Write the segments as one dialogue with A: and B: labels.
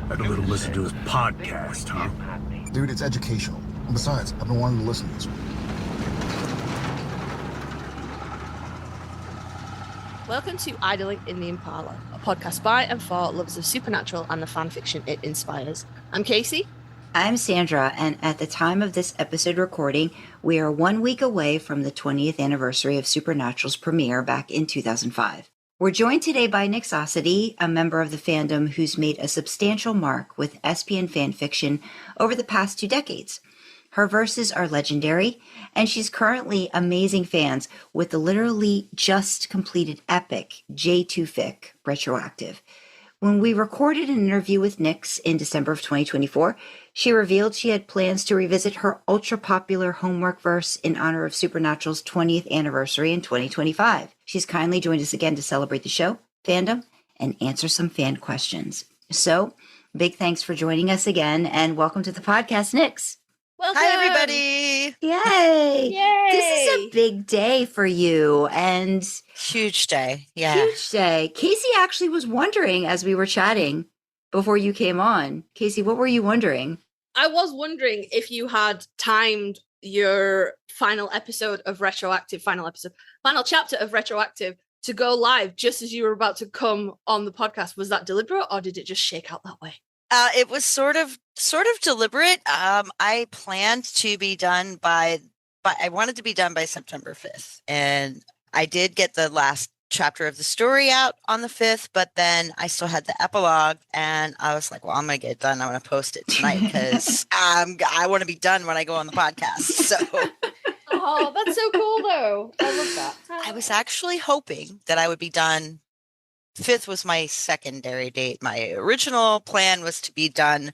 A: Had a little listen to his podcast, huh?
B: Dude, it's educational. And besides, I've been wanting to listen to this one.
C: Welcome to Idling in the Impala, a podcast by and for lovers of supernatural and the fan fiction it inspires. I'm Kasey.
D: I'm Sandra, and at the time of this episode recording, we are 1 week away from the 20th anniversary of Supernatural's premiere back in 2005. We're joined today by Nyxocity, a member of the fandom who's made a substantial mark with SPN fanfiction over the past 2 decades. Her verses are legendary, and she's currently amazing fans with the literally just completed epic J2 fic, Retroactive. When we recorded an interview with Nyx in December of 2024, she revealed she had plans to revisit her ultra-popular homework verse in honor of Supernatural's 20th anniversary in 2025. She's kindly joined us again to celebrate the show, fandom, and answer some fan questions. So, big thanks for joining us again, and welcome to the podcast, Nyx.
C: Welcome.
E: Hi, everybody.
D: Yay!
C: Yay!
D: This is a big day for you, and
E: Huge day. Yeah.
D: huge day. Kasey actually was wondering as we were chatting before you came on. Kasey, what were you wondering?
C: I was wondering if you had timed your final chapter of Retroactive to go live just as you were about to come on the podcast. Was that deliberate, or did it just shake out that way?
E: It was sort of deliberate. I planned to be done I wanted to be done by September 5th. And I did get the last chapter of the story out on the 5th, but then I still had the epilogue, and I was like, well, I'm going to get it done. I'm going to post it tonight because I want to be done when I go on the podcast. So
C: Oh, that's so cool, though. I love that.
E: I was actually hoping that I would be done. 5th was my secondary date. My original plan was to be done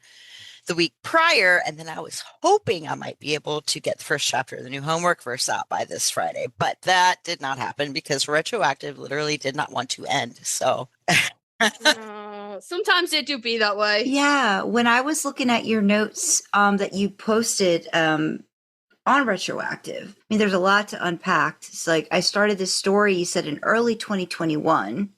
E: the week prior, and then I was hoping I might be able to get the first chapter of the new homework verse out by this Friday, but that did not happen because Retroactive literally did not want to end. So
C: Sometimes it do be that way.
D: Yeah, when I was looking at your notes that you posted on Retroactive, I mean, there's a lot to unpack. It's like I started this story, you said in early 2021,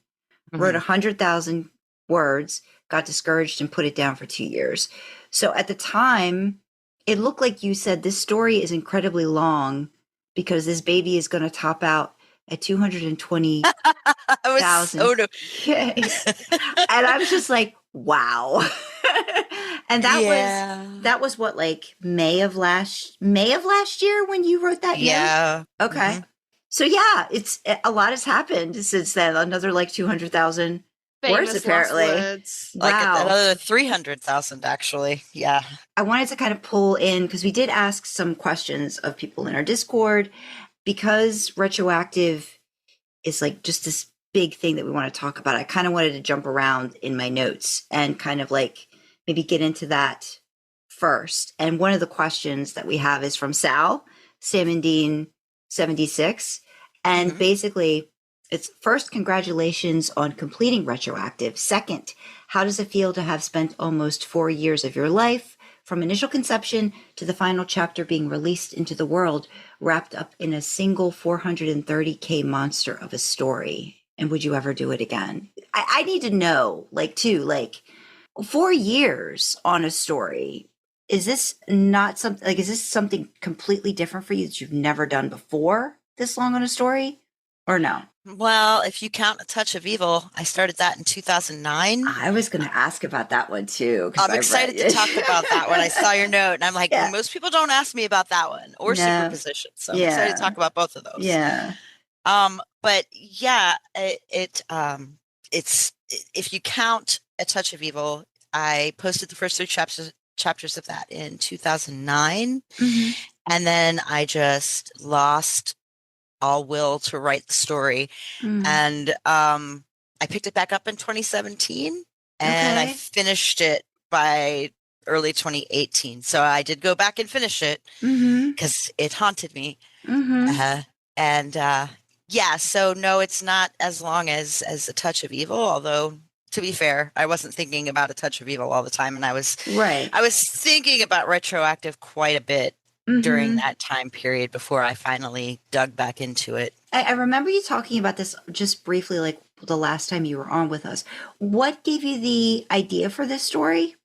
D: wrote 100,000 words, got discouraged and put it down for 2 years. So at the time, it looked like you said this story is incredibly long because this baby is going to top out at 220,000.
E: oh no.
D: And I was just like, wow. And that was what, like May of last year when you wrote that?
E: Yeah.
D: Okay.
E: Mm-hmm.
D: So yeah, it's a lot has happened since then. Another like 200,000 words apparently.
E: Like
D: Wow.
E: another 300,000 actually. Yeah.
D: I wanted to kind of pull in because we did ask some questions of people in our Discord because Retroactive is like just this big thing that we want to talk about. I kind of wanted to jump around in my notes and kind of like maybe get into that first. And one of the questions that we have is from Sal Salmondine 76. And basically, it's first, congratulations on completing Retroactive. Second, how does it feel to have spent almost 4 years of your life, from initial conception to the final chapter being released into the world, wrapped up in a single 430K monster of a story? And would you ever do it again? I need to know, 4 years on a story. Is this not something, is this something completely different for you that you've never done before this long on a story, or no?
E: Well, if you count A Touch of Evil, I started that in 2009.
D: I was going to ask about that one too.
E: I'm excited to talk about that one. I saw your note and I'm like, most people don't ask me about that one or Superposition. So I'm excited to talk about both of those.
D: Yeah.
E: But yeah, it's if you count A Touch of Evil, I posted the first 3 chapters of that in 2009. And then I just lost all will to write the story. And I picked it back up in 2017 and I finished it by early 2018. So I did go back and finish it because it haunted me. So no, it's not as long as A Touch of Evil, although to be fair, I wasn't thinking about A Touch of Evil all the time. And I was thinking about Retroactive quite a bit during that time period before I finally dug back into it.
D: I remember you talking about this just briefly, like the last time you were on with us. What gave you the idea for this story?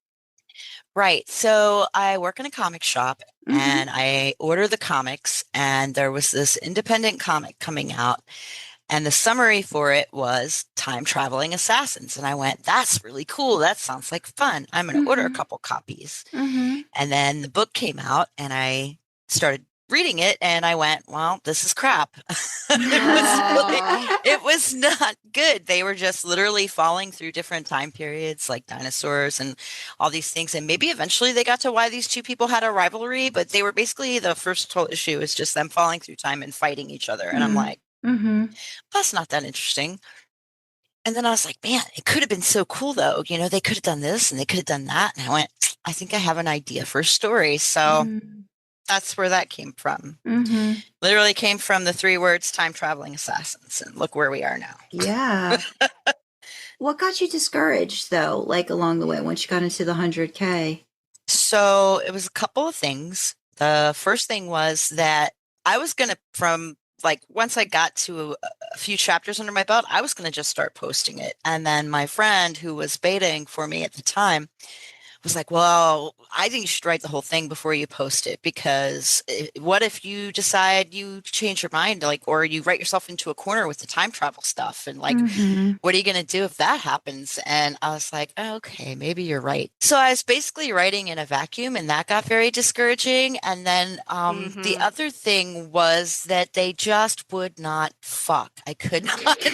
E: Right. So I work in a comic shop
D: Mhm.
E: and I order the comics, and there was this independent comic coming out, and the summary for it was time traveling assassins. And I went, that's really cool. That sounds like fun. I'm going to order a
D: Mhm.
E: couple copies.
D: Mhm.
E: And then the book came out and I started reading it and I went, well, this is crap.
C: Aw.
E: It was not good. They were just literally falling through different time periods like dinosaurs and all these things. And maybe eventually they got to why these two people had a rivalry, but they were basically the first whole issue is just them falling through time and fighting each other. And I'm like,
D: Mhm.
E: that's not that interesting. And then I was like, man, it could have been so cool though. They could have done this and they could have done that. And I went, I think I have an idea for a story. So
D: Mhm.
E: that's where that came from.
D: Mhm.
E: Literally came from the 3 words time traveling assassins. And look where we are now.
D: Yeah. What got you discouraged though, like along the way once you got into the 100K?
E: So it was a couple of things. The first thing was that I was going to, from like once I got to a few chapters under my belt, I was going to just start posting it. And then my friend who was betaing for me at the time was like, well, I think you should write the whole thing before you post it, because what if you decide you change your mind, like, or you write yourself into a corner with the time travel stuff, and like,
D: Mhm.
E: what are you going to do if that happens? And I was like, okay, maybe you're right. So I was basically writing in a vacuum, and that got very discouraging. And then the
C: Mhm.
E: other thing was that they just would not fuck. I could not get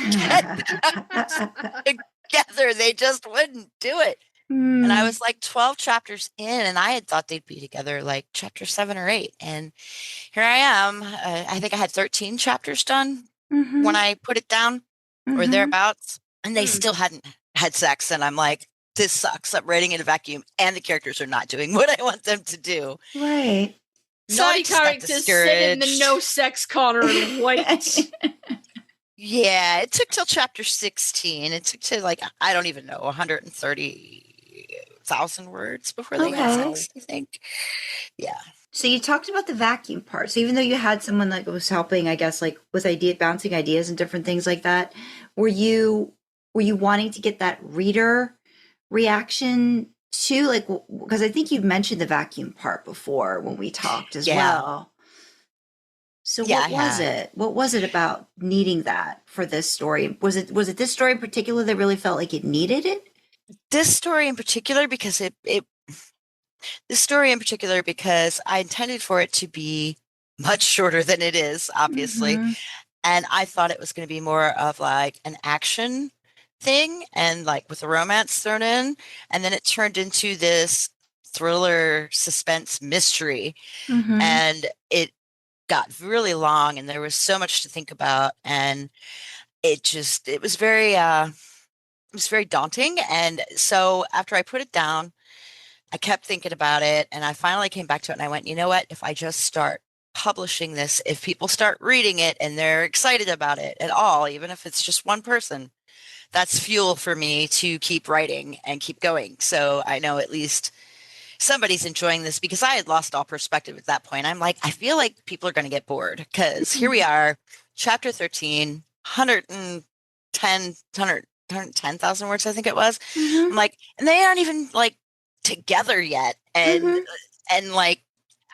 E: together. They just wouldn't do it. And I
D: Mm.
E: was like 12 chapters in, and I had thought they'd be together like chapter 7 or 8. And here I am. I think I had 13 chapters done when
D: Mhm.
E: I put it down or
D: Mhm.
E: thereabouts, and they
C: Mm.
E: still hadn't had sex. And I'm like, this sucks. I'm writing in a vacuum, and the characters are not doing what I want them to do.
D: Right.
E: So I
C: Naughty
E: just got
C: characters sit in the
E: discouraged.
C: no sex corner and wait.
E: Yeah, it took till chapter 16. It took to like, I don't even know, 130,000 words before they had
D: Okay.
E: sex, I think. Yeah.
D: So you talked about the vacuum part. So even though you had someone that was helping, I guess, like with bouncing ideas and different things like that, were you wanting to get that reader reaction too? Like, because I think you mentioned the vacuum part before when we talked as
E: Yeah.
D: well. So
E: Yeah,
D: what
E: I
D: was
E: had.
D: it? What was it about needing that for this story? Was it this story in particular that really felt like it needed it?
E: This story in particular, because this story in particular, because I intended for it to be much shorter than it is, obviously.
D: Mm-hmm.
E: And I thought it was going to be more of like an action thing and like with a romance thrown in. And then it turned into this thriller suspense mystery.
D: Mm-hmm.
E: And it got really long and there was so much to think about. And it was very daunting. And so after I put it down, I kept thinking about it and I finally came back to it and I went, you know what? If I just start publishing this, if people start reading it and they're excited about it at all, even if it's just one person, that's fuel for me to keep writing and keep going. So I know at least somebody's enjoying this, because I had lost all perspective at that point. I'm like, I feel like people are going to get bored because here we are, chapter 13, 110,000 words, I think it was.
D: Mm-hmm.
E: I'm like, and they aren't even like together yet. And,
D: Mm-hmm.
E: and like,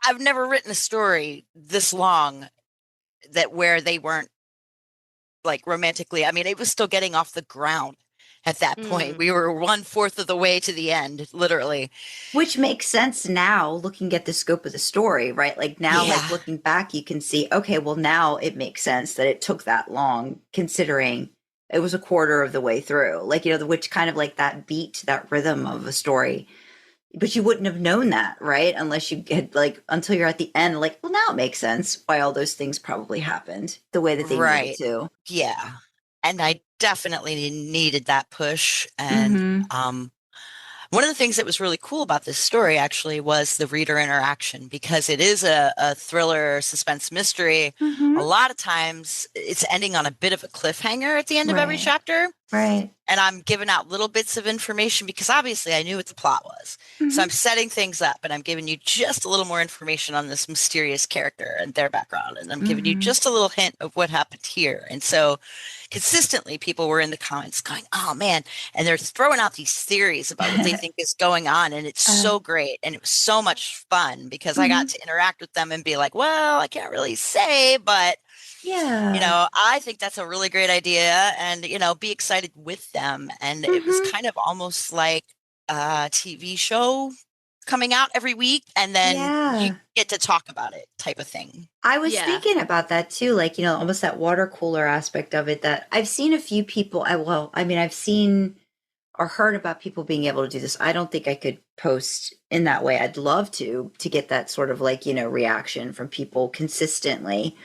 E: I've never written a story this long that where they weren't like romantically. I mean, it was still getting off the ground at that point.
C: Mm.
E: We were 1/4 of the way to the end, literally.
D: Which makes sense now looking at the scope of the story, right? Like now, like
E: Yeah.
D: looking back, you can see, okay, well, now it makes sense that it took that long considering it was a quarter of the way through. Like, which kind of like that beat, that rhythm of a story. But you wouldn't have known that, right? Unless you had like until you're at the end, like, well, now it makes sense why all those things probably happened the way that they needed
E: Right.
D: to.
E: Yeah. And I definitely needed that push. And
D: Mm-hmm.
E: one of the things that was really cool about this story actually was the reader interaction, because it is a thriller suspense mystery.
D: Mm-hmm.
E: A lot of times it's ending on a bit of a cliffhanger at the end of every
D: Right.
E: chapter.
D: Right.
E: And I'm giving out little bits of information because obviously I knew what the plot was. So I'm setting things up and I'm giving you just a little more information on this mysterious character and their background. And I'm giving you just a little hint of what happened here. And so consistently people were in the comments going, oh man, and they're throwing out these theories about what they think is going on. And it's so great. And it was so much fun because I got to interact with them and be like, well, I can't really say, but
D: Yeah.
E: you know, I think that's a really great idea and, you know, be excited with them. And it was kind of almost like a TV show coming out every week and then you get to talk about it type of thing.
D: I was thinking about that too, like, you know, almost that water cooler aspect of it that I've seen a few people. I've seen or heard about people being able to do this. I don't think I could post in that way. I'd love to get that sort of like, you know, reaction from people consistently.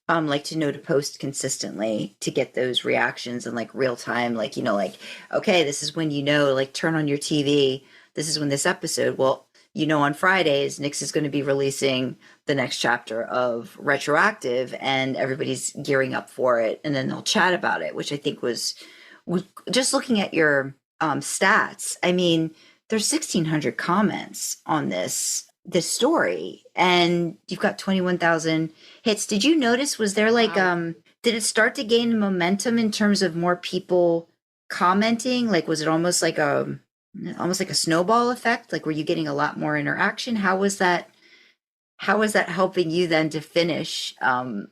D: Like to know to post consistently to get those reactions in like real time, like, you know, like, okay, this is when, you know, like turn on your TV. This is when this episode, well, you know, on Fridays, Nyx is going to be releasing the next chapter of Retroactive and everybody's gearing up for it. And then they'll chat about it, which I think was just looking at your stats. I mean, there's 1,600 comments on this story and you've got 21,000 hits. Did you notice, was there like, did it start to gain momentum in terms of more people commenting? Like, was it almost like a snowball effect? Like, were you getting a lot more interaction? How was that helping you then to finish,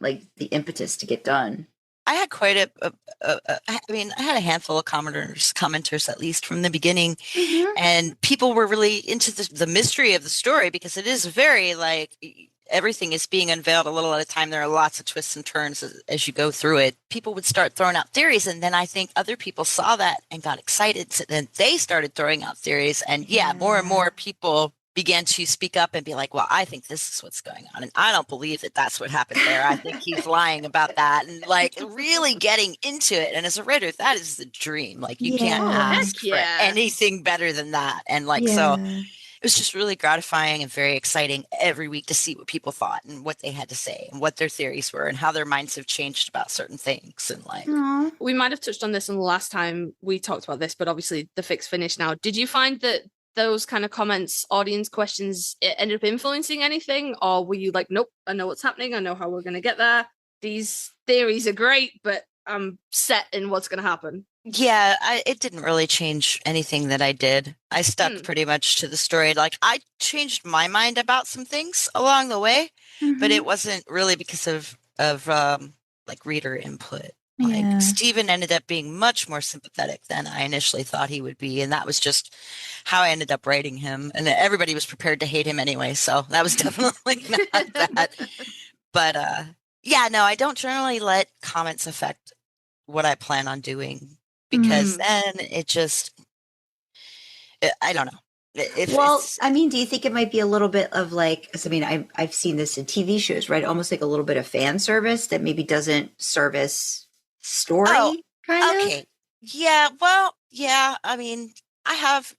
D: like the impetus to get done?
E: I had quite I had a handful of commenters at least from the beginning, and people were really into the mystery of the story because it is very like everything is being unveiled a little at a time. There are lots of twists and turns as you go through it. People would start throwing out theories, and then I think other people saw that and got excited. So then they started throwing out theories, and more and more people began to speak up and be like, well, I think this is what's going on. And I don't believe that that's what happened there. I think he's lying about that. And like really getting into it. And as a writer, that is the dream. Like you can't ask for anything better than that. And like, so it was just really gratifying and very exciting every week to see what people thought and what they had to say and what their theories were and how their minds have changed about certain things. And like,
C: we might have touched on this in the last time we talked about this, but obviously the fics finished now. Did you find that those kind of comments, audience questions, it ended up influencing anything? Or were you like, nope, I know what's happening. I know how we're going to get there. These theories are great, but I'm set in what's going to happen.
E: Yeah, it didn't really change anything that I did. I stuck pretty much to the story. Like I changed my mind about some things along the way, but it wasn't really because of like reader input. Like Stephen ended up being much more sympathetic than I initially thought he would be. And that was just how I ended up writing him. And everybody was prepared to hate him anyway. So that was definitely not that. But no, I don't generally let comments affect what I plan on doing because then it just, I don't know.
D: I mean, do you think it might be a little bit of like, I mean, I've seen this in TV shows, right? Almost like a little bit of fan service that maybe doesn't service story kind of?
E: Yeah, well, yeah, I mean, I have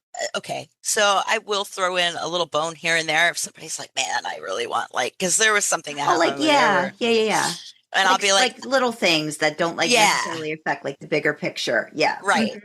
E: so I will throw in a little bone here and there if somebody's like, man, I really want like, because there was something that happened.
D: Like yeah. And
E: like, I'll be like
D: little things that don't like necessarily affect like the bigger picture. Right.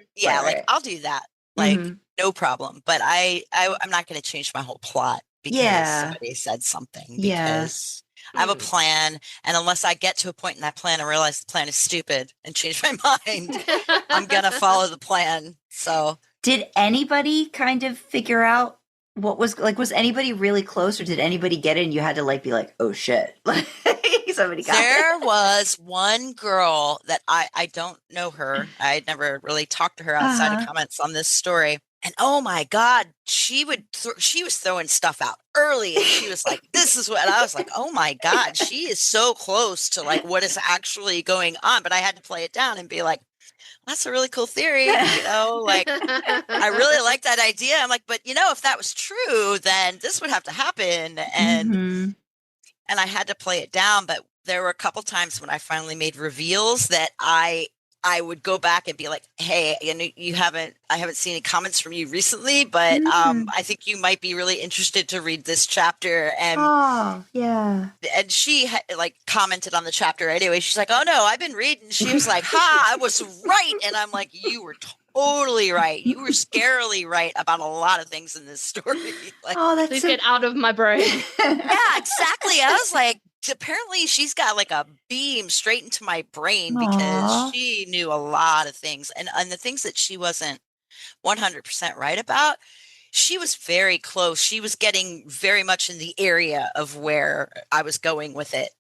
D: I'll do that, like no problem, but I'm not going to change my whole plot because somebody said something because I have a plan, and unless I get to a point in that plan and realize the plan is stupid and change my mind, I'm going to follow the plan. So did anybody kind of figure out what was anybody really close, or did anybody get it and you had to like be like, oh shit, somebody got
E: there
D: it?
E: was one girl that I don't know her. I never really talked to her outside of comments on this story. And oh my God, she was throwing stuff out early, and she was like, this is what, and I was like, oh my God, she is so close to like what is actually going on. But I had to play it down and be like, that's a really cool theory. You know, like I really like that idea. I'm like, but you know, if that was true, then this would have to happen. And I had to play it down. But there were a couple times when I finally made reveals that I I would go back and be like, hey, I haven't seen any comments from you recently, but I think you might be really interested to read this chapter.
D: Oh, yeah.
E: And she like commented on the chapter anyway. She's like, oh no, I've been reading. She was like, ha, I was right. And I'm like, you were totally right. You were scarily right about a lot of things in this story. Like,
D: Oh, that's
C: Please
D: so...
C: get out of my brain.
E: yeah, exactly. I was like, apparently she's got like a beam straight into my brain because
D: Aw.
E: she knew a lot of things. And the things that she wasn't 100% right about, she was very close. She was getting very much in the area of where I was going with it.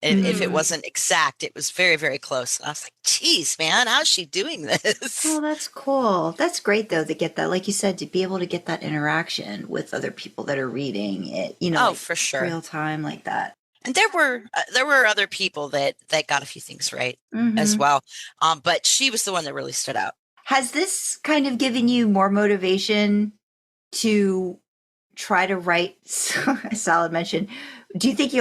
E: If it wasn't exact, it was very, very close. And I was like, geez, man, how's she doing this?
D: Oh, that's cool. That's great, though, to get that, like you said, to be able to get that interaction with other people that are reading it, you know,
E: Oh,
D: like
E: for sure.
D: real time like that.
E: And there were other people that got a few things right as well. But she was the one that really stood out.
D: Has this kind of given you more motivation to try to write, as Salad mentioned, do you think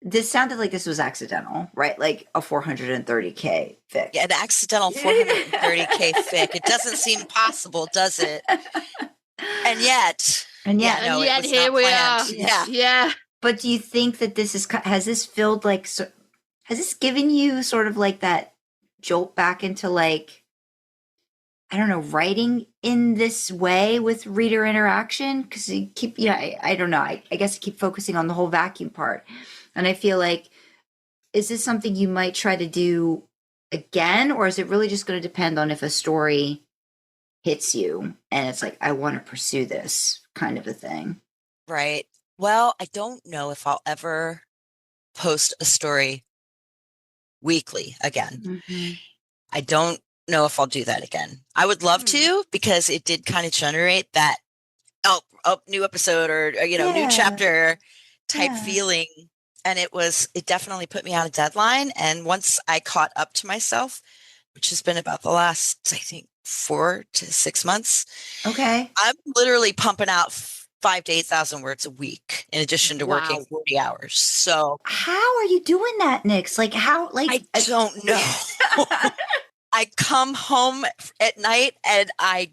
D: this sounded like this was accidental, right? Like a 430K fic.
E: Yeah, an accidental 430K fic. It doesn't seem possible, does it? And yet, no,
C: and yet here we are. Yeah.
D: But do you think that has this filled like, has this given you sort of like that jolt back into like, I don't know, writing in this way with reader interaction? Because you keep, I don't know. I guess I keep focusing on the whole vacuum part. And I feel like, is this something you might try to do again? Or is it really just going to depend on if a story hits you and it's like, I want to pursue this kind of a thing?
E: Right. Well, I don't know if I'll ever post a story weekly again. I don't know if I'll do that again. I would love to, because it did kind of generate that new episode or new chapter type feeling. And it definitely put me on a deadline. And once I caught up to myself, which has been about the last, I think, 4 to 6 months.
D: Okay.
E: I'm literally pumping out 5,000 to 8,000 words a week in addition to working 40 hours. So
D: how are you doing that, Nyx? Like how, like,
E: I don't know. I come home at night and I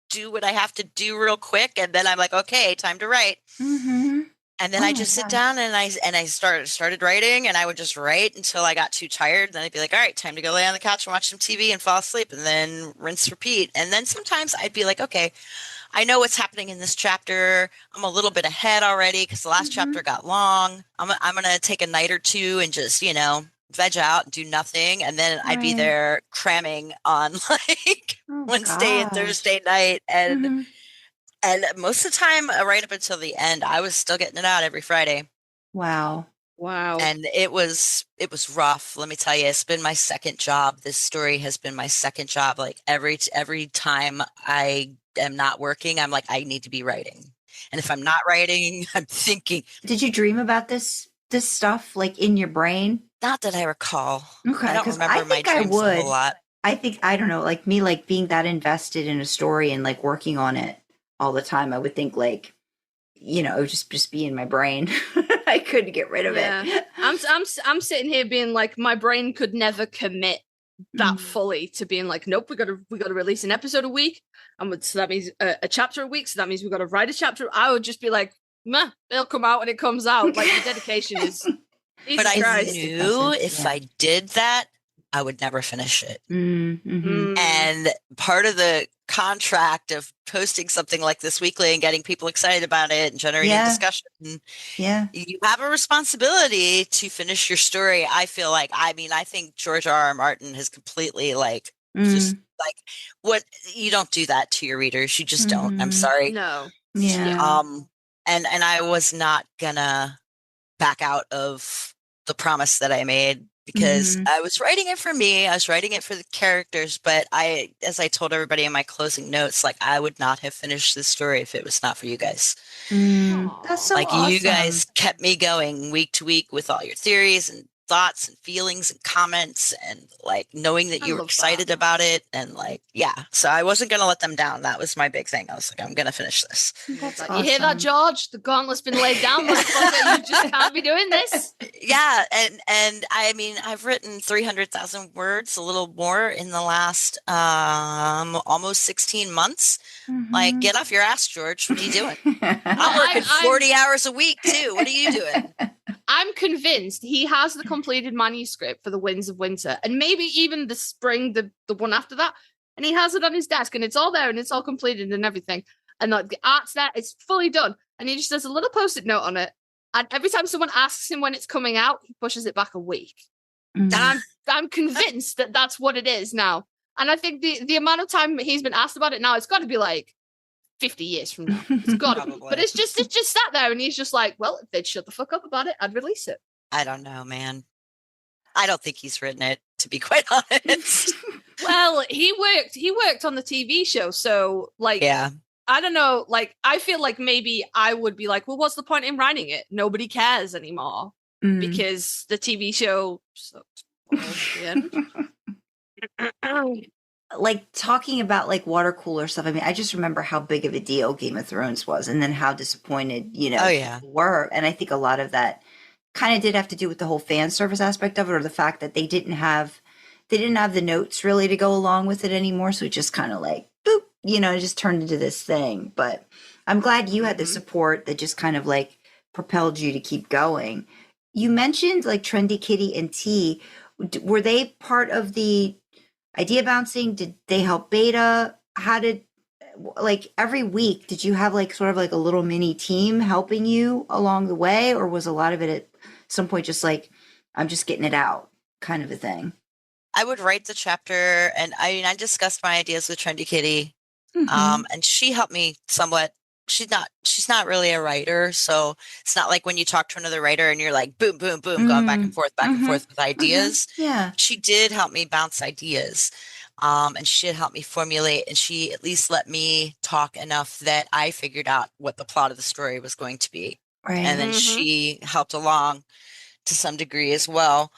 E: do what I have to do real quick. And then I'm like, okay, time to write. And then I just sit down and I started writing, and I would just write until I got too tired. Then I'd be like, all right, time to go lay on the couch and watch some TV and fall asleep, and then rinse, repeat. And then sometimes I'd be like, okay, I know what's happening in this chapter. I'm a little bit ahead already because the last chapter got long. I'm going to take a night or two and just, veg out and do nothing. And then I'd be there cramming on like Wednesday and Thursday night. And most of the time, right up until the end, I was still getting it out every Friday.
D: Wow.
E: And it was rough. Let me tell you, it's been my second job. This story has been my second job. Like every time I am not working, I'm like, I need to be writing. And if I'm not writing, I'm thinking.
D: Did you dream about this stuff like in your brain?
E: Not that I recall.
D: Okay,
E: I don't remember my dreams a whole lot.
D: I think, I don't know, like me, like being that invested in a story and like working on it all the time, I would think like, it would just be in my brain. I couldn't get rid of it.
C: I'm sitting here being like, my brain could never commit that fully to being like, nope, we got to release an episode a week, so that means a chapter a week, so that means we got to write a chapter. I would just be like, meh, it'll come out when it comes out. Like the dedication is.
E: But I knew if I did that, I would never finish it. And part of the contract of posting something like this weekly and getting people excited about it and generating discussion, you have a responsibility to finish your story. I feel like, I think George R.R. Martin has completely just like, what, you don't do that to your readers. You just don't. I'm sorry.
C: No.
D: Yeah.
E: And I was not gonna back out of the promise that I made, because I was writing it for me. I was writing it for the characters, but as I told everybody in my closing notes, like, I would not have finished this story if it was not for you guys.
D: That's so awesome.
E: You guys kept me going week to week with all your theories and thoughts and feelings and comments, and like knowing that
C: I
E: you were
C: love
E: excited
C: that.
E: about it, and like, yeah. So I wasn't going to let them down. That was my big thing. I was like, I'm going to finish this.
D: That's
C: You hear that,
D: awesome.
C: George? The gauntlet's been laid down, motherfucker. You just can't be doing this.
E: Yeah, and I mean, I've written 300,000 words, a little more in the last almost 16 months. Like, get off your ass, George. What are you doing? I'm working 40 hours a week too. What are you doing?
C: I'm convinced he has the completed manuscript for the Winds of Winter, and maybe even the spring, the one after that. And he has it on his desk, and it's all there, and it's all completed and everything. And like the art's there, it's fully done. And he just does a little post-it note on it. And every time someone asks him when it's coming out, he pushes it back a week. And I'm convinced that that's what it is now. And I think the amount of time he's been asked about it now, it's got to be like 50 years from now. It's got to be. But it's just sat there, and he's just like, well, if they'd shut the fuck up about it, I'd release it.
E: I don't know, man. I don't think he's written it, to be quite honest.
C: Well, he worked on the TV show, so like,
E: yeah.
C: I don't know, like, I feel like maybe I would be like, well, what's the point in writing it? Nobody cares anymore because the TV show sucked.
D: Like talking about like water cooler stuff. I mean, I just remember how big of a deal Game of Thrones was, and then how disappointed, people were. And I think a lot of that kind of did have to do with the whole fan service aspect of it, or the fact that they didn't have the notes really to go along with it anymore. So it just kind of like, boop, it just turned into this thing. But I'm glad you had the support that just kind of like propelled you to keep going. You mentioned like Trendy Kitty and T. Were they part of the idea bouncing? Did they help beta? How did, like, every week, did you have like sort of like a little mini team helping you along the way? Or was a lot of it at some point just like, I'm just getting it out kind of a thing?
E: I would write the chapter, and I discussed my ideas with Trendy Kitty, and she helped me somewhat. She's not really a writer, so it's not like when you talk to another writer and you're like boom, boom, boom, going back and forth with ideas.
D: Yeah,
E: she did help me bounce ideas, and she did help me formulate, and she at least let me talk enough that I figured out what the plot of the story was going to be,
D: right.
E: and then she helped along to some degree as well.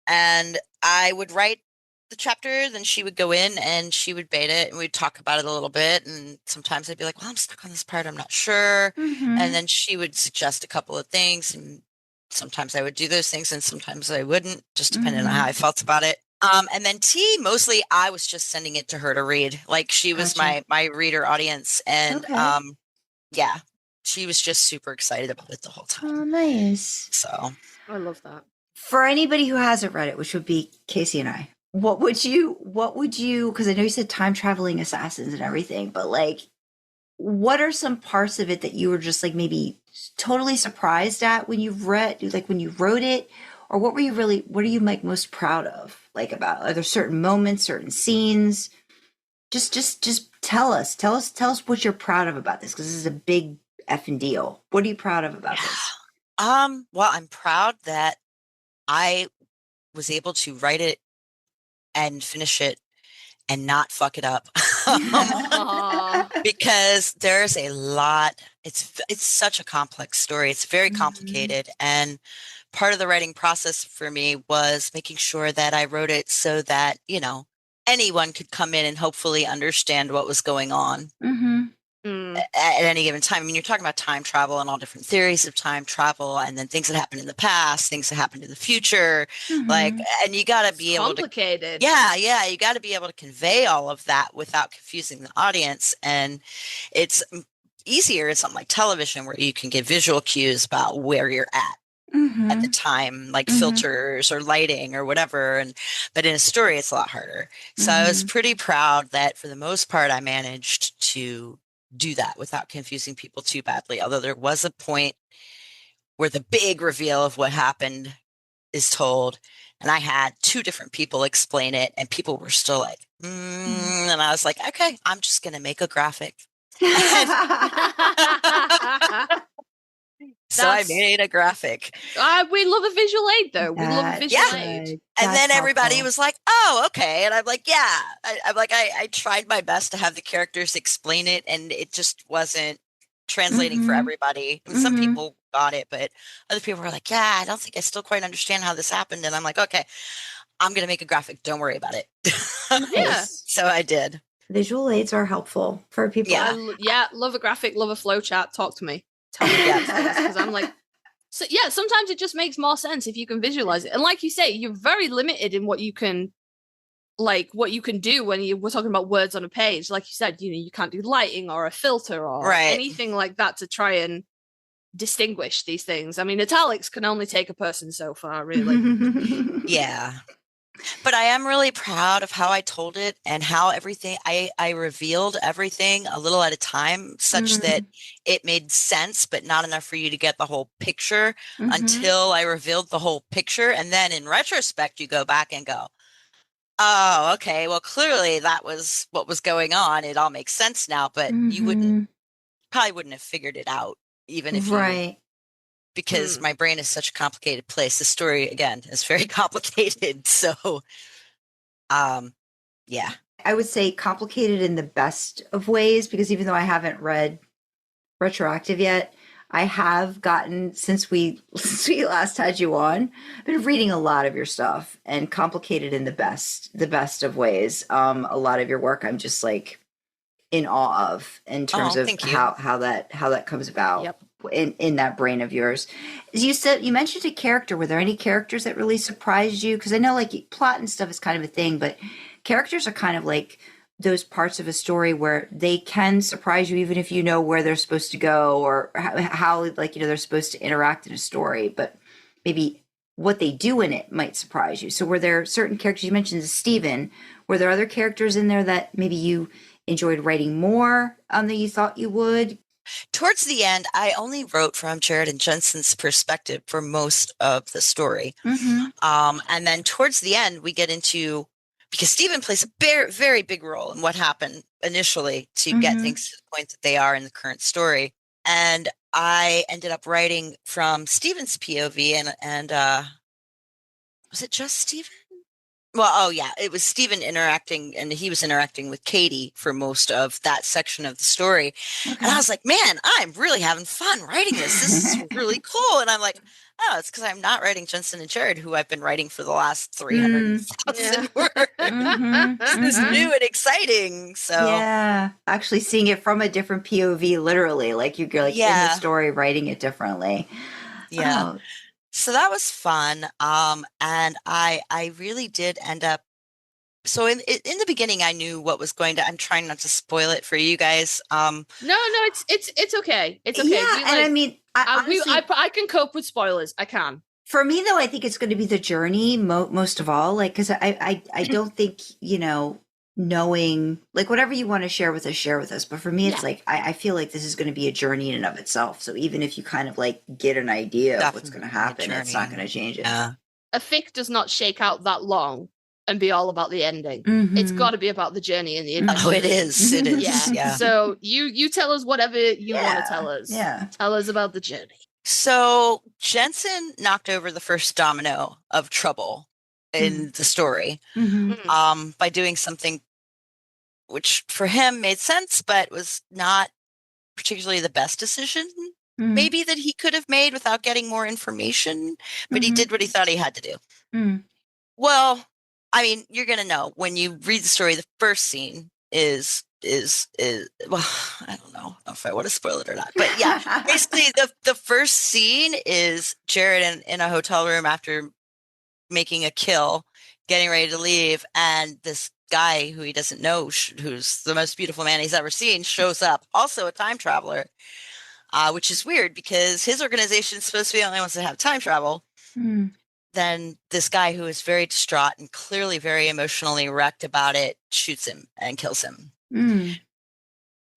E: And I would write the chapter, then she would go in and she would bait it, and we'd talk about it a little bit. And sometimes I'd be like, well, I'm stuck on this part, I'm not sure. And then she would suggest a couple of things, and sometimes I would do those things and sometimes I wouldn't, just depending on how I felt about it. And then T, mostly I was just sending it to her to read. Like, she was my reader audience, and yeah, she was just super excited about it the whole time.
D: Oh, nice.
E: So
C: I love that.
D: For anybody who hasn't read it, which would be Kasey and I, what would you, because I know you said time traveling assassins and everything, but like, what are some parts of it that you were just like maybe totally surprised at when you've read, like when you wrote it, or what are you like most proud of, like about, are there certain moments, certain scenes? Just tell us what you're proud of about this, because this is a big effing deal. What are you proud of about this?
E: Well, I'm proud that I was able to write it and finish it and not fuck it up. Because there's a lot, it's such a complex story. It's very complicated. And part of the writing process for me was making sure that I wrote it so that, anyone could come in and hopefully understand what was going on. At any given time. I mean, you're talking about time travel and all different theories of time travel, and then things that happened in the past, things that happened in the future, like, and you got to be able to,
C: complicated.
E: Yeah, you got to be able to convey all of that without confusing the audience. And it's easier in something like television, where you can give visual cues about where you're at the time, like filters or lighting or whatever. But in a story, it's a lot harder. So I was pretty proud that for the most part, I managed to do that without confusing people too badly. Although there was a point where the big reveal of what happened is told, and I had two different people explain it, and people were still like, and I was like, okay, I'm just going to make a graphic. So I made a graphic.
C: We love a visual aid, though. We love a visual aid.
E: And then everybody was like, oh, okay. And I'm like, yeah. I'm like, I tried my best to have the characters explain it, and it just wasn't translating for everybody. I mean, some people got it, but other people were like, yeah, I don't think I still quite understand how this happened. And I'm like, okay, I'm going to make a graphic. Don't worry about it.
C: Yeah.
E: So I did.
D: Visual aids are helpful for people.
E: Yeah.
C: Love a graphic, love a flow chart. Talk to me. Tell me these things, because I'm like, so yeah, sometimes it just makes more sense if you can visualize it. And like you say, you're very limited in what you can do when we're talking about words on a page. Like you said, you can't do lighting or a filter or anything like that to try and distinguish these things. I mean, italics can only take a person so far, really.
E: Yeah. But I am really proud of how I told it and how everything, I revealed everything a little at a time, such that it made sense, but not enough for you to get the whole picture until I revealed the whole picture. And then in retrospect, you go back and go, oh, okay, well, clearly that was what was going on. It all makes sense now, but you probably wouldn't have figured it out, even if you, because my brain is such a complicated place. The story, again, is very complicated. So, yeah.
D: I would say complicated in the best of ways, because even though I haven't read Retroactive yet, I have gotten, since we last had you on, I've been reading a lot of your stuff, and complicated in the best of ways. A lot of your work I'm just like in awe of, in terms of how that comes about in that brain of yours. You mentioned a character. Were there any characters that really surprised you? Because I know like plot and stuff is kind of a thing, but characters are kind of like those parts of a story where they can surprise you, even if you know where they're supposed to go or how like, they're supposed to interact in a story, but maybe what they do in it might surprise you. So were there certain characters, you mentioned Steven, were there other characters in there that maybe you enjoyed writing more than you thought you would?
E: Towards the end, I only wrote from Jared and Jensen's perspective for most of the story. And then towards the end, we get into, because Stephen plays a very, very big role in what happened initially to get things to the point that they are in the current story. And I ended up writing from Stephen's POV, and was it just Stephen? Well, oh yeah, it was Stephen interacting, and he was interacting with Katie for most of that section of the story. And I was like, man, I'm really having fun writing this. This is really cool. And I'm like, oh, it's because I'm not writing Jensen and Jared, who I've been writing for the last 300,000 words. This is new and exciting. So
D: yeah, actually seeing it from a different POV, literally, like you're like in the story, writing it differently.
E: Yeah. Oh. So that was fun. And I really did end up. So in the beginning, I knew what was going to. I'm trying not to spoil it for you guys.
C: No, it's okay. It's okay.
D: Yeah, and I mean,
C: I can cope with spoilers. I can.
D: For me, though, I think it's going to be the journey most of all. Like, because I don't think knowing, like, whatever you want to share with us. But for me, it's like, I feel like this is going to be a journey in and of itself. So even if you kind of like get an idea of what's going to happen, it's not going to change it.
E: Yeah.
C: A fic does not shake out that long and be all about the ending. It's got to be about the journey and the adventure.
E: Oh, it is. It is. Yeah.
C: So you tell us whatever you want to tell us.
D: Yeah.
C: Tell us about the journey.
E: So Jensen knocked over the first domino of trouble in the story by doing something which for him made sense, but was not particularly the best decision maybe that he could have made without getting more information, but he did what he thought he had to do. Well, I mean, you're going to know when you read the story. The first scene is well, I don't know if I want to spoil it or not, but yeah, basically the first scene is Jared in a hotel room after making a kill, getting ready to leave, and this guy who he doesn't know, who's the most beautiful man he's ever seen, shows up, also a time traveler, which is weird because his organization is supposed to be the only ones that have time travel. Then this guy who is very distraught and clearly very emotionally wrecked about it shoots him and kills him.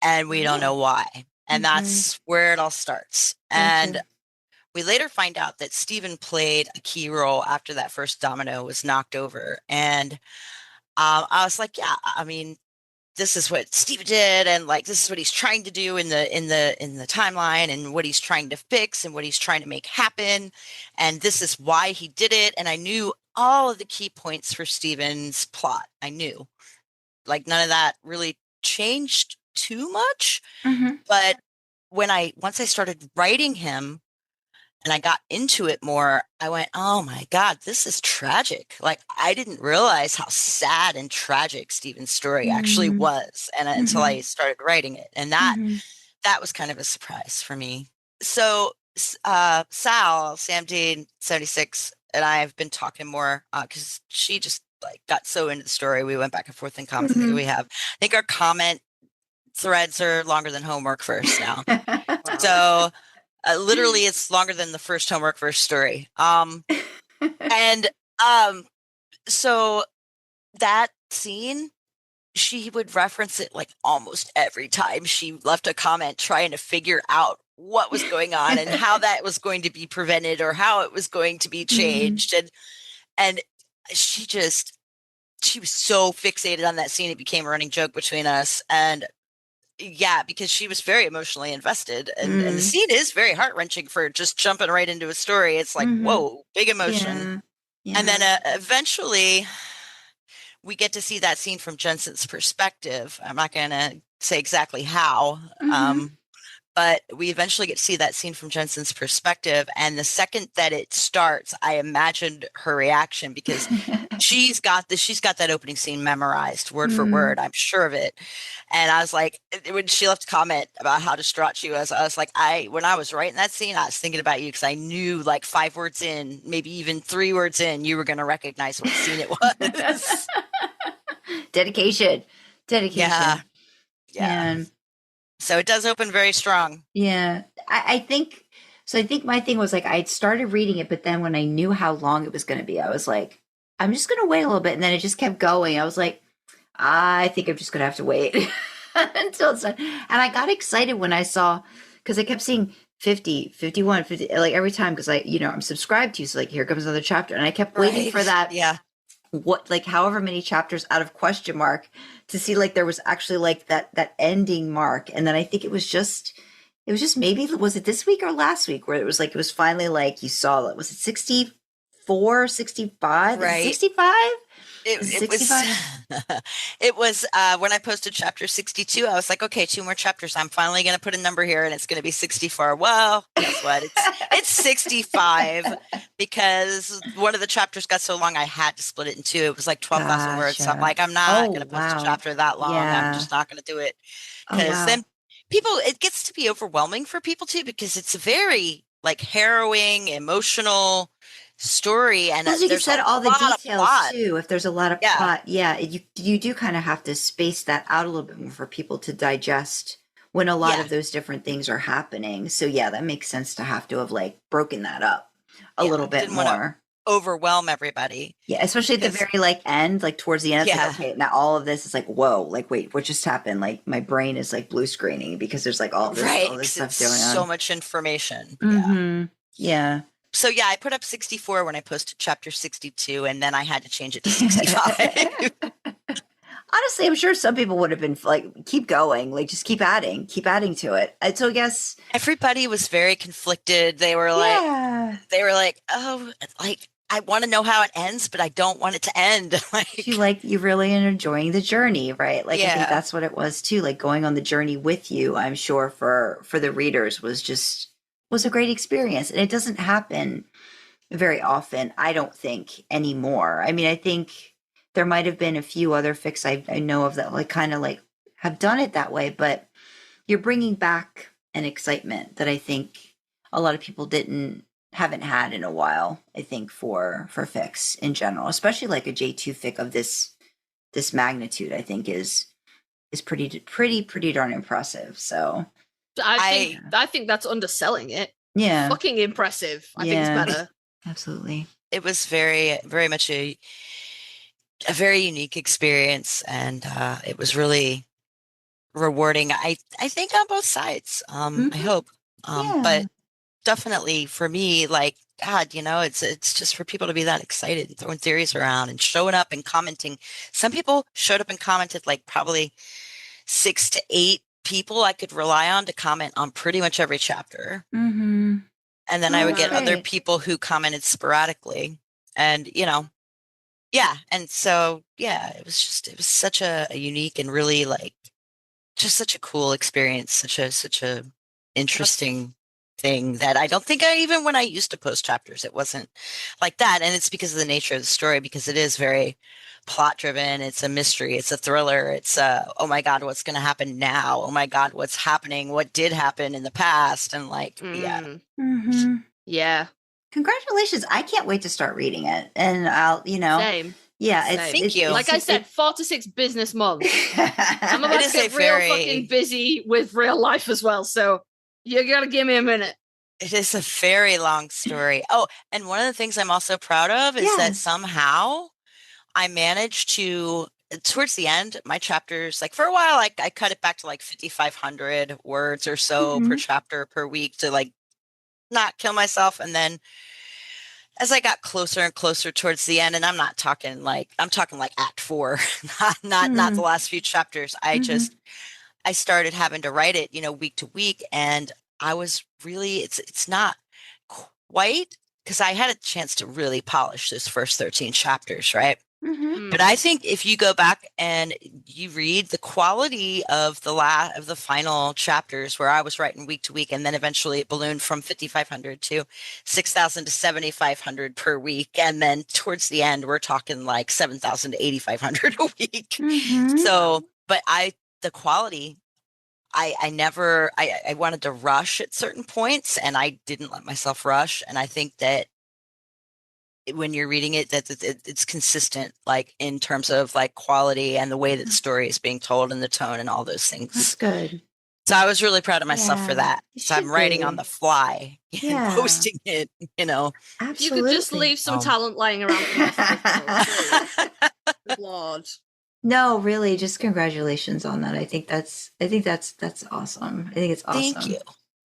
E: And we don't know why. And that's where it all starts. And we later find out that Stephen played a key role after that first domino was knocked over. And I was like, yeah, I mean, this is what Stephen did, and like this is what he's trying to do in the timeline, and what he's trying to fix, and what he's trying to make happen, and this is why he did it. And I knew all of the key points for Stephen's plot. I knew, like, none of that really changed too much. But once I started writing him, and I got into it more, I went, oh my God, this is tragic. Like, I didn't realize how sad and tragic Stephen's story actually was, and until I started writing it. And that was kind of a surprise for me. So Sam Dean 76 and I have been talking more because she just like got so into the story. We went back and forth in comments. I think our comment threads are longer than homework first now. So literally it's longer than the first homework first story. And so that scene, she would reference it like almost every time she left a comment trying to figure out what was going on and how that was going to be prevented or how it was going to be changed. And she was so fixated on that scene. It became a running joke between us. And yeah, because she was very emotionally invested. And the scene is very heart-wrenching for just jumping right into a story. It's like, whoa, big emotion. Yeah. And then eventually we get to see that scene from Jensen's perspective. I'm not going to say exactly how, but we eventually get to see that scene from Jensen's perspective. And the second that it starts, I imagined her reaction because she's got that opening scene memorized word for word. I'm sure of it. And I was like, when she left a comment about how distraught she was, I was like, when I was writing that scene, I was thinking about you because I knew like 5 words in, maybe even 3 words in, you were going to recognize what scene it was.
D: Dedication.
E: Yeah.
D: And
E: so it does open very strong.
D: Yeah. I think my thing was like, I started reading it, but then when I knew how long it was going to be, I was like, I'm just going to wait a little bit. And then it just kept going. I was like, I think I'm just going to have to wait until it's done. And I got excited when I saw, because I kept seeing 50, 51, 50, like every time, because I'm subscribed to you. So like, here comes another chapter. And I kept waiting for that.
E: Yeah.
D: What, like however many chapters out of question mark to see like there was actually like that ending mark. And then I think it was just maybe, was it this week or last week where it was finally like you saw it. Was it 64, 65?
E: Right.
D: 65?
E: It was when I posted chapter 62, I was like, okay, 2 more chapters. I'm finally going to put a number here and it's going to be 64. Well, guess what? It's 65 because one of the chapters got so long I had to split it in 2. It was like 12,000 words. So I'm like, I'm not going to post a chapter that long.
D: Yeah.
E: I'm just not going to do it because then it gets to be overwhelming for people too, because it's a very like harrowing, emotional story, and
D: as you said, all the details too. If there's a lot of plot, you do kind of have to space that out a little bit more for people to digest when a lot of those different things are happening. So yeah, that makes sense to have to have like broken that up a little bit more.
E: Overwhelm everybody.
D: Yeah, especially at the very like end, like towards the end. It's like, okay, now all of this is like, whoa, like wait, what just happened? Like my brain is like blue screening because there's like all this stuff going on.
E: So much information.
D: Yeah.
E: So yeah, I put up 64 when I posted chapter 62, and then I had to change it to 65.
D: Honestly, I'm sure some people would have been like, keep going, like just keep adding to it. So I guess
E: everybody was very conflicted. They were like, oh, like I want to know how it ends, but I don't want it to end.
D: you really are enjoying the journey, right? Like I think that's what it was too. Like going on the journey with you, I'm sure for the readers was a great experience. And it doesn't happen very often, I don't think, anymore. I mean, I think there might have been a few other fics I know of that like kind of like have done it that way, but you're bringing back an excitement that I think a lot of people haven't had in a while, I think, for fics in general, especially like a J2 fic of this magnitude, I think is pretty darn impressive. So
C: I think that's underselling it.
D: Yeah.
C: Fucking impressive. I think it's better.
D: Absolutely.
E: It was very, very much a very unique experience, and it was really rewarding. I think on both sides. I hope. But definitely for me, like God, it's just for people to be that excited and throwing theories around and showing up and commenting. Some people showed up and commented, like probably 6 to 8 people I could rely on to comment on pretty much every chapter. And then I would get other people who commented sporadically, and and so it was such a unique and really like just such a cool experience, such a interesting thing that I don't think even when I used to post chapters, it wasn't like that. And it's because of the nature of the story, because it is very plot driven. It's a mystery. It's a thriller. It's oh my God, what's going to happen now? Oh my God, what's happening? What did happen in the past? And like, yeah.
D: Mm-hmm.
C: Yeah.
D: Congratulations. I can't wait to start reading it. And I'll,
C: Same.
D: yeah,
C: Same.
E: Thank you.
C: Like I said, 4 to 6 business months. I'm
E: It
C: about
E: is
C: to get
E: a
C: real
E: very-
C: fucking busy with real life as well. So you gotta give me a minute.
E: It is a very long story. Oh, and one of the things I'm also proud of is that
D: Yes.
E: somehow I managed to, towards the end, my chapters, like for a while, I cut it back to like 5,500 words or so per chapter per week to like not kill myself. And then as I got closer and closer towards the end, and I'm talking like act 4, not the last few chapters. I started having to write it, week to week. And I was really, it's not quite, because I had a chance to really polish those first 13 chapters, right? But I think if you go back and you read the quality of the final chapters, where I was writing week to week, and then eventually it ballooned from 5,500 to 6,000 to 7,500 per week, and then towards the end we're talking like 7,000 to 8,500 a week. So, but the quality, I wanted to rush at certain points, and I didn't let myself rush. And I think that when you're reading it, that it's consistent, like in terms of like quality and the way that the story is being told and the tone and all those things.
D: That's good.
E: So I was really proud of myself for that.
D: You
E: So I'm
D: should
E: writing
D: be.
E: on the fly and posting it,
D: Absolutely.
C: If you could just leave some talent lying around for us, please. Lord.
D: No, really, just congratulations on that. I think that's awesome. I think it's awesome.
E: Thank you.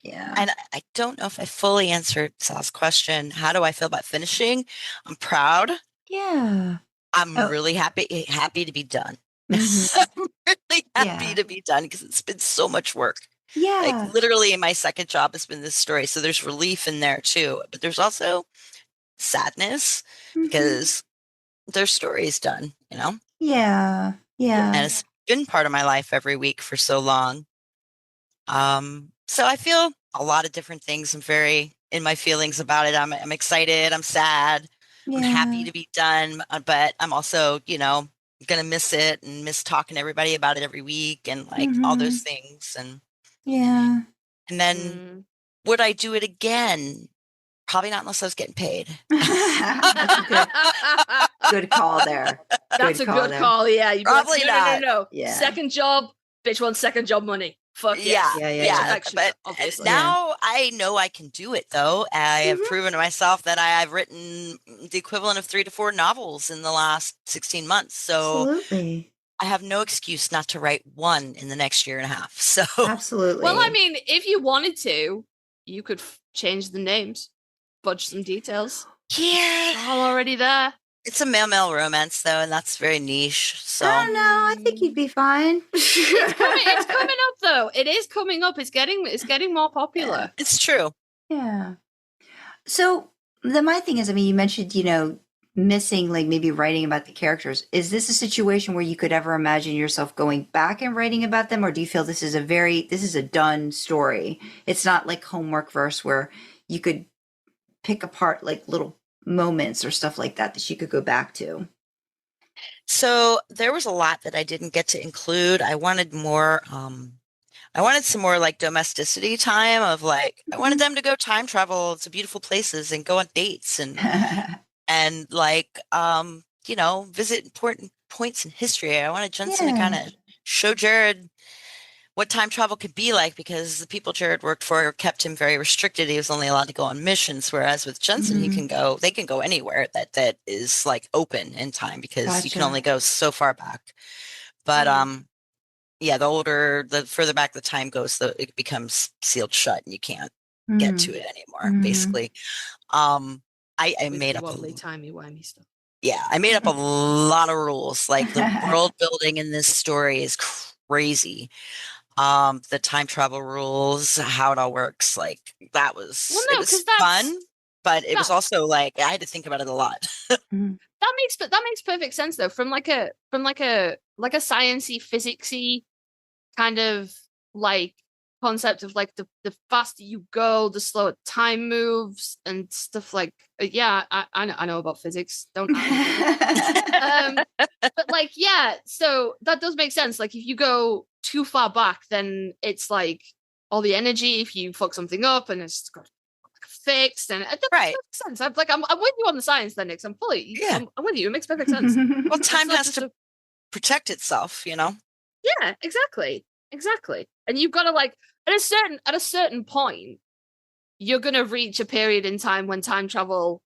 D: Yeah.
E: And I don't know if I fully answered Sal's question. How do I feel about finishing? I'm proud.
D: Yeah.
E: I'm really happy to be done.
D: Mhm.
E: I'm really happy
D: Yeah.
E: to be done, because it's been so much work.
D: Yeah.
E: Like literally my second job has been this story. So there's relief in there too. But there's also sadness, because their story is done,
D: Yeah. Yeah.
E: And it's been part of my life every week for so long. So I feel a lot of different things. I'm very in my feelings about it. I'm excited. I'm sad. I'm happy to be done, but I'm also, gonna miss it and miss talking to everybody about it every week, and like all those things. And
D: Yeah.
E: and then would I do it again? Probably not, unless I was getting paid.
D: That's a good call there.
C: That's a good call. Yeah. You'd be like,
E: Probably
C: no.
E: not.
D: Yeah.
C: Second job, bitch wants second job money. Fuck yes.
D: Yeah.
C: Affectionate,
E: But
C: obviously.
E: now I know I can do it, though. I have proven to myself that I've written the equivalent of 3 to 4 novels in the last 16 months. So
D: Absolutely.
E: I have no excuse not to write one in the next year and a half. So
D: Absolutely.
C: Well, I mean, if you wanted to, you could change the names, fudge some details.
E: Yeah.
C: It's all already there.
E: It's a male romance, though, and that's very niche. So
D: I don't know. I think you'd be fine.
C: It's coming up, though. It is coming up. It's getting more popular.
E: It's true.
D: Yeah. So my thing is, I mean, you mentioned, missing, like maybe writing about the characters. Is this a situation where you could ever imagine yourself going back and writing about them? Or do you feel this is a done story? It's not like homework verse where you could pick apart like little moments or stuff like that you could go back to.
E: So there was a lot that I didn't get to include. I wanted more, I wanted some more like domesticity time of like, I wanted them to go time travel to beautiful places and go on dates and like, visit important points in history. I wanted Jensen to kind of show Jared what time travel could be like, because the people Jared worked for kept him very restricted. He was only allowed to go on missions, whereas with Jensen, they can go anywhere that is like open in time, because you can only go so far back. But the further back the time goes, it becomes sealed shut and you can't get to it anymore, basically. I made up
C: wobbly, timey-wimey stuff.
E: Yeah, I made up a lot of rules. Like the world building in this story is crazy. The time travel rules, how it all works, like that was it was fun, but it was also like I had to think about it a lot.
C: That makes perfect sense, though, from like a sciencey, physicsy kind of like concept of like the faster you go, the slower time moves and stuff like I know about physics. Don't but like so that does make sense. Like if you go too far back, then it's like all the energy if you fuck something up and it's got fixed and that
E: Right.
C: makes sense. I'm with you on the science then, Nyx. I'm with you. It makes perfect sense.
E: Well, time has to protect itself, you know?
C: Yeah, exactly. And you've got to like at a certain point, you're gonna reach a period in time when time travel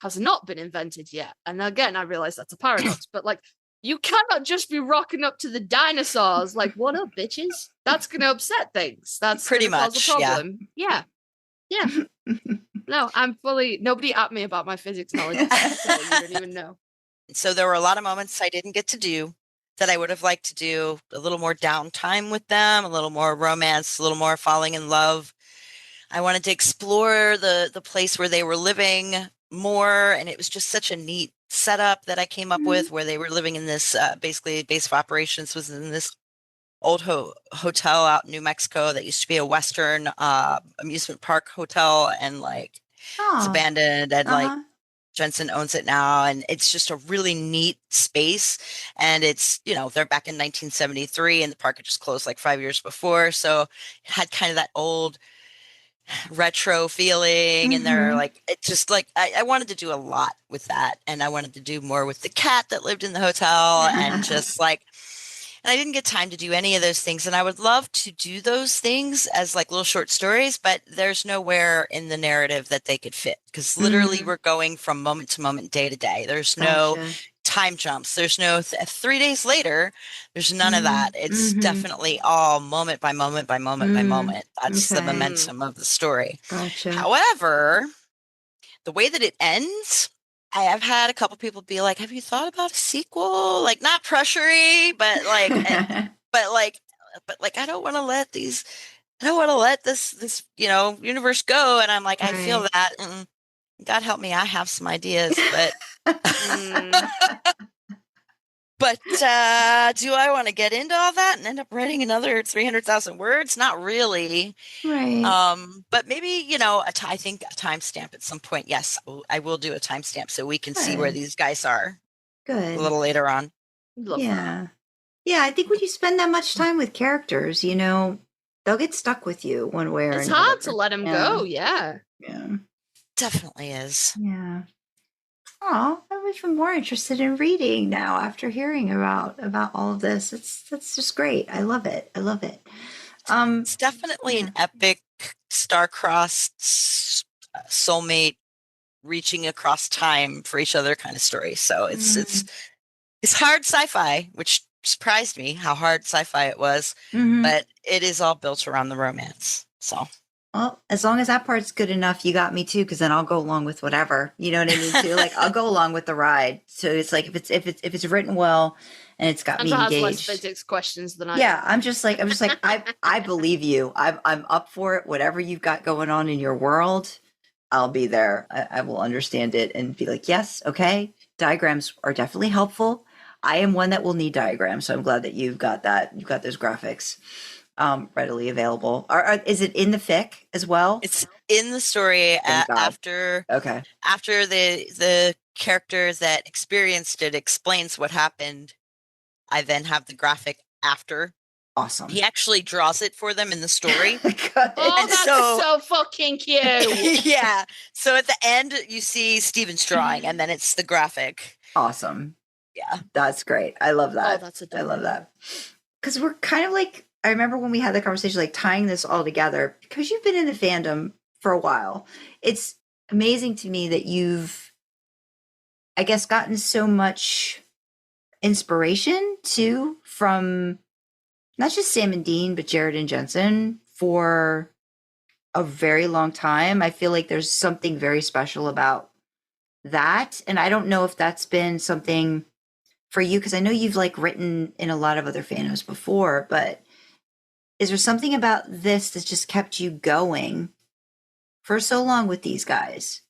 C: has not been invented yet. And again, I realize that's a paradox, but like you cannot just be rocking up to the dinosaurs like, what up, bitches? That's gonna upset things. That's
E: pretty
C: gonna
E: much
C: cause a problem. Yeah. No, I'm fully nobody at me about my physics knowledge. You don't even know.
E: So there were a lot of moments I didn't get to do that I would have liked to do. A little more downtime with them, a little more romance, a little more falling in love. I wanted to explore the place where they were living more, and it was just such a neat setup that I came up with, where they were living in this basically base of operations was in this old hotel out in New Mexico that used to be a Western amusement park hotel, and like it's abandoned, and like Jensen owns it now, and it's just a really neat space. And it's, you know, they're back in 1973 and the park had just closed like 5 years before, so it had kind of that old retro feeling. And they're like, it's just like I wanted to do a lot with that, and I wanted to do more with the cat that lived in the hotel and just like, and I didn't get time to do any of those things. And I would love to do those things as like little short stories, but there's nowhere in the narrative that they could fit, because literally we're going from moment to moment, day to day. There's no time jumps. There's no 3 days later. There's none of that. It's definitely all moment by moment by moment by moment. That's the momentum of the story.
D: Gotcha.
E: However, the way that it ends, I have had a couple people be like, "Have you thought about a sequel?" Like, not pressury, but like, but like, I don't want to let this, you know, universe go. And I'm like, I feel that. God help me, I have some ideas, but but do I want to get into all that and end up writing another 300,000 words? Not really.
D: Right.
E: But maybe, you know, I think a timestamp at some point. Yes, I will do a timestamp so we can see where these guys are
D: Good.
E: a little later on.
D: Yeah. Yeah, I think when you spend that much time with characters, you know, they'll get stuck with you one way or another.
C: It's hard to let them go. Yeah.
E: Definitely is.
D: Yeah. Oh, I'm even more interested in reading now after hearing about all of this. That's just great. I love it.
E: It's definitely an epic, star-crossed soulmate reaching across time for each other kind of story. So it's hard sci-fi, which surprised me how hard sci-fi it was, but it is all built around the romance. So,
D: well, as long as that part's good enough, you got me too, because then I'll go along with whatever. You know what I mean? Too, like I'll go along with the ride. So it's like if it's written well and it's got me engaged.
C: Less physics questions than I.
D: Yeah, I'm just like I believe you. I'm up for it. Whatever you've got going on in your world, I'll be there. I will understand it and be like, yes, okay. Diagrams are definitely helpful. I am one that will need diagrams, so I'm glad that you've got that. You've got those graphics readily available. Is it in the fic as well?
E: It's in the story after the character that experienced it explains what happened. I then have the graphic after.
D: Awesome.
E: He actually draws it for them in the story.
C: Oh, that's so fucking cute.
E: Yeah. So at the end, you see Steven's drawing, and then it's the graphic.
D: Awesome.
E: Yeah.
D: That's great. I love that.
C: Oh, that's adorable.
D: I love that. Because we're kind of like, I remember when we had the conversation, like tying this all together, because you've been in the fandom for a while. It's amazing to me that you've, I guess, gotten so much inspiration too from not just Sam and Dean, but Jared and Jensen for a very long time. I feel like there's something very special about that. And I don't know if that's been something for you, because I know you've like written in a lot of other fandoms before, but is there something about this that's just kept you going for so long with these guys?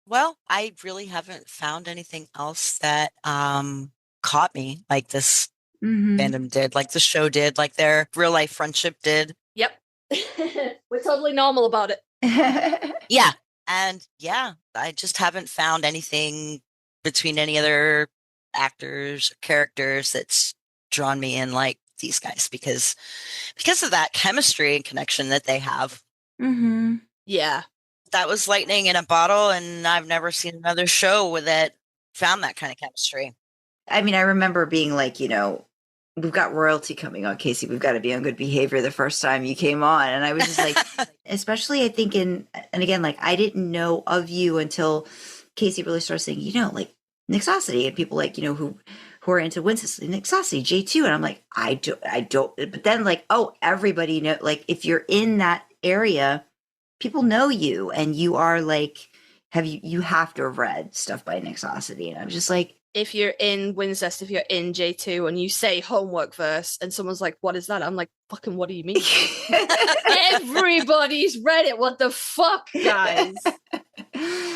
E: Well, I really haven't found anything else that caught me like this fandom did, like the show did, like their real life friendship did.
C: Yep. We're totally normal about it.
E: Yeah. And yeah, I just haven't found anything between any other actors, characters that's drawn me in like these guys because of that chemistry and connection that they have.
D: Mm-hmm.
C: Yeah.
E: That was lightning in a bottle, and I've never seen another show that found that kind of chemistry.
D: I mean, I remember being like, we've got royalty coming on, Kasey. We've got to be on good behavior the first time you came on. And I was just like, especially I think and again, like I didn't know of you until Kasey really started saying, like Nyxocity and people like, who are into Wincicity, Nyxocity, J2. And I'm like, I don't, but then like, oh, everybody know, like if you're in that area, people know you and you are like, you have to have read stuff by Nyxocity. And I'm just like,
C: if you're in Wincest, if you're in J2 and you say homework verse and someone's like, what is that? I'm like, fucking, what do you mean? Everybody's read it. What the fuck, guys?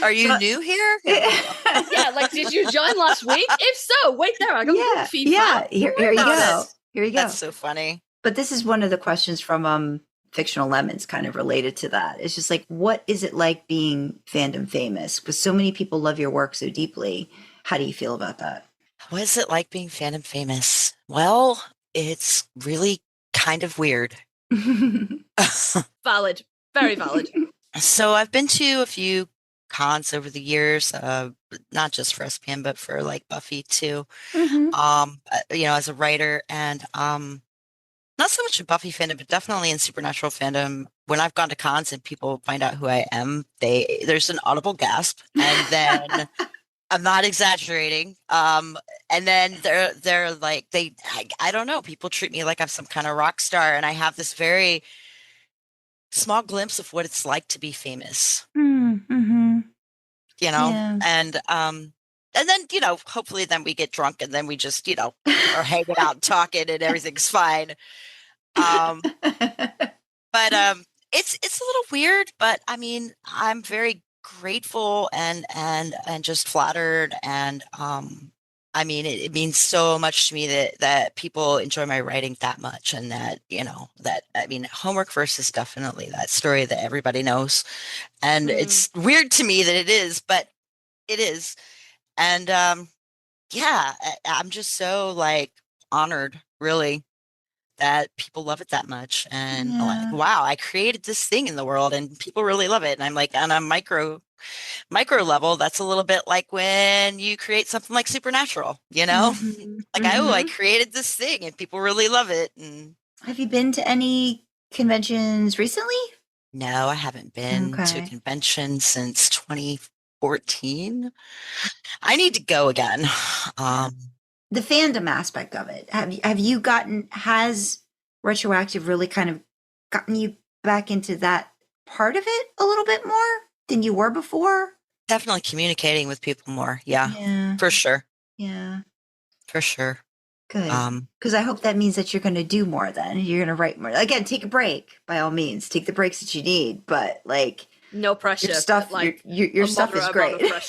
E: Are you new here?
C: Yeah, like, did you join last week? If so, wait there. I got
D: Yeah,
C: feedback.
D: here you go. Here you go.
E: That's so funny.
D: But this is one of the questions from Fictional Lemons kind of related to that. It's just like, what is it like being fandom famous? Because so many people love your work so deeply. How do you feel about that?
E: What is it like being fandom famous? Well, it's really kind of weird.
C: Valid. Very valid.
E: So I've been to a few cons over the years, not just for SPN, but for like Buffy too. As a writer and not so much in Buffy fandom, but definitely in Supernatural fandom. When I've gone to cons and people find out who I am, there's an audible gasp, and then I'm not exaggerating. And then they're like I don't know. People treat me like I'm some kind of rock star, and I have this very small glimpse of what it's like to be famous.
D: Mm-hmm.
E: Yeah. And then hopefully then we get drunk and then we just are hanging out and talking and everything's fine. But it's a little weird, but I mean, I'm very grateful and just flattered, and I mean, it means so much to me that people enjoy my writing that much, and that I mean, Homework Verse is definitely that story that everybody knows, and it's weird to me that it is, but it is. And I'm just so like honored, really, that people love it that much. And like, wow, I created this thing in the world and people really love it. And I'm like, on a micro level, that's a little bit like when you create something like Supernatural, like, I created this thing and people really love it. And
D: have you been to any conventions recently?
E: No, I haven't been to a convention since 2014. I need to go again.
D: The fandom aspect of it. Has Retroactive really kind of gotten you back into that part of it a little bit more than you were before?
E: Definitely communicating with people more. Yeah. For sure.
D: Yeah.
E: For sure.
D: Good. Because I hope that means that you're going to do more then. You're going to write more. Again, take a break, by all means. Take the breaks that you need, but like...
C: No pressure.
D: Your stuff,
C: like
D: your stuff is great. Your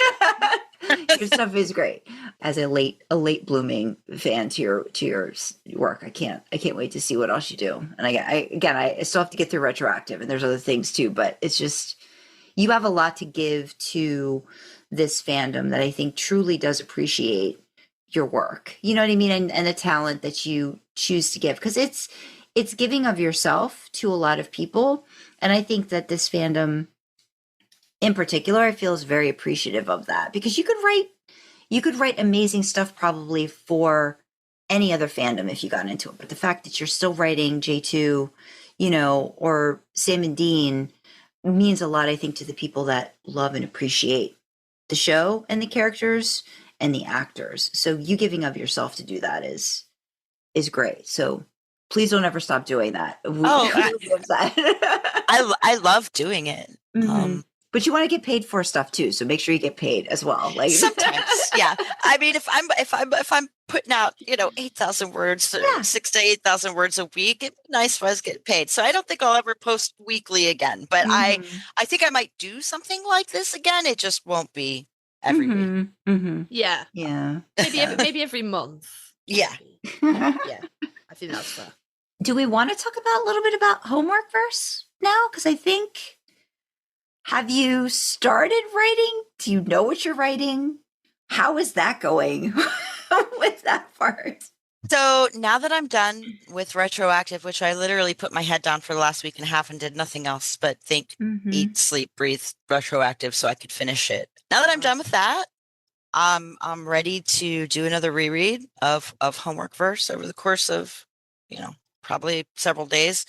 D: stuff is great. As a late blooming fan to your work, I can't wait to see what else you do. And I still have to get through Retroactive, and there's other things too. But it's just, you have a lot to give to this fandom that I think truly does appreciate your work. You know what I mean? And the talent that you choose to give, because it's giving of yourself to a lot of people. And I think that this fandom in particular, I feel is very appreciative of that, because you could write amazing stuff probably for any other fandom if you got into it. But the fact that you're still writing J2, or Sam and Dean means a lot, I think, to the people that love and appreciate the show and the characters and the actors. So you giving of yourself to do that is great. So please don't ever stop doing that.
E: I love doing it.
D: Mm-hmm. But you want to get paid for stuff too, so make sure you get paid as well. Like
E: sometimes, yeah. I mean, if I'm putting out 8,000 words, 6,000 to 8,000 words a week, it'd be nice if I was getting paid. So I don't think I'll ever post weekly again. But I think I might do something like this again. It just won't be every week.
D: Mm-hmm.
C: Yeah,
D: yeah.
C: Maybe every month.
E: Yeah,
C: yeah. I think that's fair.
D: Do we want to talk about a little bit about homework verse now? Because I think, have you started writing? Do you know what you're writing? How is that going with that part?
E: So now that I'm done with Retroactive, which I literally put my head down for the last week and a half and did nothing else but think, eat, sleep, breathe Retroactive so I could finish it. Now that I'm done with that, I'm ready to do another reread of Homework Verse over the course of, probably several days.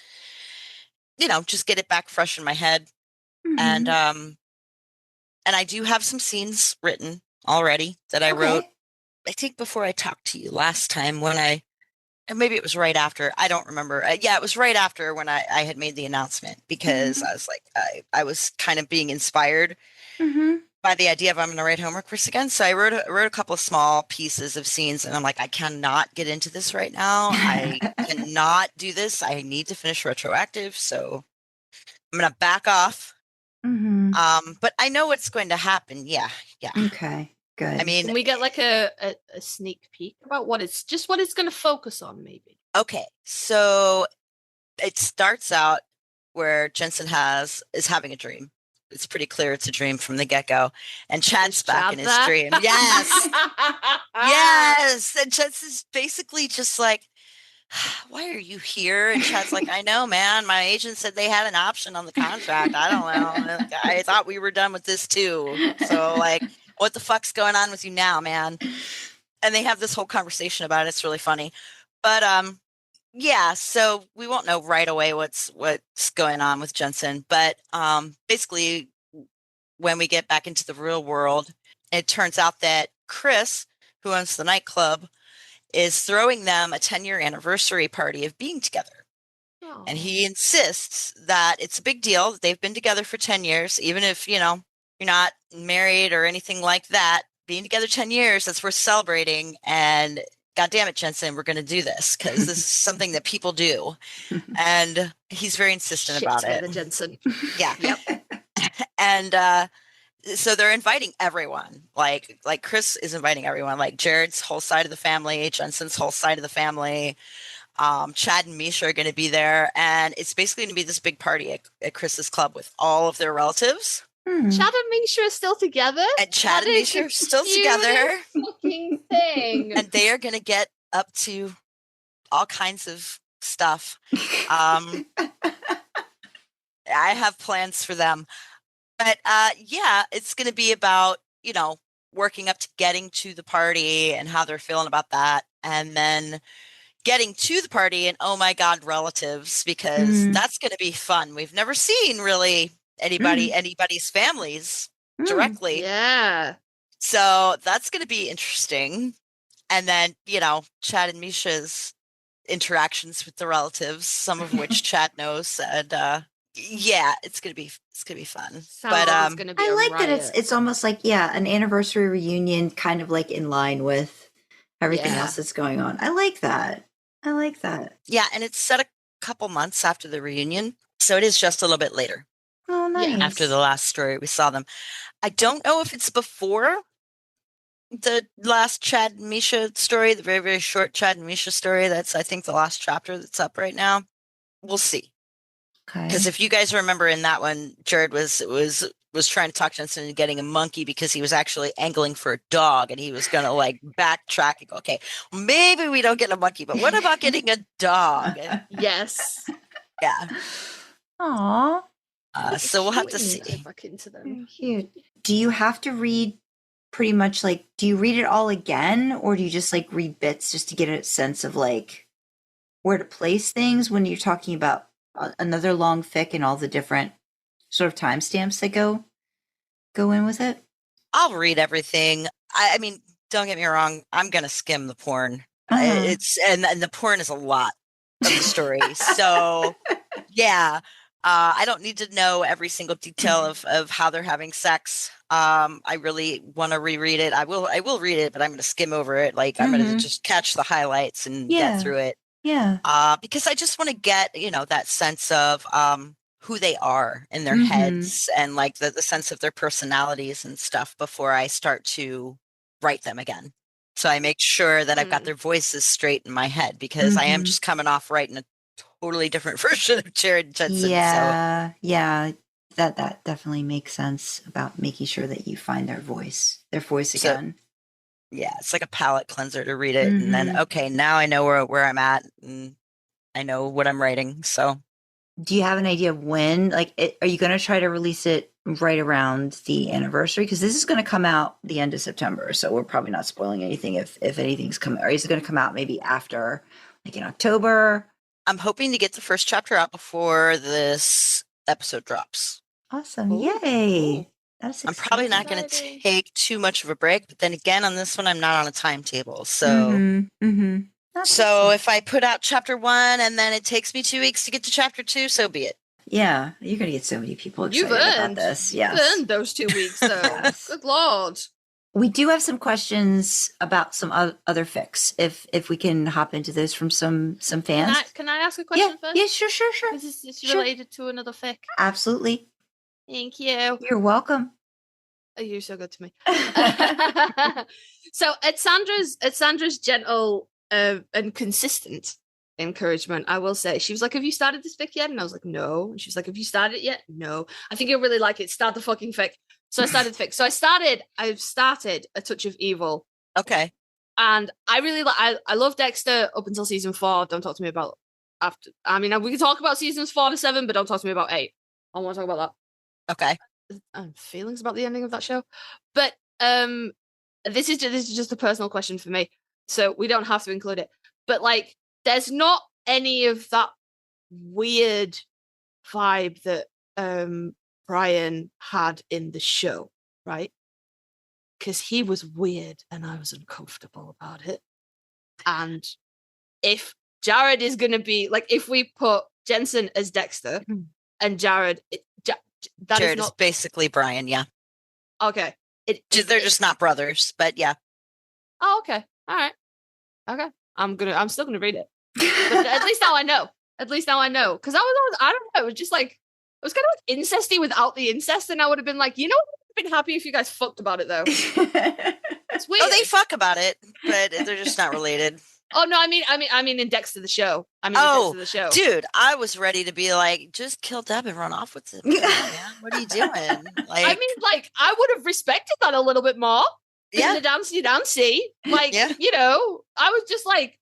E: Just get it back fresh in my head. And I do have some scenes written already that I wrote. I think before I talked to you last time and maybe it was right after, I don't remember. Yeah, it was right after when I had made the announcement because I was like, I was kind of being inspired by the idea of I'm going to write Homework Verse again. So I wrote a couple of small pieces of scenes and I'm like, I cannot get into this right now. I cannot do this. I need to finish Retroactive. So I'm going to back off. But I know what's going to happen. Yeah.
D: Okay. Good.
C: I mean, can we get like a sneak peek about what it's going to focus on, maybe?
E: Okay, so it starts out where Jensen is having a dream. It's pretty clear it's a dream from the get-go. And Chad's back in his dream. Yes. Yes. And Jensen's basically just like, why are you here? And Chad's like, I know, man. My agent said they had an option on the contract. I don't know. I thought we were done with this too. So like, what the fuck's going on with you now, man? And they have this whole conversation about it. It's really funny. But yeah, so we won't know right away what's going on with Jensen. But basically, when we get back into the real world, it turns out that Chris, who owns the nightclub, is throwing them a 10-year anniversary party of being together. Aww. And he insists that it's a big deal that they've been together for 10 years, even if, you're not married or anything like that. Being together 10 years, that's worth celebrating. And God damn it, Jensen, we're going to do this because this is something that people do. And he's very insistent about it.
C: Jensen.
E: Yeah. Yep. And so they're inviting everyone. Like Chris is inviting everyone, like Jared's whole side of the family, Jensen's whole side of the family. Chad and Misha are going to be there. And it's basically going to be this big party at Chris's club with all of their relatives.
C: Chad and Misha are still together?
E: And Chad and Misha are still together.
C: Fucking thing.
E: And they are going to get up to all kinds of stuff. I have plans for them. But yeah, it's going to be about, working up to getting to the party and how they're feeling about that. And then getting to the party and, oh my God, relatives, because that's going to be fun. We've never seen really anybody's families directly.
C: Yeah.
E: So that's going to be interesting. And then, Chad and Misha's interactions with the relatives, some of which Chad knows. And yeah, it's going to be fun. But
C: gonna be
D: I like that it's almost like, an anniversary reunion kind of like in line with everything else that's going on. I like that.
E: Yeah, and it's set a couple months after the reunion. So it is just a little bit later.
D: Oh, nice.
E: After the last story we saw them. I don't know if it's before the last Chad and Misha story, the very, very short Chad and Misha story. That's, I think, the last chapter that's up right now. We'll see.
D: Okay.
E: Because if you guys remember in that one, Jared was trying to talk Jensen into getting a monkey because he was actually angling for a dog and he was going to like backtrack and go, okay, maybe we don't get a monkey, but what about getting a dog?
C: Yes.
E: Yeah.
D: Aww.
E: So we'll have to see.
C: Back into them.
D: Very cute. Do you have to read pretty much do you read it all again or do you just like read bits just to get a sense of like where to place things when you're talking about another long fic and all the different sort of timestamps that go in with it?
E: I'll read everything. I mean, don't get me wrong. I'm going to skim the porn. It's and the porn is a lot of the story. So yeah. I don't need to know every single detail of how they're having sex. I really want to reread it. I will read it, but I'm going to skim over it. Like I'm going to just catch the highlights and get through it.
D: Yeah.
E: Because I just want to get, that sense of who they are in their heads and like the sense of their personalities and stuff before I start to write them again. So I make sure that I've got their voices straight in my head because I am just coming off writing totally different version of Jared Jensen. So
D: Yeah. That definitely makes sense about making sure that you find their voice again.
E: yeah, it's like a palate cleanser to read it, and then okay, now I know where I'm at, and I know what I'm writing. So,
D: do you have an idea of when? Like, are you going to try to release it right around the anniversary? Because this is going to come out the end of September, so we're probably not spoiling anything if anything's coming. Or is it going to come out maybe after, like in October?
E: I'm hoping to get the first chapter out before this episode drops.
D: Awesome!
C: Ooh.
D: Yay! That's
E: I'm probably not going to take too much of a break, but then again, on this one, I'm not on a timetable. So, so if I put out chapter 1 and then it takes me 2 weeks to get to chapter 2, so be it.
D: Yeah, you're going to get so many people excited about this. Yes.
C: You've earned those 2 weeks, though. Yes. Good Lord.
D: We do have some questions about some other fics. If we can hop into this from some fans.
C: Can I ask a question first?
D: Yeah, sure.
C: This is related to another fic.
D: Absolutely.
C: Thank you.
D: You're welcome.
C: Oh, you're so good to me. So at Sandra's gentle and consistent encouragement, I will say, she was like, have you started this fic yet? And I was like, no. And she was like, have you started it yet? No. I think you'll really like it. Start the fucking fic. So I started fic. So I've started A Touch of Evil.
E: Okay.
C: And I really I love Dexter up until season 4. Don't talk to me about after. I mean, we can talk about seasons 4 to 7, but don't talk to me about 8. I want to talk about that.
E: Okay.
C: Feelings about the ending of that show, but this is just a personal question for me, so we don't have to include it. But like, there's not any of that weird vibe that Brian had in the show, right? Because he was weird and I was uncomfortable about it. And if Jared is going to be like, if we put Jensen as Dexter and Jared,
E: Jared is basically Brian, yeah.
C: Okay.
E: They're just not brothers, but yeah.
C: Oh, okay. All right. Okay. I'm still gonna read it. But at least now I know. Because I don't know, it was just like, it was kind of like incesty without the incest, and I would have been like, you know what, I've been happy if you guys fucked about it though. It's weird.
E: Oh, they fuck about it, but they're just not related.
C: Oh no, I mean in Dexter the show. Dexter the show.
E: Dude, I was ready to be like, just kill Deb and run off with it. Man. What are you doing? Like,
C: I mean, like, I would have respected that a little bit more.
E: Yeah.
C: The dancey. Like, you know, I was just like,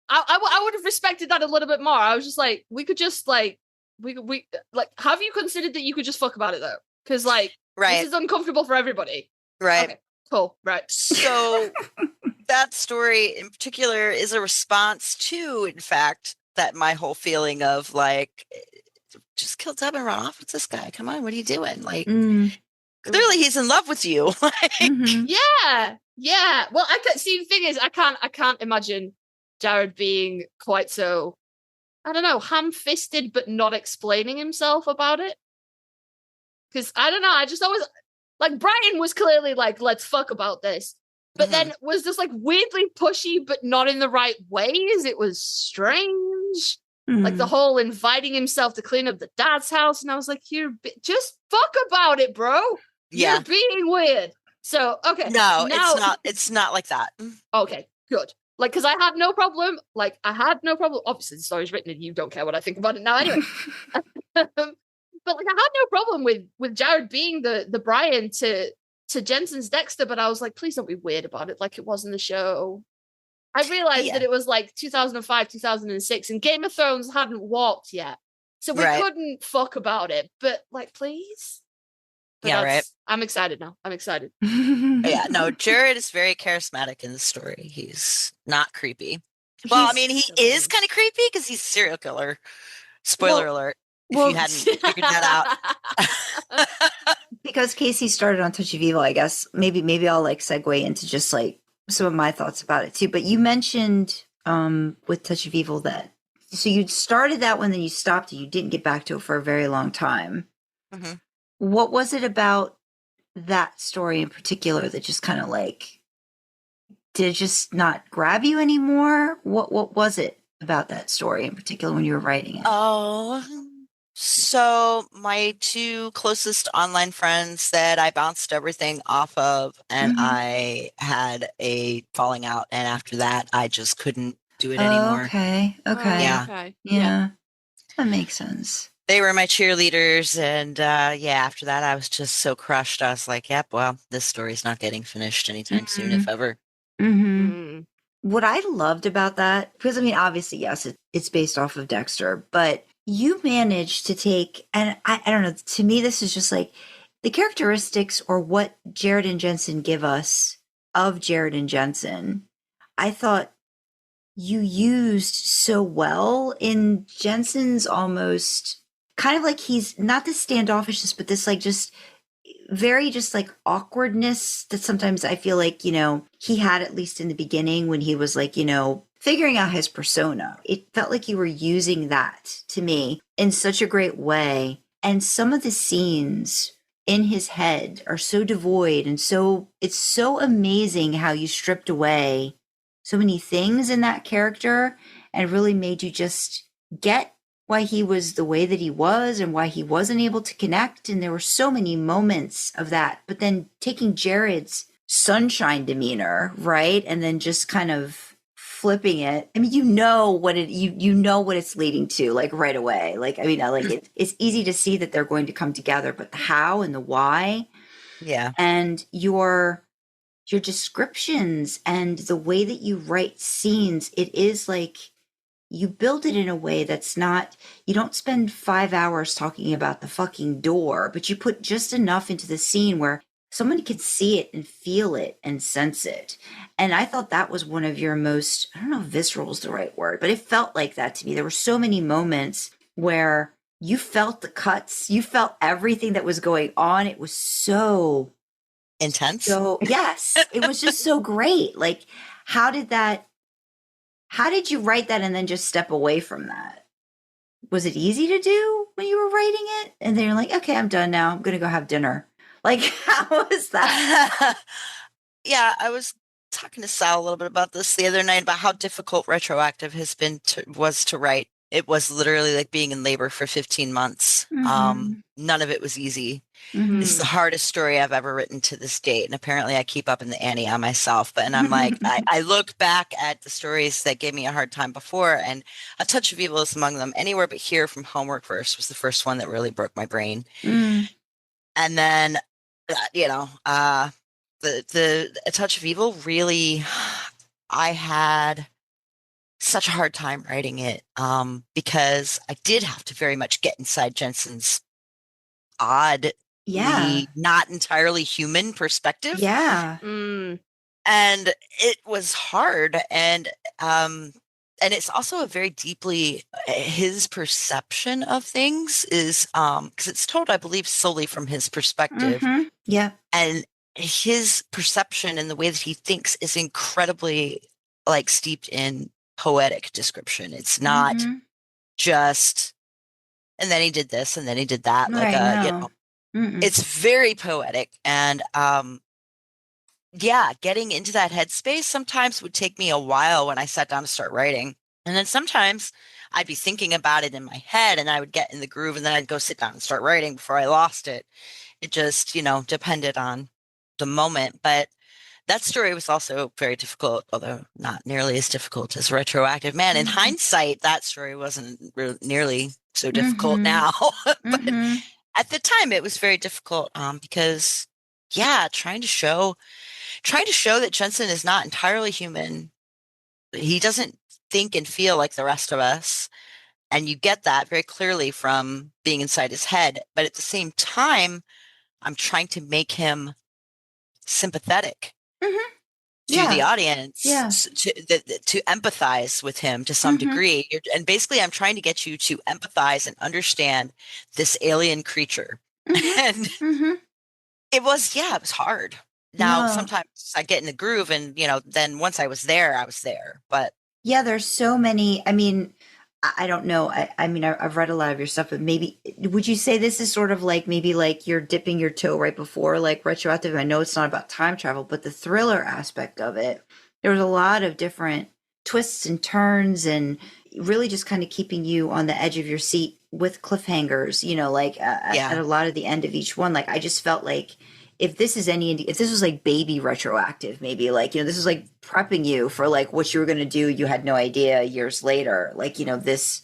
C: I would have respected that a little bit more. I was just like, we could just like, we like, have you considered that you could just fuck about it though? Because like, this is uncomfortable for everybody.
E: Right.
C: Okay, cool. Right.
E: So that story in particular is a response to, in fact, that my whole feeling of like, just kill Deb and run off with this guy. Come on, what are you doing? Like, clearly he's in love with you. Like,
C: yeah. Well, I can see. The thing is, I can't imagine Jared being quite so, I don't know, ham-fisted, but not explaining himself about it. Because I don't know, I just always like, Brian was clearly like, let's fuck about this. But then was just like weirdly pushy, but not in the right ways. It was strange. Like the whole inviting himself to clean up the dad's house. And I was like, just fuck about it, bro.
E: Yeah.
C: You're being weird. So, okay.
E: No, it's not like that.
C: Okay, good. Like, because I had no problem. Obviously, the story's written and you don't care what I think about it now anyway. But like, I had no problem with Jared being the Brian to Jensen's Dexter, but I was like, please don't be weird about it like it was in the show. I realized that it was like 2005, 2006, and Game of Thrones hadn't walked yet. So we couldn't fuck about it. But like, please. But I'm excited now. I'm excited.
E: Yeah, no, Jared is very charismatic in the story. He's not creepy. Well, I mean, he is kind of creepy because he's a serial killer. Spoiler alert. If you hadn't figured that out.
D: Because Kasey started on Touch of Evil, I guess maybe I'll like segue into just like some of my thoughts about it too. But you mentioned with Touch of Evil that so you started that one, then you stopped it. You didn't get back to it for a very long time. What was it about that story in particular that just kind of like, did it just not grab you anymore? What was it about that story in particular when you were writing it?
E: Oh, so my two closest online friends that I bounced everything off of, and I had a falling out, and after that I just couldn't do it
D: Oh,
E: anymore.
D: okay.
C: Oh,
D: Okay.
E: Yeah.
C: okay.
D: Yeah. That makes sense.
E: They were my cheerleaders, and after that, I was just so crushed. I was like, "Yep, well, this story's not getting finished anytime soon, if ever."
D: Mm-hmm.
C: Mm.
D: What I loved about that, because I mean, obviously, yes, it's based off of Dexter, but you managed to take, and I don't know, to me, this is just like the characteristics or what Jared and Jensen give us of Jared and Jensen. I thought you used so well in Jensen's almost kind of like he's not this standoffishness, but this like just very just like awkwardness that sometimes I feel like, he had at least in the beginning when he was like, figuring out his persona. It felt like you were using that to me in such a great way. And some of the scenes in his head are so devoid and it's so amazing how you stripped away so many things in that character and really made you just get why he was the way that he was and why he wasn't able to connect. And there were so many moments of that. But then taking Jared's sunshine demeanor, right? And then just kind of flipping it. I mean, you know what it's leading to, like right away. Like, I mean, it's easy to see that they're going to come together, but the how and the why.
E: Yeah.
D: And your descriptions and the way that you write scenes, it is like you build it in a way that's not, you don't spend 5 hours talking about the fucking door, but you put just enough into the scene where someone can see it and feel it and sense it. And I thought that was one of your most, I don't know if visceral is the right word, but it felt like that to me. There were so many moments where you felt the cuts, you felt everything that was going on. It was so
E: intense.
D: So yes, it was just so great. Like, how did you write that and then just step away from that? Was it easy to do when you were writing it? And then you're like, okay, I'm done now. I'm going to go have dinner. Like, how was that?
E: Yeah, I was talking to Sal a little bit about this the other night about how difficult Retroactive was to write. It was literally like being in labor for 15 months. None of it was easy. It's the hardest story I've ever written to this date. And apparently I keep up in the ante on myself. And I'm like, I look back at the stories that gave me a hard time before, and A Touch of Evil is among them. Anywhere But Here from Homework Verse was the first one that really broke my brain. And then, the A Touch of Evil really, I had such a hard time writing it because I did have to very much get inside Jensen's odd, not entirely human perspective.
D: Yeah.
E: And it was hard. And it's also a very deeply, his perception of things is, because it's told, I believe, solely from his perspective.
D: Yeah.
E: And his perception and the way that he thinks is incredibly like steeped in poetic description. It's not just, and then he did this and then he did that. It's very poetic. And getting into that headspace sometimes would take me a while when I sat down to start writing. And then sometimes I'd be thinking about it in my head and I would get in the groove and then I'd go sit down and start writing before I lost it. It just, depended on the moment. But that story was also very difficult, although not nearly as difficult as Retroactive. Man, in hindsight, that story wasn't nearly so difficult now. But at the time, it was very difficult because, trying to show that Jensen is not entirely human. He doesn't think and feel like the rest of us. And you get that very clearly from being inside his head. But at the same time, I'm trying to make him sympathetic to the audience, to empathize with him to some degree. And basically, I'm trying to get you to empathize and understand this alien creature. And it was hard. Now, sometimes I get in the groove and, then once I was there, But
D: yeah, there's so many. I mean, I don't know. I mean, I've read a lot of your stuff, but maybe, would you say this is sort of like maybe like you're dipping your toe right before like Retroactive? I know it's not about time travel, but the thriller aspect of it, there was a lot of different twists and turns and really just kind of keeping you on the edge of your seat with cliffhangers, at a lot of the end of each one. Like, I just felt like if this was like baby Retroactive, maybe like, this is like prepping you for like what you were going to do. You had no idea years later, like, you know, this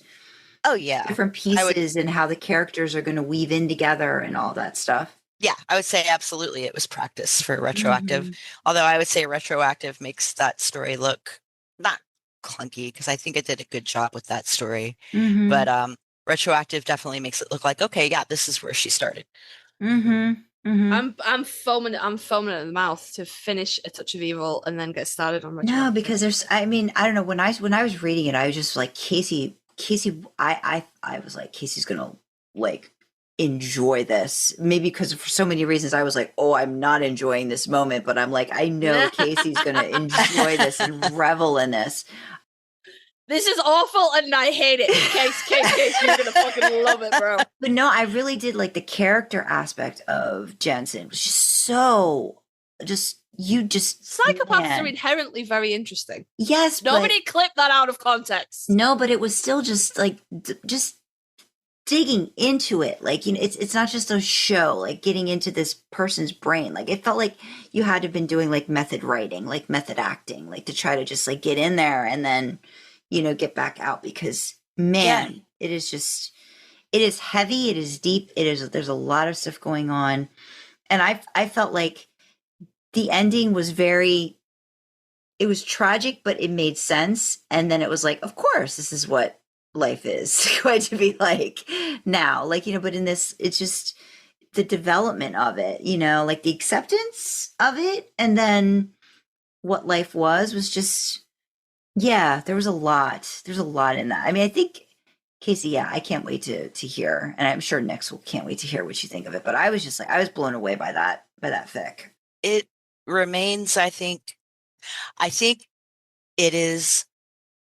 E: Oh yeah.
D: different pieces and how the characters are going to weave in together and all that stuff.
E: Yeah, I would say absolutely it was practice for Retroactive. Although I would say Retroactive makes that story look not clunky because I think it did a good job with that story. But Retroactive definitely makes it look like, okay, yeah, this is where she started.
C: I'm foaming at the mouth to finish A Touch of Evil and then get started on Retroactive.
D: No, because there's, I mean, I don't know. When I was reading it, I was just like, Kasey, I was like, Kasey's gonna like enjoy this. Maybe because for so many reasons, I was like, oh, I'm not enjoying this moment, but I'm like, I know Kasey's gonna enjoy this and revel in this.
C: This is awful and I hate it. Case, you're gonna fucking love it, bro.
D: But no, I really did like the character aspect of Jensen. It was just so
C: Psychopaths are inherently very interesting.
D: Yes,
C: nobody clip that out of context.
D: No, but it was still just like just digging into it. Like, you know, it's not just a show, like getting into this person's brain. Like it felt like you had to have been doing like method writing, like method acting, like to try to just like get in there and then, you know, get back out, because man, it is heavy, it is deep, there's a lot of stuff going on. And I felt like the ending was it was tragic, but it made sense. And then it was like, of course, this is what life is going to be like now. Like, you know, but in this, it's just the development of it, you know, like the acceptance of it. And then what life was just, yeah, there was a lot. There's a lot in that. I mean, I think, Kasey, yeah, I can't wait to hear. And I'm sure Nyx can't wait to hear what you think of it. But I was just like, I was blown away by that fic.
E: It remains, I think it is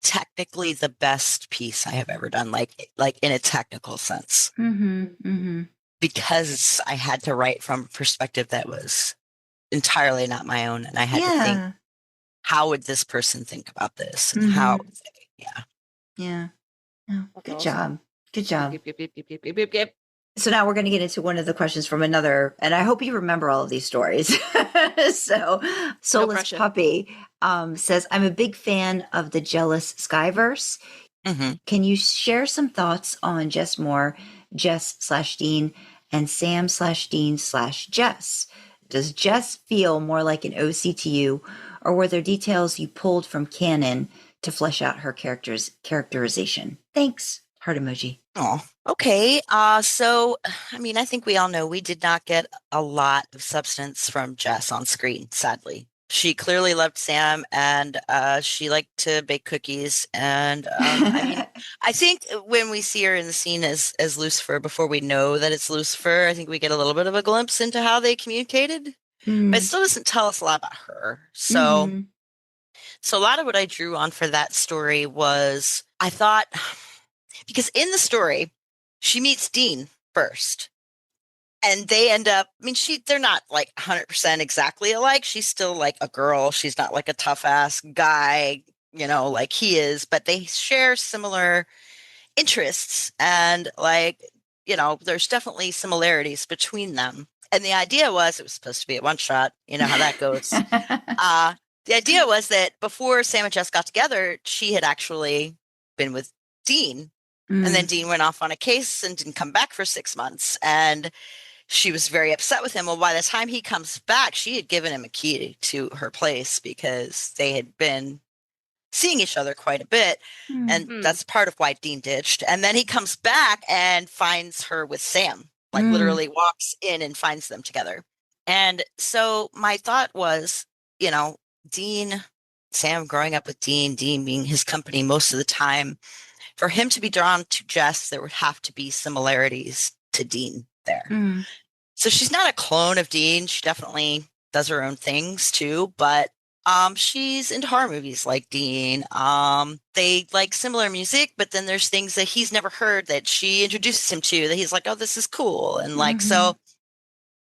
E: technically the best piece I have ever done, like in a technical sense. Because I had to write from a perspective that was entirely not my own, and I had to think, how would this person think about this, and how would they,
D: Oh, good job.
C: Yep.
D: So now we're going to get into one of the questions from another, and I hope you remember all of these stories. So Soulless Puppy says, I'm a big fan of the Jealous Skyverse. Can you share some thoughts on Jess Moore, Jess/Dean, and Sam/Dean/Jess? Does Jess feel more like an OC to you, or were there details you pulled from canon to flesh out her characterization? Thanks. Heart emoji.
E: Oh, okay. So, I mean, I think we all know we did not get a lot of substance from Jess on screen, sadly. She clearly loved Sam, and she liked to bake cookies. And I mean, I think when we see her in the scene as Lucifer, before we know that it's Lucifer, I think we get a little bit of a glimpse into how they communicated. But it still doesn't tell us a lot about her. So, so a lot of what I drew on for that story was, I thought, because in the story, she meets Dean first. And they end up, I mean, they're not like 100% exactly alike. She's still like a girl. She's not like a tough ass guy, you know, like he is, but they share similar interests. And like, you know, there's definitely similarities between them. And the idea was, it was supposed to be a one shot. You know how that goes. The idea was that before Sam and Jess got together, she had actually been with Dean. And then Dean went off on a case and didn't come back for 6 months. And she was very upset with him. Well, by the time he comes back, she had given him a key to her place because they had been seeing each other quite a bit. And that's part of why Dean ditched. And then he comes back and finds her with Sam, like literally walks in and finds them together. And so my thought was, you know, Sam growing up with Dean being his company most of the time, for him to be drawn to Jess, there would have to be similarities to Dean there. So she's not a clone of Dean. She definitely does her own things too, but she's into horror movies like Dean. They like similar music, but then there's things that he's never heard that she introduces him to that he's like, oh, this is cool. And like, so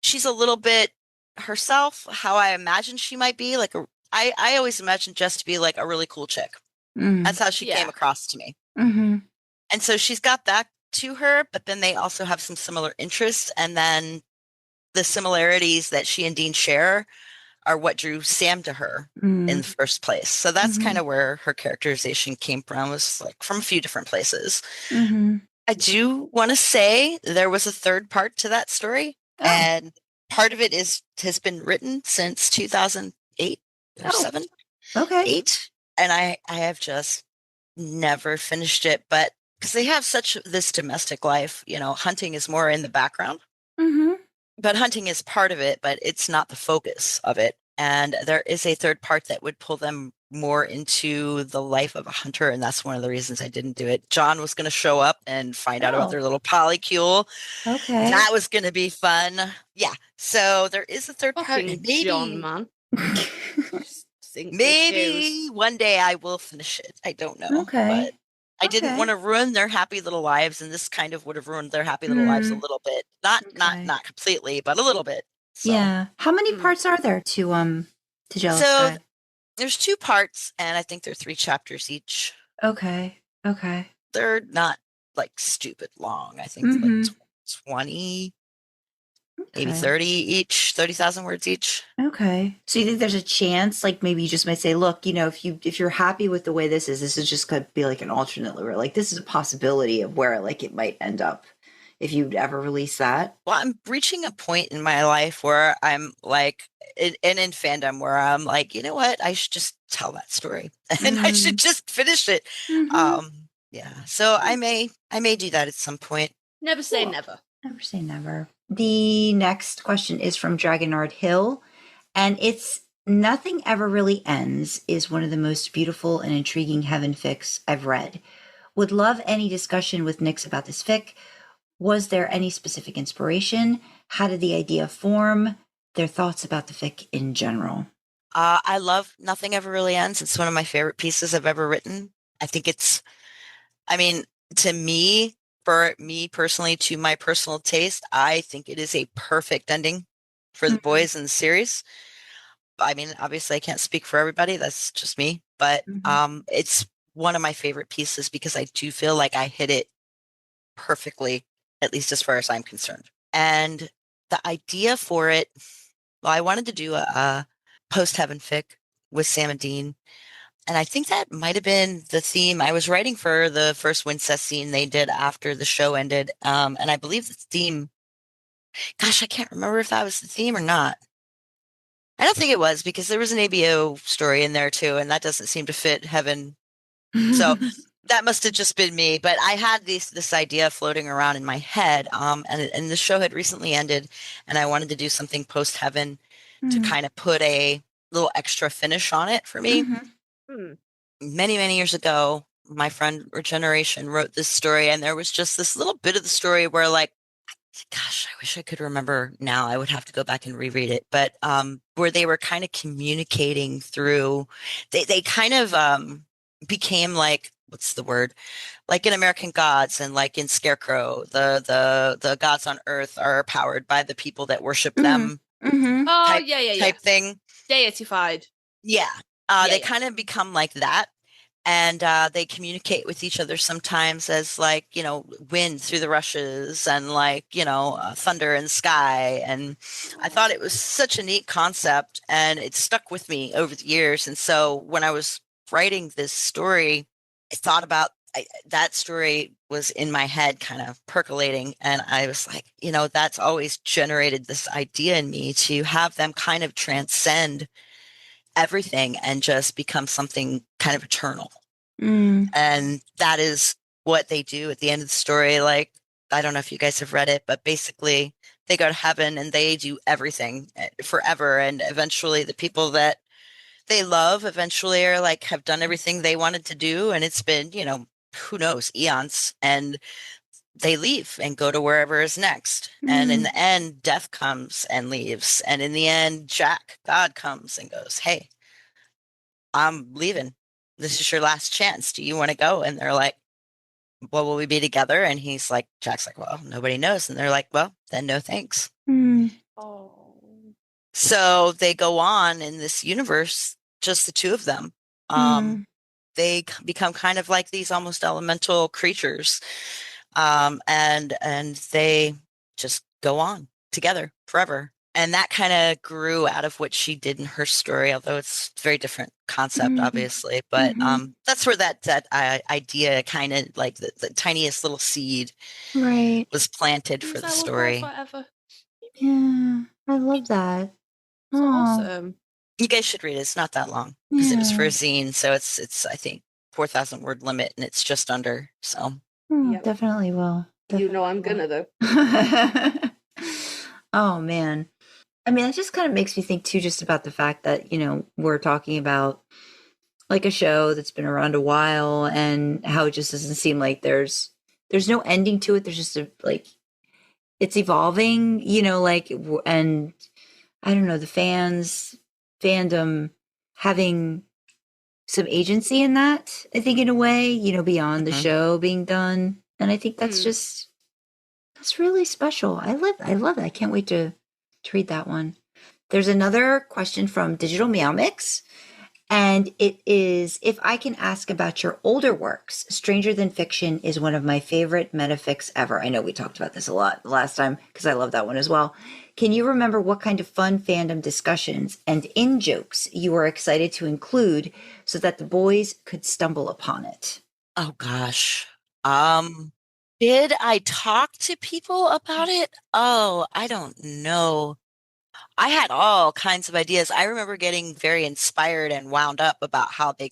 E: she's a little bit herself, how I imagine she might be. Like, I always imagined Jess to be like a really cool chick. That's how she came across to me. And so she's got that to her, but then they also have some similar interests. And then the similarities that she and Dean share are what drew Sam to her in the first place. So that's kind of where her characterization came from, was like from a few different places. I do want to say there was a third part to that story, and part of it has been written since 2008 or 7,
D: Okay.
E: 8, and I have just never finished it, but because they have such this domestic life, hunting is more in the background, but hunting is part of it, but it's not the focus of it. And there is a third part that would pull them more into the life of a hunter, and that's one of the reasons I didn't do it. John was going to show up and find out about their little polycule.
D: Okay.
E: That was going to be fun. Yeah. So there is a third part.
C: Fucking
E: Maybe,
C: John, man.
E: maybe one day I will finish it. I don't know.
D: Okay.
E: But I didn't
D: Okay.
E: want to ruin their happy little lives, and this kind of would have ruined their happy little lives a little bit. Not completely, but a little bit. So.
D: Yeah. How many parts are there to Jealous Sky?
E: There's 2 parts, and I think they're 3 chapters each.
D: Okay.
E: They're not like stupid long. I think like 20, maybe 30 each, 30,000 words each.
D: Okay. So you think there's a chance, like maybe you just might say, look, if you're happy with the way this is just going to be like an alternate, where like this is a possibility of where like it might end up if you'd ever release that.
E: Well, I'm reaching a point in my life where I'm like, in fandom, where I'm like, you know what? I should just tell that story, and I should just finish it. Yeah. So I may do that at some point.
C: Never say never.
D: Never say never. The next question is from Dragonard Hill, and it's Nothing Ever Really Ends is one of the most beautiful and intriguing heaven fics I've read. Would love any discussion with Nyx about this fic. Was there any specific inspiration? How did the idea form? Their thoughts about the fic in general.
E: I love Nothing Ever Really Ends. It's one of my favorite pieces I've ever written. I think to me, for me personally, to my personal taste, I think it is a perfect ending for the boys in the series. I mean, obviously I can't speak for everybody. That's just me, but it's one of my favorite pieces because I do feel like I hit it perfectly, at least as far as I'm concerned. And the idea for it, well, I wanted to do a post-heaven fic with Sam and Dean. And I think that might have been the theme I was writing for the first Wincest scene they did after the show ended. And I believe the theme, gosh, I can't remember if that was the theme or not. I don't think it was, because there was an ABO story in there too, and that doesn't seem to fit heaven. So that must have just been me. But I had this idea floating around in my head, and the show had recently ended, and I wanted to do something post heaven to kind of put a little extra finish on it for me. Many, many years ago, my friend Regeneration wrote this story, and there was just this little bit of the story where, like, gosh, I wish I could remember now. I would have to go back and reread it. But where they were kind of communicating through, they kind of became like, what's the word? Like in American Gods and like in Scarecrow, the gods on Earth are powered by the people that worship them.
C: Oh,
E: type thing.
C: Deified.
E: Yeah. They kind of become like that. And they communicate with each other sometimes as like, wind through the rushes and like, thunder and sky. And I thought it was such a neat concept, and it stuck with me over the years. And so when I was writing this story, I thought about that story was in my head kind of percolating. And I was like, that's always generated this idea in me to have them kind of transcend everything and just become something kind of eternal. And that is what they do at the end of the story. Like, I don't know if you guys have read it, but basically they go to heaven and they do everything forever. And eventually the people that they love eventually are like, have done everything they wanted to do. And it's been, who knows, eons. And they leave and go to wherever is next. And in the end, death comes and leaves. And in the end, Jack, God, comes and goes, hey, I'm leaving. This is your last chance. Do you want to go? And they're like, well, will we be together? And he's like, Jack's like, well, nobody knows. And they're like, well, then no thanks.
C: Oh.
E: So they go on in this universe, just the two of them. They become kind of like these almost elemental creatures. And they just go on together forever. And that kind of grew out of what she did in her story, although it's a very different concept, obviously. But that's where that idea kind of like the tiniest little seed
D: Right.
E: was planted for the
C: That will grow
E: story.
C: forever.
D: Yeah, I love that.
C: It's
D: Aw.
C: awesome.
E: You guys should read it. It's not that long because it was for a
D: Yeah.
E: zine. So it's I think 4,000 word limit and it's just under. So
C: Yep.
D: Definitely will.
C: You know I'm gonna though.
D: Oh man. I mean, that just kind of makes me think too, just about the fact that, you know, we're talking about like a show that's been around a while and how it just doesn't seem like there's no ending to it. There's just a like it's evolving, you know, like and I don't know, the fandom having some agency in that, I think in a way, you know, beyond the show being done. And I think that's just that's really special. I love that. I can't wait to read that one. There's another question from Digital Meow Mix, and it is, if I can ask about your older works, Stranger Than Fiction is one of my favorite metafics ever. I know we talked about this a lot last time because I love that one as well. Can you remember what kind of fun fandom discussions and in-jokes you were excited to include so that the boys could stumble upon it?
E: oh gosh. Did I talk to people about it? Oh, I don't know. I had all kinds of ideas. I remember getting very inspired and wound up about how the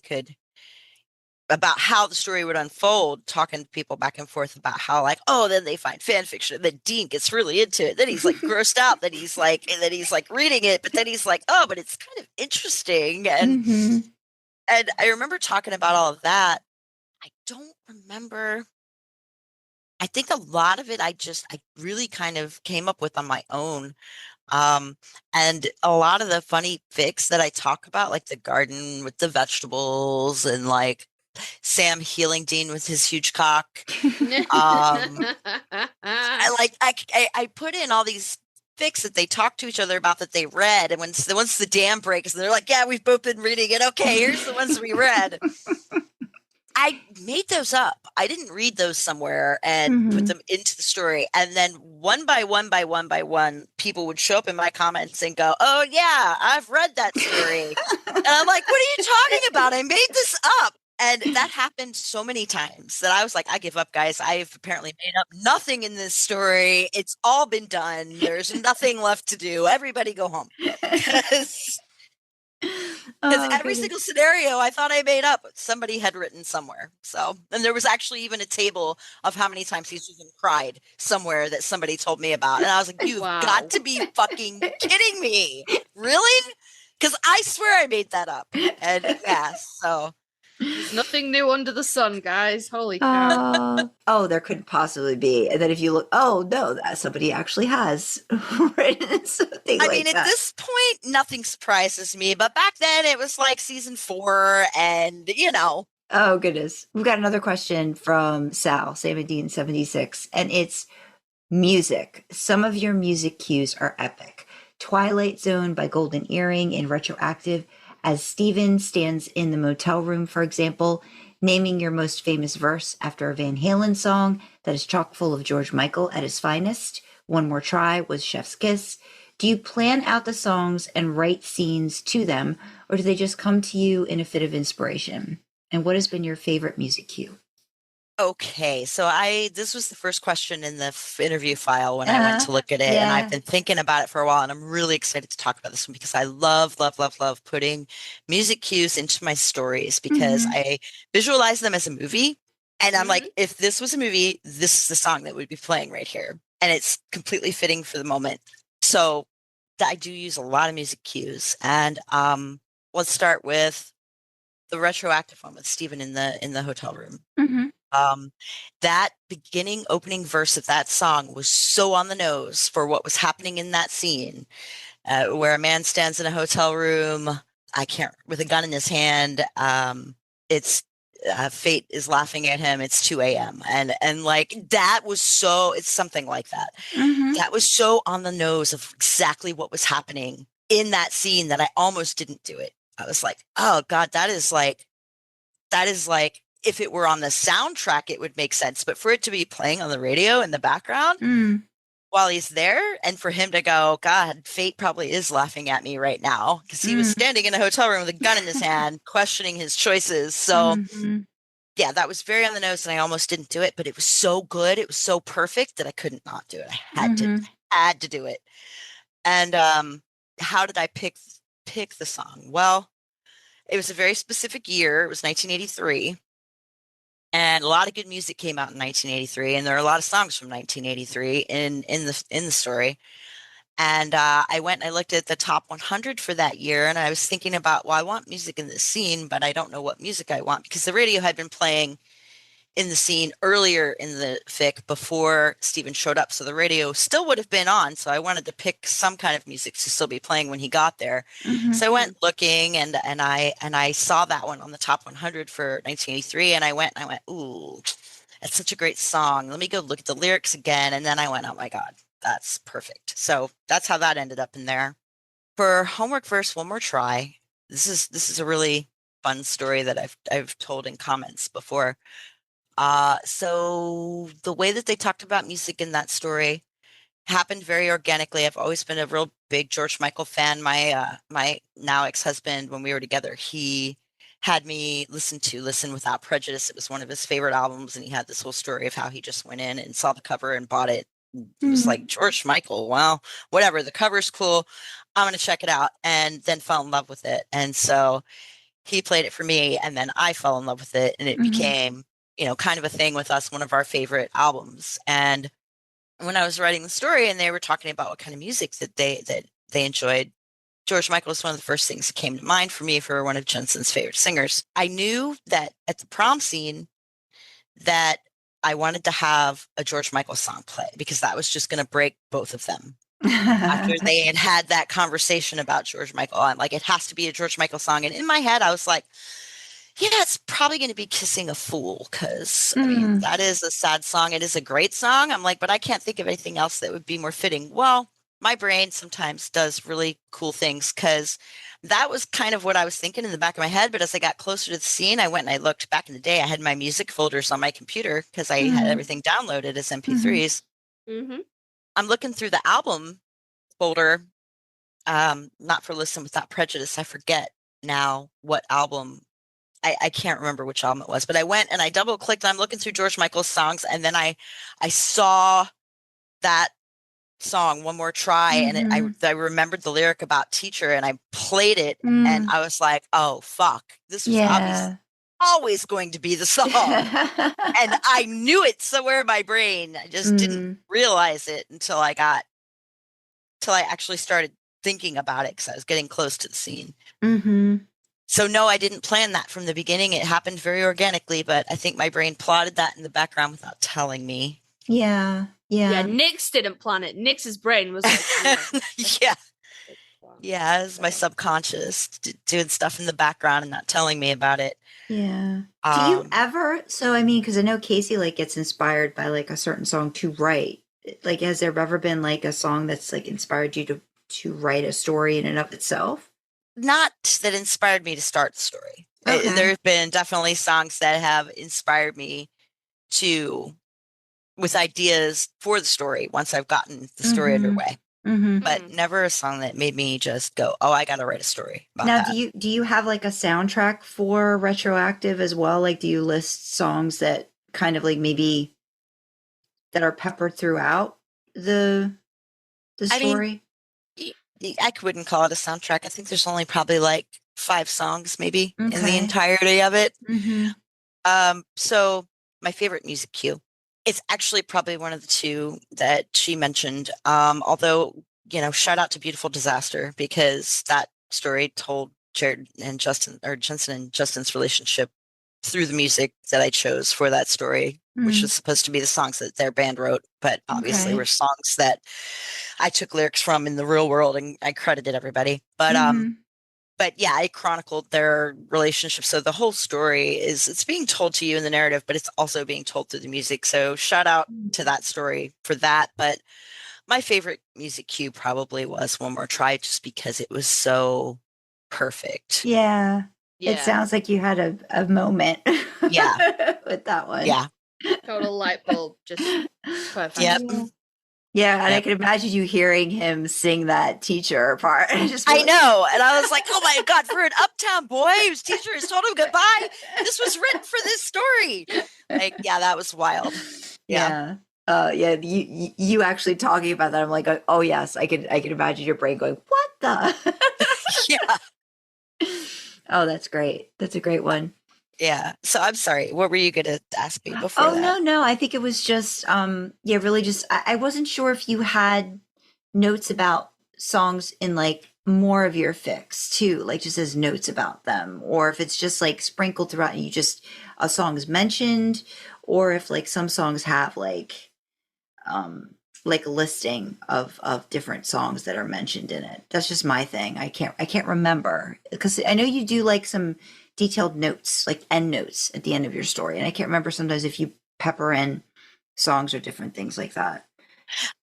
E: story would unfold, talking to people back and forth about how like, oh, then they find fan fiction, and then Dean gets really into it. Then he's like grossed out, then he's like reading it, but then he's like, oh, but it's kind of interesting. And I remember talking about all of that. I don't remember. I think a lot of it I really kind of came up with on my own. And a lot of the funny fics that I talk about, like the garden with the vegetables and like Sam healing Dean with his huge cock. I put in all these fics that they talk to each other about that they read. And once the dam breaks, they're like, yeah, we've both been reading it. Okay, here's the ones we read. I made those up. I didn't read those somewhere and put them into the story. And then one by one, people would show up in my comments and go, oh, yeah, I've read that story. And I'm like, what are you talking about? I made this up. And that happened so many times that I was like, I give up, guys. I've apparently made up nothing in this story. It's all been done. There's nothing left to do. Everybody go home. Because every single scenario I thought I made up, somebody had written somewhere. So, and there was actually even a table of how many times he's even cried somewhere that somebody told me about. And I was like, you've got to be fucking kidding me. Really? Because I swear I made that up. And yeah, so.
C: There's nothing new under the sun, guys. Holy cow.
D: Oh, there couldn't possibly be. And then if you look, oh, no, that somebody actually has written something
E: I mean, at this point, nothing surprises me. But back then, it was like season 4 and, you know.
D: Oh, goodness. We've got another question from Sal, 1776, and it's music. Some of your music cues are epic. Twilight Zone by Golden Earring in Retroactive, as Steven stands in the motel room, for example, naming your most famous verse after a Van Halen song that is chock full of George Michael at his finest. One More Try was Chef's Kiss. Do you plan out the songs and write scenes to them, or do they just come to you in a fit of inspiration? And what has been your favorite music cue?
E: Okay, so this was the first question in the interview file when I went to look at it, and I've been thinking about it for a while, and I'm really excited to talk about this one because I love putting music cues into my stories because I visualize them as a movie, and I'm like, if this was a movie, this is the song that would be playing right here, and it's completely fitting for the moment. So I do use a lot of music cues, and let's start with the retroactive one with Steven in the hotel room. That opening verse of that song was so on the nose for what was happening in that scene, where a man stands in a hotel room, with a gun in his hand. It's fate is laughing at him. It's 2 a.m. And like that was it's something like that. That was so on the nose of exactly what was happening in that scene that I almost didn't do it. I was like, oh God, that is like if it were on the soundtrack, it would make sense. But for it to be playing on the radio in the background, while he's there, and for him to go, God, fate probably is laughing at me right now, because he was standing in a hotel room with a gun in his hand, questioning his choices. So yeah, that was very on the nose, and I almost didn't do it, but it was so good, it was so perfect that I couldn't not do it. I had to do it. And how did I pick the song? Well, it was a very specific year. It was 1983. And a lot of good music came out in 1983, and there are a lot of songs from 1983 in the story. And I went and I looked at the top 100 for that year, and I was thinking about, well, I want music in this scene, but I don't know what music I want, because the radio had been playing in the scene earlier in the fic before Steven showed up. So the radio still would have been on. So I wanted to pick some kind of music to still be playing when he got there. So I went looking, and I saw that one on the top 100 for 1983. And I went, ooh, that's such a great song. Let me go look at the lyrics again. And then I went, oh my God, that's perfect. So that's how that ended up in there. For Homework Verse, One More Try. This is a really fun story that I've told in comments before. So the way that they talked about music in that story happened very organically. I've always been a real big George Michael fan. My now ex-husband, when we were together, he had me Listen Without Prejudice. It was one of his favorite albums, and he had this whole story of how he just went in and saw the cover and bought it. It was like, George Michael, well, whatever, the cover's cool, I'm going to check it out, and then fell in love with it. And so he played it for me, and then I fell in love with it, and it became, kind of a thing with us, one of our favorite albums. And when I was writing the story and they were talking about what kind of music that they enjoyed, George Michael was one of the first things that came to mind for me for one of Jensen's favorite singers. I knew that at the prom scene that I wanted to have a George Michael song play, because that was just going to break both of them. After they had that conversation about George Michael, I'm like, it has to be a George Michael song. And in my head, I was like, yeah, it's probably going to be Kissing a Fool, because I mean, that is a sad song. It is a great song. I'm like, but I can't think of anything else that would be more fitting. Well, my brain sometimes does really cool things, because that was kind of what I was thinking in the back of my head. But as I got closer to the scene, I went and I looked back in the day. I had my music folders on my computer because I had everything downloaded as MP3s. I'm looking through the album folder, not for Listen Without Prejudice. I forget now what album. I can't remember which album it was, but I went and I double clicked. I'm looking through George Michael's songs, and then I saw that song, One More Try, and I remembered the lyric about teacher, and I played it, and I was like, oh fuck, this was obviously always going to be the song. And I knew it somewhere in my brain. I just didn't realize it until I actually started thinking about it, because I was getting close to the scene. So no, I didn't plan that from the beginning. It happened very organically, but I think my brain plotted that in the background without telling me.
C: Yeah, Nyx didn't plan it. Nyx's brain was like,
E: yeah, it was my subconscious doing stuff in the background and not telling me about it.
D: Yeah. Do you ever, so I mean, because I know Kasey like gets inspired by like a certain song to write. Like, has there ever been like a song that's like inspired you to write a story in and of itself?
E: Not that inspired me to start the story. Okay. There have been definitely songs that have inspired me with ideas for the story once I've gotten the story underway. But never a song that made me just go, oh, I got to write a story about that. Now,
D: do you have like a soundtrack for Retroactive as well? Like, do you list songs that kind of like maybe that are peppered throughout the story?
E: I mean, I wouldn't call it a soundtrack. I think there's only probably like 5 songs maybe in the entirety of it. So my favorite music cue, it's actually probably one of the 2 that she mentioned. Although, shout out to Beautiful Disaster, because that story told Jared and Justin, or Jensen and Justin's relationship through the music that I chose for that story, which was supposed to be the songs that their band wrote, but obviously were songs that I took lyrics from in the real world, and I credited everybody. But yeah, I chronicled their relationship. So the whole story it's being told to you in the narrative, but it's also being told through the music. So shout out to that story for that. But my favorite music cue probably was One More Try, just because it was so perfect.
D: Yeah. It sounds like you had a moment. Yeah. With that one.
E: Yeah.
C: Total light bulb, just perfect.
E: Yep.
D: Yeah, and I
E: Yep.
D: can imagine you hearing him sing that teacher part.
E: I know. And I was like, oh my God, for an uptown boy whose teacher has told him goodbye, this was written for this story. Like, yeah, that was wild. Yeah.
D: Yeah. You actually talking about that. I'm like, oh yes, I can imagine your brain going, what the?
E: Yeah.
D: Oh, that's great. That's a great one.
E: Yeah. So I'm sorry. What were you going to ask me before
D: Oh,
E: that?
D: no. I think it was just, really just, I wasn't sure if you had notes about songs in like more of your fics too, like just as notes about them, or if it's just like sprinkled throughout and you just, a song is mentioned, or if like some songs have like a listing of different songs that are mentioned in it. That's just my thing. I can't remember, because I know you do like some detailed notes, like end notes at the end of your story, and I can't remember sometimes if you pepper in songs or different things like that.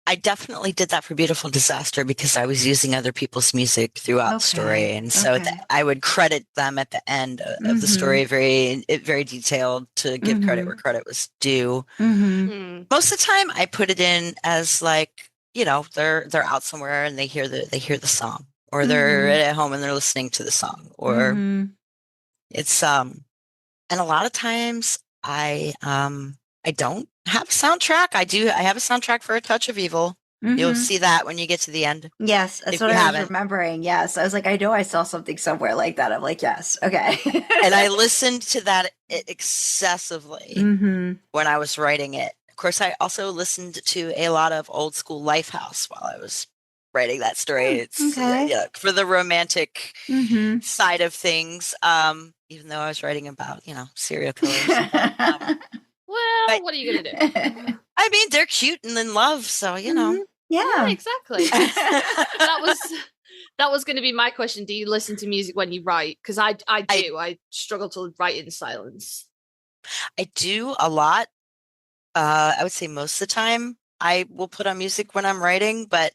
E: I definitely did that for Beautiful Disaster because I was using other people's music throughout the story. And so I would credit them at the end of the story, very detailed, to give credit where credit was due. Most of the time I put it in as like, they're out somewhere and they hear the song, or they're at home and they're listening to the song, or it's and a lot of times I don't have a soundtrack. I have a soundtrack for A Touch of Evil. You'll see that when you get to the end.
D: Yes, that's what I was remembering. Yes, I was like, I know I saw something somewhere like that. I'm like, yes, okay.
E: And I listened to that excessively when I was writing it. Of course, I also listened to a lot of old school Lifehouse while I was writing that story. It's for the romantic side of things. Even though I was writing about, serial killers.
C: Well, what are you gonna do?
E: I mean, they're cute and in love, so
C: Yeah, exactly. that was going to be my question. Do you listen to music when you write? Because I do. I struggle to write in silence.
E: I do a lot. I would say most of the time I will put on music when I'm writing, but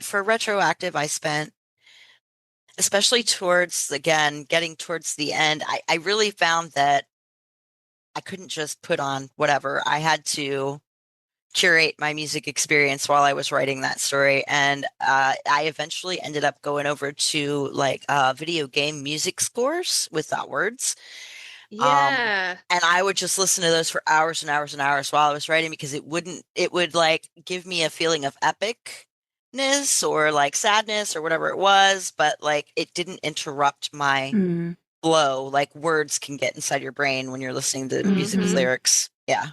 E: for Retroactive, I spent, especially getting towards the end, I really found that I couldn't just put on whatever. I had to curate my music experience while I was writing that story. And I eventually ended up going over to like video game music scores without words.
C: Yeah.
E: And I would just listen to those for hours and hours and hours while I was writing, because it would like give me a feeling of epicness or like sadness or whatever it was, but like it didn't interrupt my flow like words can get inside your brain when you're listening to music with lyrics. Yeah.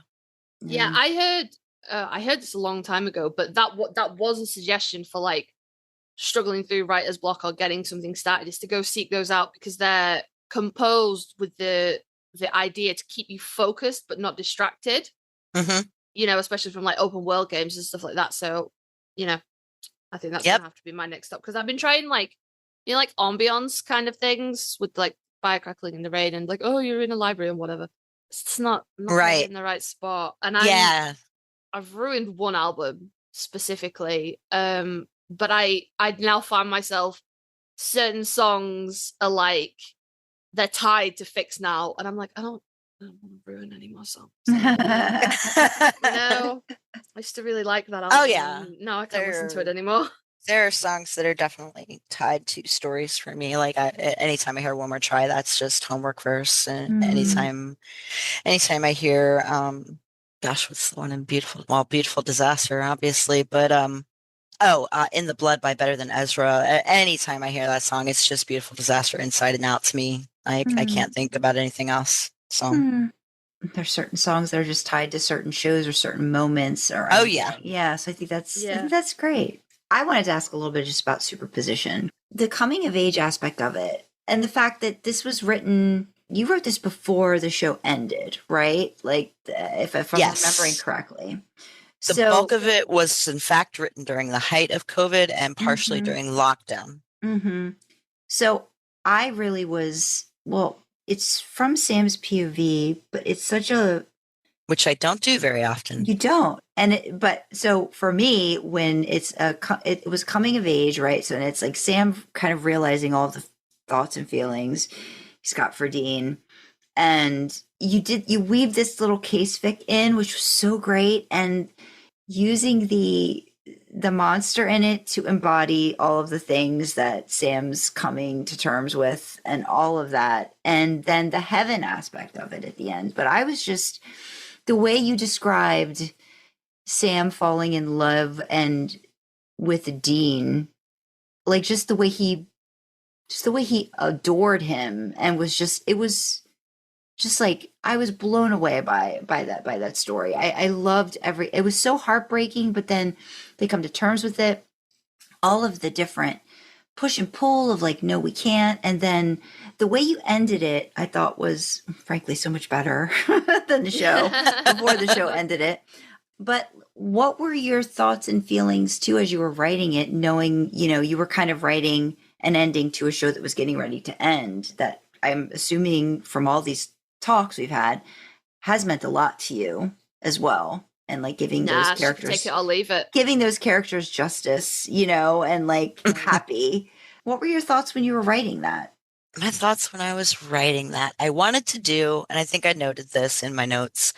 C: I heard this a long time ago, but that was a suggestion for like struggling through writer's block or getting something started, is to go seek those out, because they're composed with the idea to keep you focused but not distracted. Especially from like open world games and stuff like that. So I think that's gonna have to be my next stop, because I've been trying like like ambience kind of things with like fire crackling in the rain and like, oh, you're in a library and whatever. It's not
E: right
C: in the right spot. And I've ruined one album specifically. But I now find myself, certain songs are like they're tied to fics now, and I'm like, I don't want to ruin any more songs. I used to really like that album.
E: Oh yeah.
C: No, I can't listen to it anymore.
E: There are songs that are definitely tied to stories for me. Like anytime I hear One More Try, that's just homework verse. And anytime I hear, what's the one in Beautiful Disaster, obviously, but In the Blood by Better Than Ezra. Anytime I hear that song, it's just Beautiful Disaster inside and out to me. I can't think about anything else. So
D: there's certain songs that are just tied to certain shows or certain moments. Or so I think that's great. I wanted to ask a little bit just about Superposition, the coming of age aspect of it, and the fact that this was written. You wrote this before the show ended, right? Like, if I'm remembering correctly.
E: The bulk of it was, in fact, written during the height of COVID and partially during lockdown.
D: So I really was, it's from Sam's POV, but it's such a...
E: Which I don't do very often.
D: You don't. But so for me, when it was coming of age, right? So it's like Sam kind of realizing all the thoughts and feelings he's got for Dean. And you weave this little case fic in, which was so great. And using the the monster in it to embody all of the things that Sam's coming to terms with and all of that. And then the heaven aspect of it at the end. But I was just, the way you described Sam falling in love and with Dean, like just the way he adored him and was just, it was just like, I was blown away by that story. I loved it was so heartbreaking, but then they come to terms with it. All of the different push and pull of like, no, we can't. And then the way you ended it, I thought was frankly so much better than the show before the show ended it. But what were your thoughts and feelings too, as you were writing it, knowing, you were kind of writing an ending to a show that was getting ready to end, that I'm assuming from all these talks we've had has meant a lot to you as well, and like giving those characters,
C: take it or leave it,
D: giving those characters justice, and like happy. What were your thoughts when you were writing that?
E: My thoughts when I was writing that, I wanted to do, and I think I noted this in my notes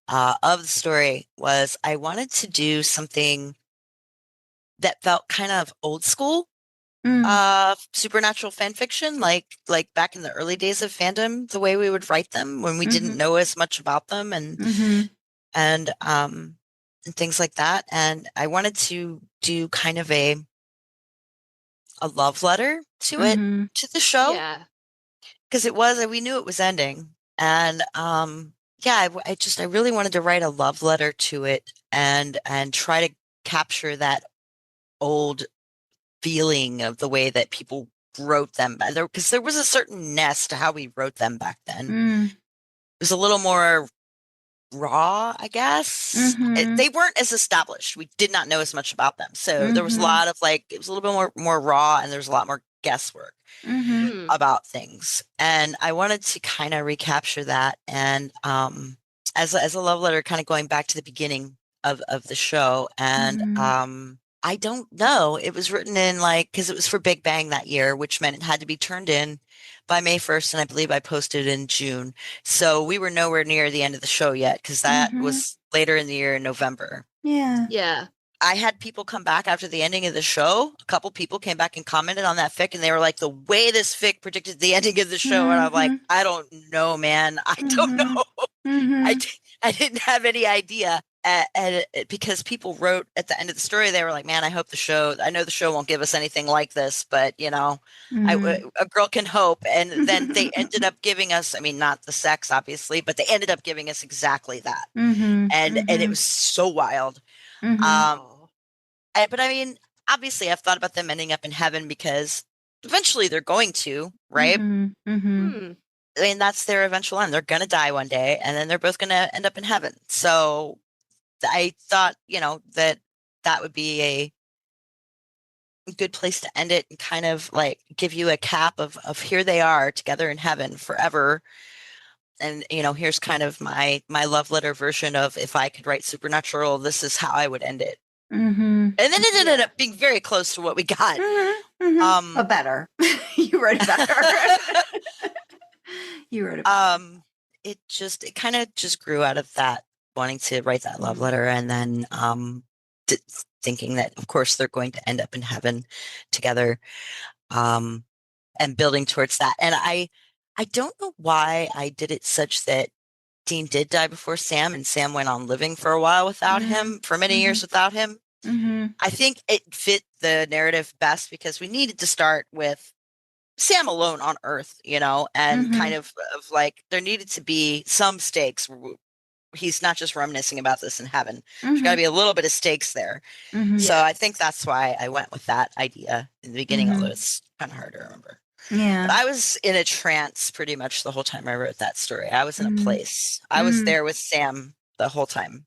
E: of the story, was I wanted to do something that felt kind of old school. Supernatural fan fiction, like back in the early days of fandom, the way we would write them when we didn't know as much about them and things like that. And I wanted to do kind of a love letter to it, to the show.
C: Yeah.
E: Because we knew it was ending. And I really wanted to write a love letter to it and try to capture that old feeling of the way that people wrote them, because there was a certain ness to how we wrote them back then. It was a little more raw, I guess. They weren't as established. We did not know as much about them, so there was a lot of it was a little bit more raw, and there was a lot more guesswork about things. And I wanted to kind of recapture that, and as a love letter, kind of going back to the beginning of the show. And I don't know. It was written in because it was for Big Bang that year, which meant it had to be turned in by May 1st. And I believe I posted in June. So we were nowhere near the end of the show yet, because that was later in the year in November.
D: Yeah.
C: Yeah.
E: I had people come back after the ending of the show. A couple people came back and commented on that fic, and they were like, the way this fic predicted the ending of the show. And I'm like, I don't know, man. I don't know. I didn't have any idea. And because people wrote at the end of the story, they were like, man, I know the show won't give us anything like this, but a girl can hope. And then they ended up giving us, not the sex, obviously, but they ended up giving us exactly that. And it was so wild. But obviously I've thought about them ending up in heaven, because eventually they're going to, right? That's their eventual end. They're going to die one day, and then they're both going to end up in heaven. So I thought, that would be a good place to end it, and kind of give you a cap of here they are together in heaven forever. And, here's kind of my love letter version of, if I could write Supernatural, this is how I would end it. And then it ended up being very close to what we got.
D: But better. You wrote it better. You wrote it better.
E: It kind of just grew out of that, wanting to write that love letter, and then thinking that, of course, they're going to end up in heaven together, and building towards that. And I don't know why I did it such that Dean did die before Sam, and Sam went on living for a while without him, for many years without him. I think it fit the narrative best, because we needed to start with Sam alone on Earth, and kind of there needed to be some stakes. He's not just reminiscing about this in heaven. There's got to be a little bit of stakes there. So I think that's why I went with that idea in the beginning, although it's kind of hard to remember.
D: Yeah.
E: But I was in a trance pretty much the whole time I wrote that story. I was in a place. I was there with Sam the whole time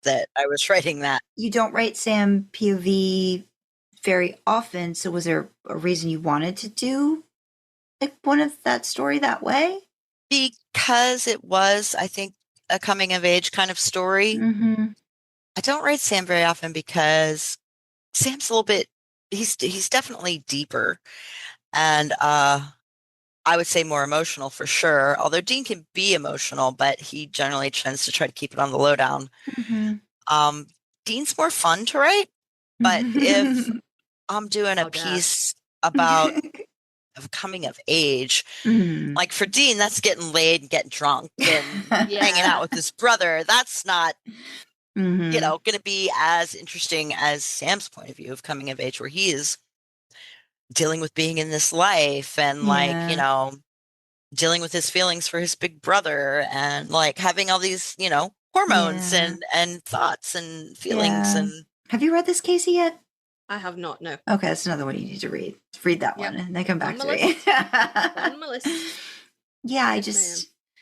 E: that I was writing that.
D: You don't write Sam POV very often, so was there a reason you wanted to do one of that story that way?
E: Because it was, I think, a coming of age kind of story. I don't write Sam very often, because Sam's a little bit, he's definitely deeper, and I would say more emotional for sure. Although Dean can be emotional, but he generally tends to try to keep it on the lowdown. Dean's more fun to write. But if I'm doing a
C: Oh, Dad.
E: piece about of coming of age, like for Dean, that's getting laid and getting drunk and hanging out with his brother. That's not, you know, going to be as interesting as Sam's point of view of coming of age, where he is dealing with being in this life and like, you know, dealing with his feelings for his big brother and like having all these, you know, hormones and thoughts and feelings. And
D: have you read this, Kasey, yet?
C: I have not, no.
D: Okay, that's another one you need to read. Read that one and then come back to me.
C: On my list.
D: Yeah,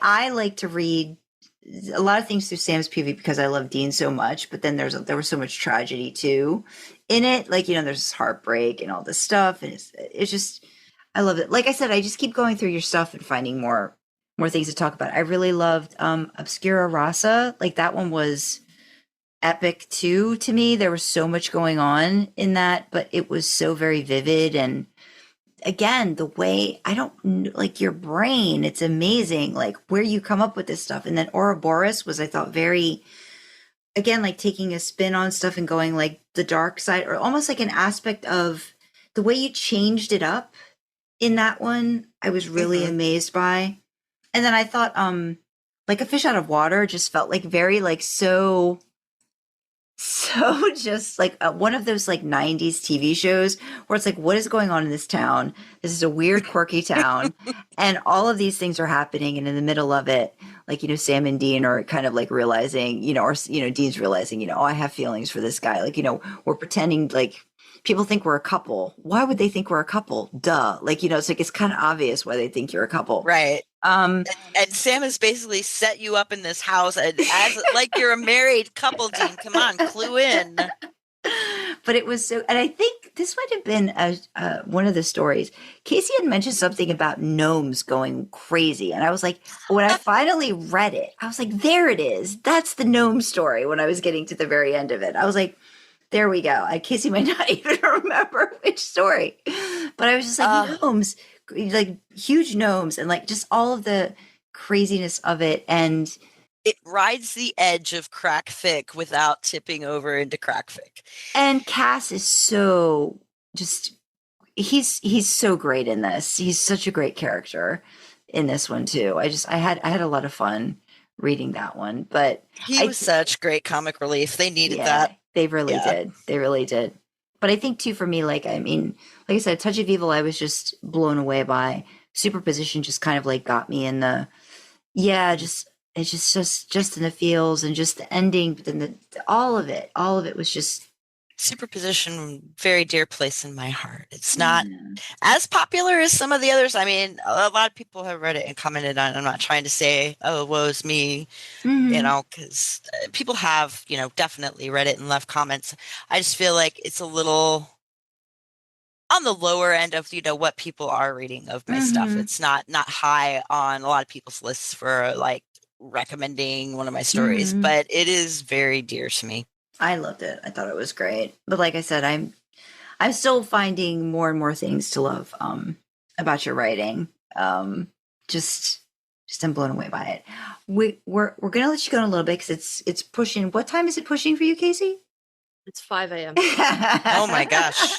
D: I like to read a lot of things through Sam's PV because I love Dean so much, but then there was so much tragedy too in it. Like, you know, there's heartbreak and all this stuff, and it's just, I love it. Like I said, I just keep going through your stuff and finding more things to talk about. I really loved Obscura Rasa. Like that one was epic too to me. There was so much going on in that, but it was so very vivid. And again, the way like your brain, it's amazing, like where you come up with this stuff. And then Ouroboros was, I thought, very, again, like taking a spin on stuff and going like the dark side, or almost like an aspect of the way you changed it up in that one. I was really amazed by. And then I thought like A Fish Out of Water just felt like very like so just like one of those like 90s TV shows where it's like, what is going on in this town? This is a weird, quirky town. And all of these things are happening. And in the middle of it, like, you know, Sam and Dean are kind of like realizing, you know, or, you know, Dean's realizing, you know, oh, I have feelings for this guy. Like, you know, we're pretending like people think we're a couple. Why would they think we're a couple? Duh. Like, you know, it's like, it's kind of obvious why they think you're a couple.
E: Right. And Sam has basically set you up in this house as like you're a married couple, Dean. Come on, clue in.
D: But it was so, and I think this might have been one of the stories. Kasey had mentioned something about gnomes going crazy. And I was like, when I finally read it, I was like, there it is. That's the gnome story when I was getting to the very end of it. I was like, there we go. Kasey might not even remember which story. But I was just like, gnomes, like huge gnomes, and like just all of the craziness of it. And
E: it rides the edge of crack fic without tipping over into crack fic.
D: And Cass is so just, he's so great in this. He's such a great character in this one too. I had a lot of fun reading that one, but
E: he was such great comic relief. They needed that.
D: They really did. They really did. But I think too, for me, like, I mean, like I said, Touch of Evil, I was just blown away by. Superposition just kind of like got me in the, it's just in the feels and just the ending, but then all of it was just.
E: Superposition, very dear place in my heart. It's not as popular as some of the others. I mean, a lot of people have read it and commented on it. I'm not trying to say, oh, woe's me, you know, because people have, you know, definitely read it and left comments. I just feel like it's a little on the lower end of, you know, what people are reading of my stuff. It's not high on a lot of people's lists for like recommending one of my stories, but it is very dear to me.
D: I loved it. I thought it was great. But like I said, I'm still finding more and more things to love about your writing. Just I'm blown away by it. We're gonna let you go in a little bit because it's pushing. What time is it pushing for you, Kasey?
C: It's 5 a.m.
E: Oh my gosh.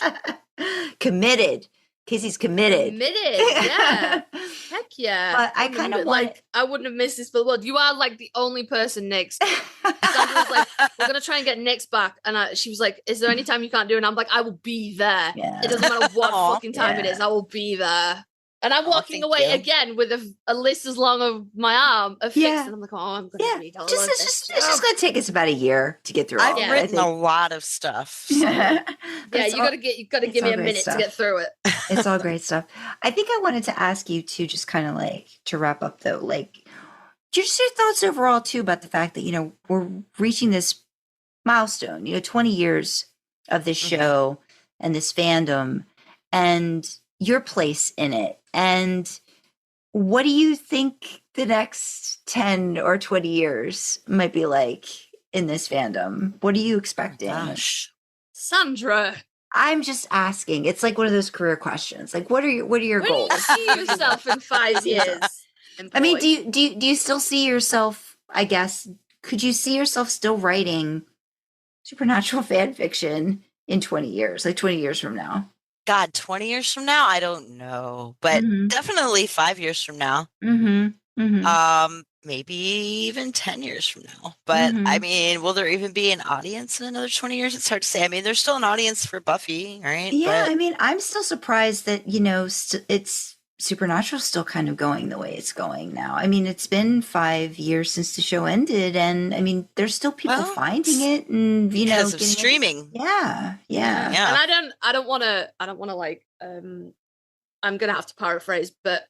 D: Committed. Kasey's committed.
C: Yeah. Heck yeah.
D: But I kind of
C: like, I wouldn't have missed this for the world. You are like the only person next. Sandra was like, we're going to try and get next back. And she was like, is there any time you can't do it? And I'm like, I will be there.
D: Yeah.
C: It doesn't matter what fucking time it is. I will be there. And I'm walking away again with a list as long as my arm of fics, and I'm like, oh, I'm going to read all of this.
D: It's just going to take us about a year to get through all of it.
E: I've written a lot of stuff. So.
C: You got to give me a minute to get through it.
D: It's all great stuff. I think I wanted to ask you too, just kind of like to wrap up though, like just your thoughts overall too about the fact that, you know, we're reaching this milestone, you know, 20 years of this show and this fandom and your place in it. And what do you think the next 10 or 20 years might be like in this fandom? What are you expecting?
E: Gosh.
C: Sandra.
D: I'm just asking. It's like one of those career questions. Like, what are your goals?
C: Do you see yourself in 5 years?
D: I mean, do you still see yourself, I guess, could you see yourself still writing supernatural fan fiction in 20 years, like 20 years from now?
E: God, 20 years from now, I don't know, but definitely 5 years from now. Maybe even 10 years from now. But I mean, will there even be an audience in another 20 years? It's hard to say. I mean, there's still an audience for Buffy, right?
D: Yeah,
E: But
D: I mean, I'm still surprised that, it's Supernatural still kind of going the way it's going now. I mean, it's been 5 years since the show ended, and I mean, there's still people finding it, and
E: because of streaming.
D: Yeah.
C: And I don't want to like, I'm gonna have to paraphrase, but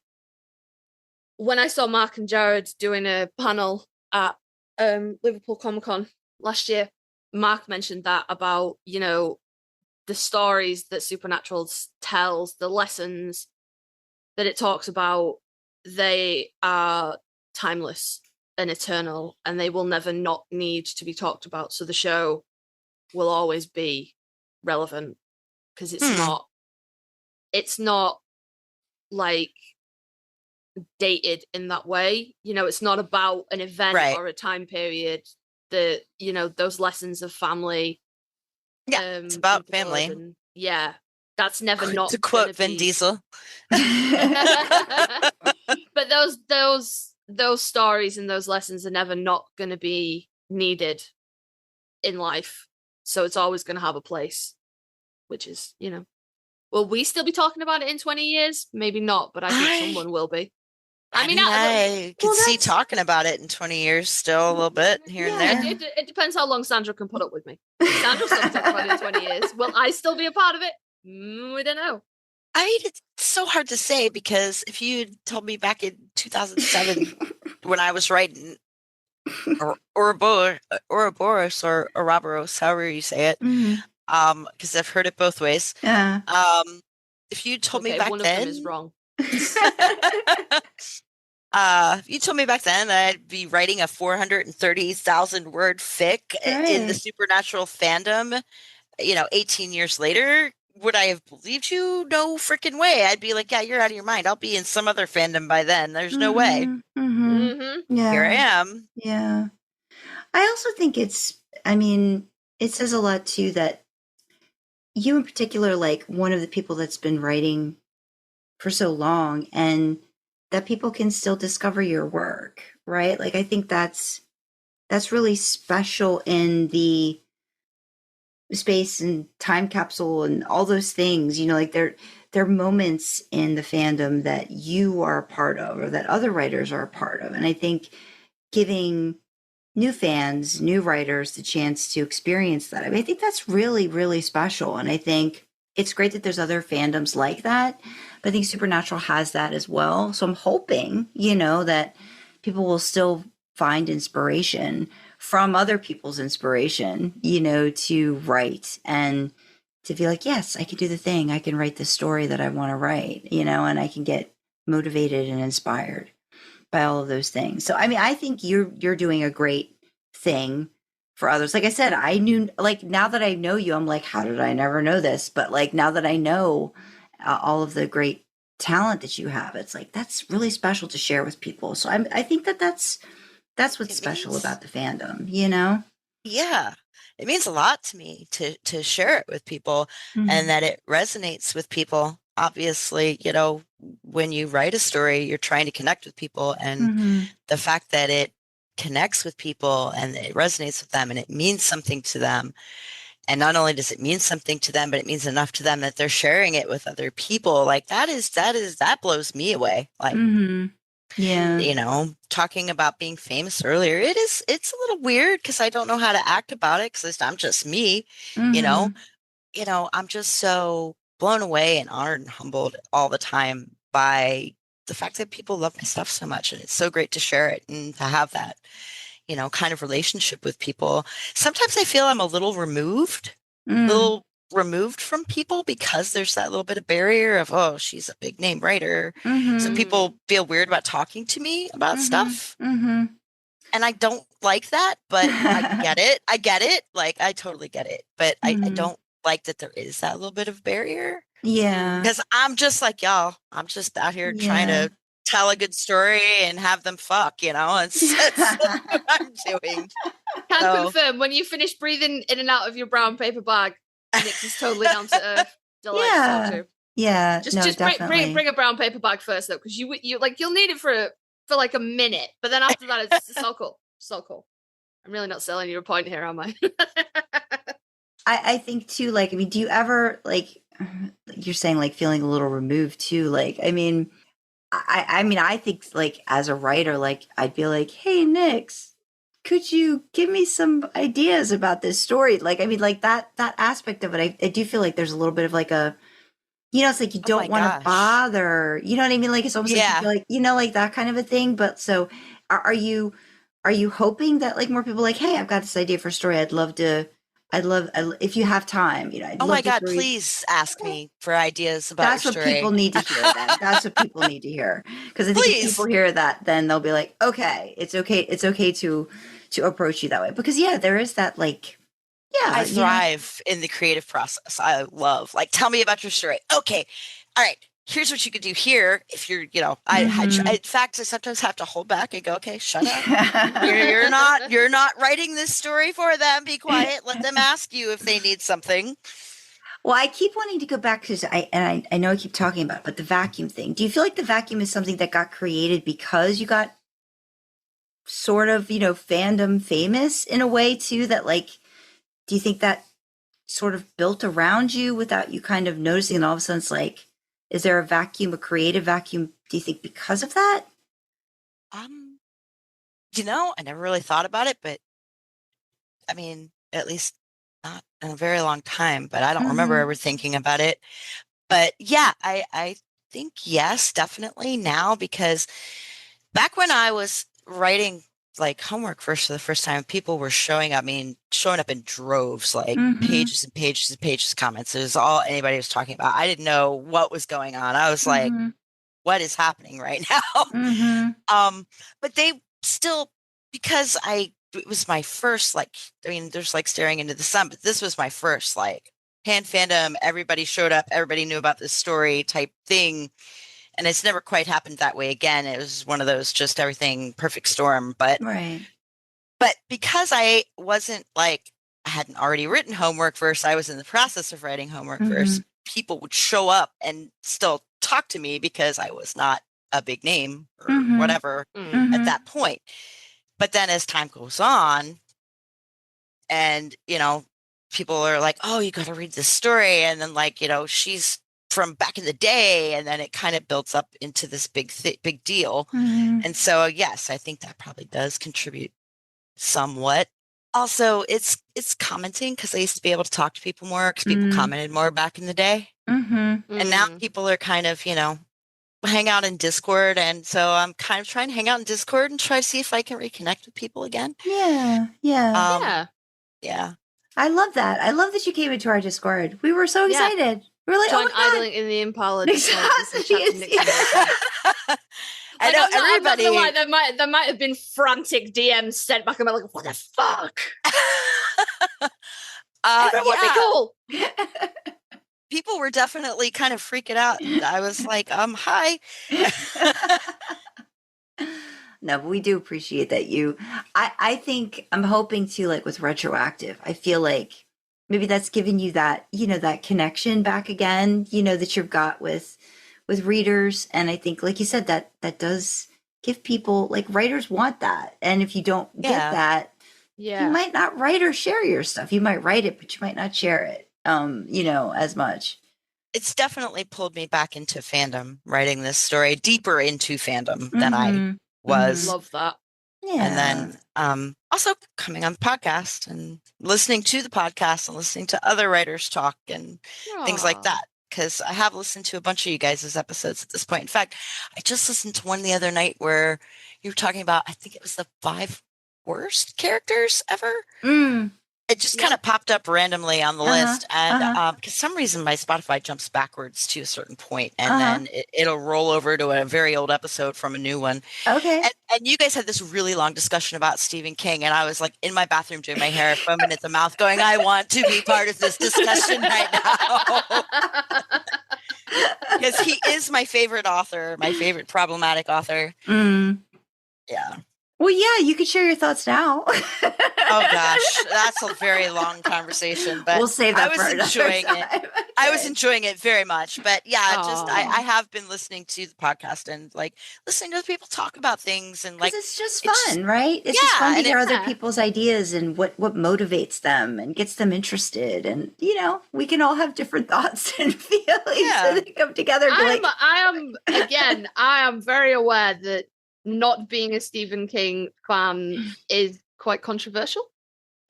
C: when I saw Mark and Jared doing a panel at Liverpool Comic Con last year, Mark mentioned that about, the stories that Supernatural tells, the lessons that it talks about, they are timeless and eternal, and they will never not need to be talked about. So the show will always be relevant because it's not like dated in that way. It's not about an event or a time period. Those lessons of family.
E: Yeah, it's about family.
C: And, that's never not
E: to quote Vin Diesel.
C: But those stories and those lessons are never not going to be needed in life. So it's always going to have a place, which is, will we still be talking about it in 20 years? Maybe not, but I think someone will be.
E: I can see talking about it in 20 years still a little bit here and there.
C: It depends how long Sandra can put up with me. If Sandra still talking about it in 20 years, will I still be a part of it? We don't know.
E: I mean, it's so hard to say, because if you told me back in 2007 when I was writing Ouroboros or Ouroboros, however you say it, because I've heard it both ways. If you told me back
C: one
E: then,
C: of them is wrong.
E: If you told me back then that I'd be writing a 430,000 word fic in the Supernatural fandom, 18 years later, would I have believed you? No freaking way. I'd be like, yeah, you're out of your mind. I'll be in some other fandom by then. There's no way.
D: Yeah.
E: Here I am.
D: Yeah. I also think it says a lot too that you in particular, like one of the people that's been writing for so long, and that people can still discover your work, right? Like, I think that's really special in the space and time capsule and all those things, like there are moments in the fandom that you are a part of, or that other writers are a part of. And I think giving new fans, new writers the chance to experience that, I think that's really, really special. And I think it's great that there's other fandoms like that, but I think Supernatural has that as well. So I'm hoping, that people will still find inspiration from other people's inspiration, to write and to feel like, yes, I can do the thing. I can write the story that I want to write, and I can get motivated and inspired by all of those things. So, I mean, I think you're doing a great thing for others. Like I said, I knew, like, now that I know you, I'm like, how did I never know this? But like, now that I know all of the great talent that you have, it's like, that's really special to share with people. So I think that's what's special about the fandom,
E: Yeah, it means a lot to me to share it with people, and that it resonates with people. Obviously, when you write a story, you're trying to connect with people, and the fact that it connects with people and it resonates with them and it means something to them. And not only does it mean something to them, but it means enough to them that they're sharing it with other people. Like that blows me away. Like, talking about being famous earlier, it's a little weird because I don't know how to act about it, because I'm just me, I'm just so blown away and honored and humbled all the time by the fact that people love my stuff so much. And it's so great to share it and to have that, kind of relationship with people. Sometimes I feel I'm a little removed from people, because there's that little bit of barrier of, oh, she's a big name writer. So people feel weird about talking to me about stuff. And I don't like that, but I get it. Like, I totally get it. But I don't like that there is that little bit of barrier.
D: Yeah.
E: Because I'm just like y'all. I'm just out here trying to tell a good story and have them fuck, It's what I'm doing.
C: Can confirm, when you finish breathing in and out of your brown paper bag, Nyx is totally down to earth. Delight to talk to.
D: Yeah,
C: Just
D: no,
C: just
D: definitely.
C: bring a brown paper bag first though, because you like you'll need it for like a minute, but then after that it's so cool, so cool. I'm really not selling you a point here, am I?
D: I think too, like, I mean, do you ever like you're saying like feeling a little removed too? Like, I mean, I think like as a writer, like I'd be like, hey, Nyx, could you give me some ideas about this story? Like, I mean, like that aspect of it, I do feel like there's a little bit of like a, it's like you
E: Oh my
D: don't want to
E: gosh.
D: bother, you know what I mean? Like it's almost like you
E: Yeah.
D: feel like, like that kind of a thing. But so are you hoping that like more people like, hey, I've got this idea for a story. I'd love if you have time, I'd
E: Oh
D: love
E: my
D: to
E: God,
D: read.
E: please ask me for ideas about
D: That's
E: your
D: what
E: story.
D: people need to hear then. That's what people need to hear. Because I think if people hear that, then they'll be like, okay, it's okay to approach you that way. Because yeah, there is that like, yeah.
E: I thrive in the creative process. I love like, tell me about your story. Okay. All right. Here's what you could do here. If you're, in fact, I sometimes have to hold back and go, okay, shut up. You're not writing this story for them. Be quiet. Let them ask you if they need something.
D: Well, I keep wanting to go back because I know I keep talking about it, but the vacuum thing. Do you feel like the vacuum is something that got created because you got sort of, fandom famous in a way too, that like, do you think that sort of built around you without you kind of noticing, and all of a sudden it's like, is there a vacuum, a creative vacuum, do you think, because of that?
E: I never really thought about it, but I mean, at least not in a very long time, but I don't remember ever thinking about it. But yeah, I think yes, definitely now, because back when I was writing like homework for the first time, people were showing up in droves, like pages and pages and pages of comments. It was all anybody was talking about. I didn't know what was going on. I was like, what is happening right now? But they still, because it was my first, like, there's like staring into the sun, but this was my first like hand fandom. Everybody showed up. Everybody knew about this story type thing. And it's never quite happened that way again. It was one of those just everything perfect storm. But because I wasn't like, I hadn't already written homework first, I was in the process of writing homework first. People would show up and still talk to me because I was not a big name or whatever at that point. But then as time goes on and, people are like, oh, you got to read this story. And then like, she's from back in the day, and then it kind of builds up into this big deal. And so yes, I think that probably does contribute somewhat. Also, it's commenting, because I used to be able to talk to people more because people commented more back in the day. And now people are kind of, hang out in Discord, and so I'm kind of trying to hang out in Discord and try to see if I can reconnect with people again.
D: Yeah. I love that. I love that you came into our Discord. We were so excited. We were like,
C: join
D: oh my God.
C: idling in the Impala.
E: I know everybody.
C: I'm not gonna lie, there might have been frantic DMs sent back. I'm like, what the fuck? Everyone would be cool.
E: People were definitely kind of freaking out. I was like, hi.
D: No, but we do appreciate that I think I'm hoping to, like with Retroactive, I feel like maybe that's giving you that, that connection back again, that you've got with readers. And I think, like you said, that does give people, like, writers want that. And if you don't get that, you might not write or share your stuff. You might write it, but you might not share it, as much.
E: It's definitely pulled me back into fandom, writing this story deeper into fandom than I was.
C: Love that.
D: Yeah.
E: And then also coming on the podcast and listening to the podcast and listening to other writers talk and things like that. Because I have listened to a bunch of you guys' episodes at this point. In fact, I just listened to one the other night where you were talking about, I think it was the 5 worst characters ever. It just kind of popped up randomly on the list. And because some reason my Spotify jumps backwards to a certain point, and then it'll roll over to a very old episode from a new one.
D: Okay.
E: And you guys had this really long discussion about Stephen King, and I was like in my bathroom doing my hair, foaming at the mouth, going, I want to be part of this discussion right now. Because he is my favorite author, my favorite problematic author. Yeah.
D: Well, yeah, you could share your thoughts now.
E: Oh gosh, that's a very long conversation, but
D: We'll save that
E: I was
D: for another
E: enjoying it.
D: time.
E: I was enjoying it very much, but yeah, just I
C: Aw.
E: have been listening to the podcast and like listening to people talk about things and
D: Because
E: like
D: it's just
E: it's
D: fun, right? It's just fun
E: yeah,
D: to
E: and
D: hear other
C: Yeah.
D: people's ideas and what motivates them and gets them interested. And we can all have different thoughts and feelings,
E: Yeah.
D: and they come together. And be like,
C: I am very aware that not being a Stephen King fan is quite controversial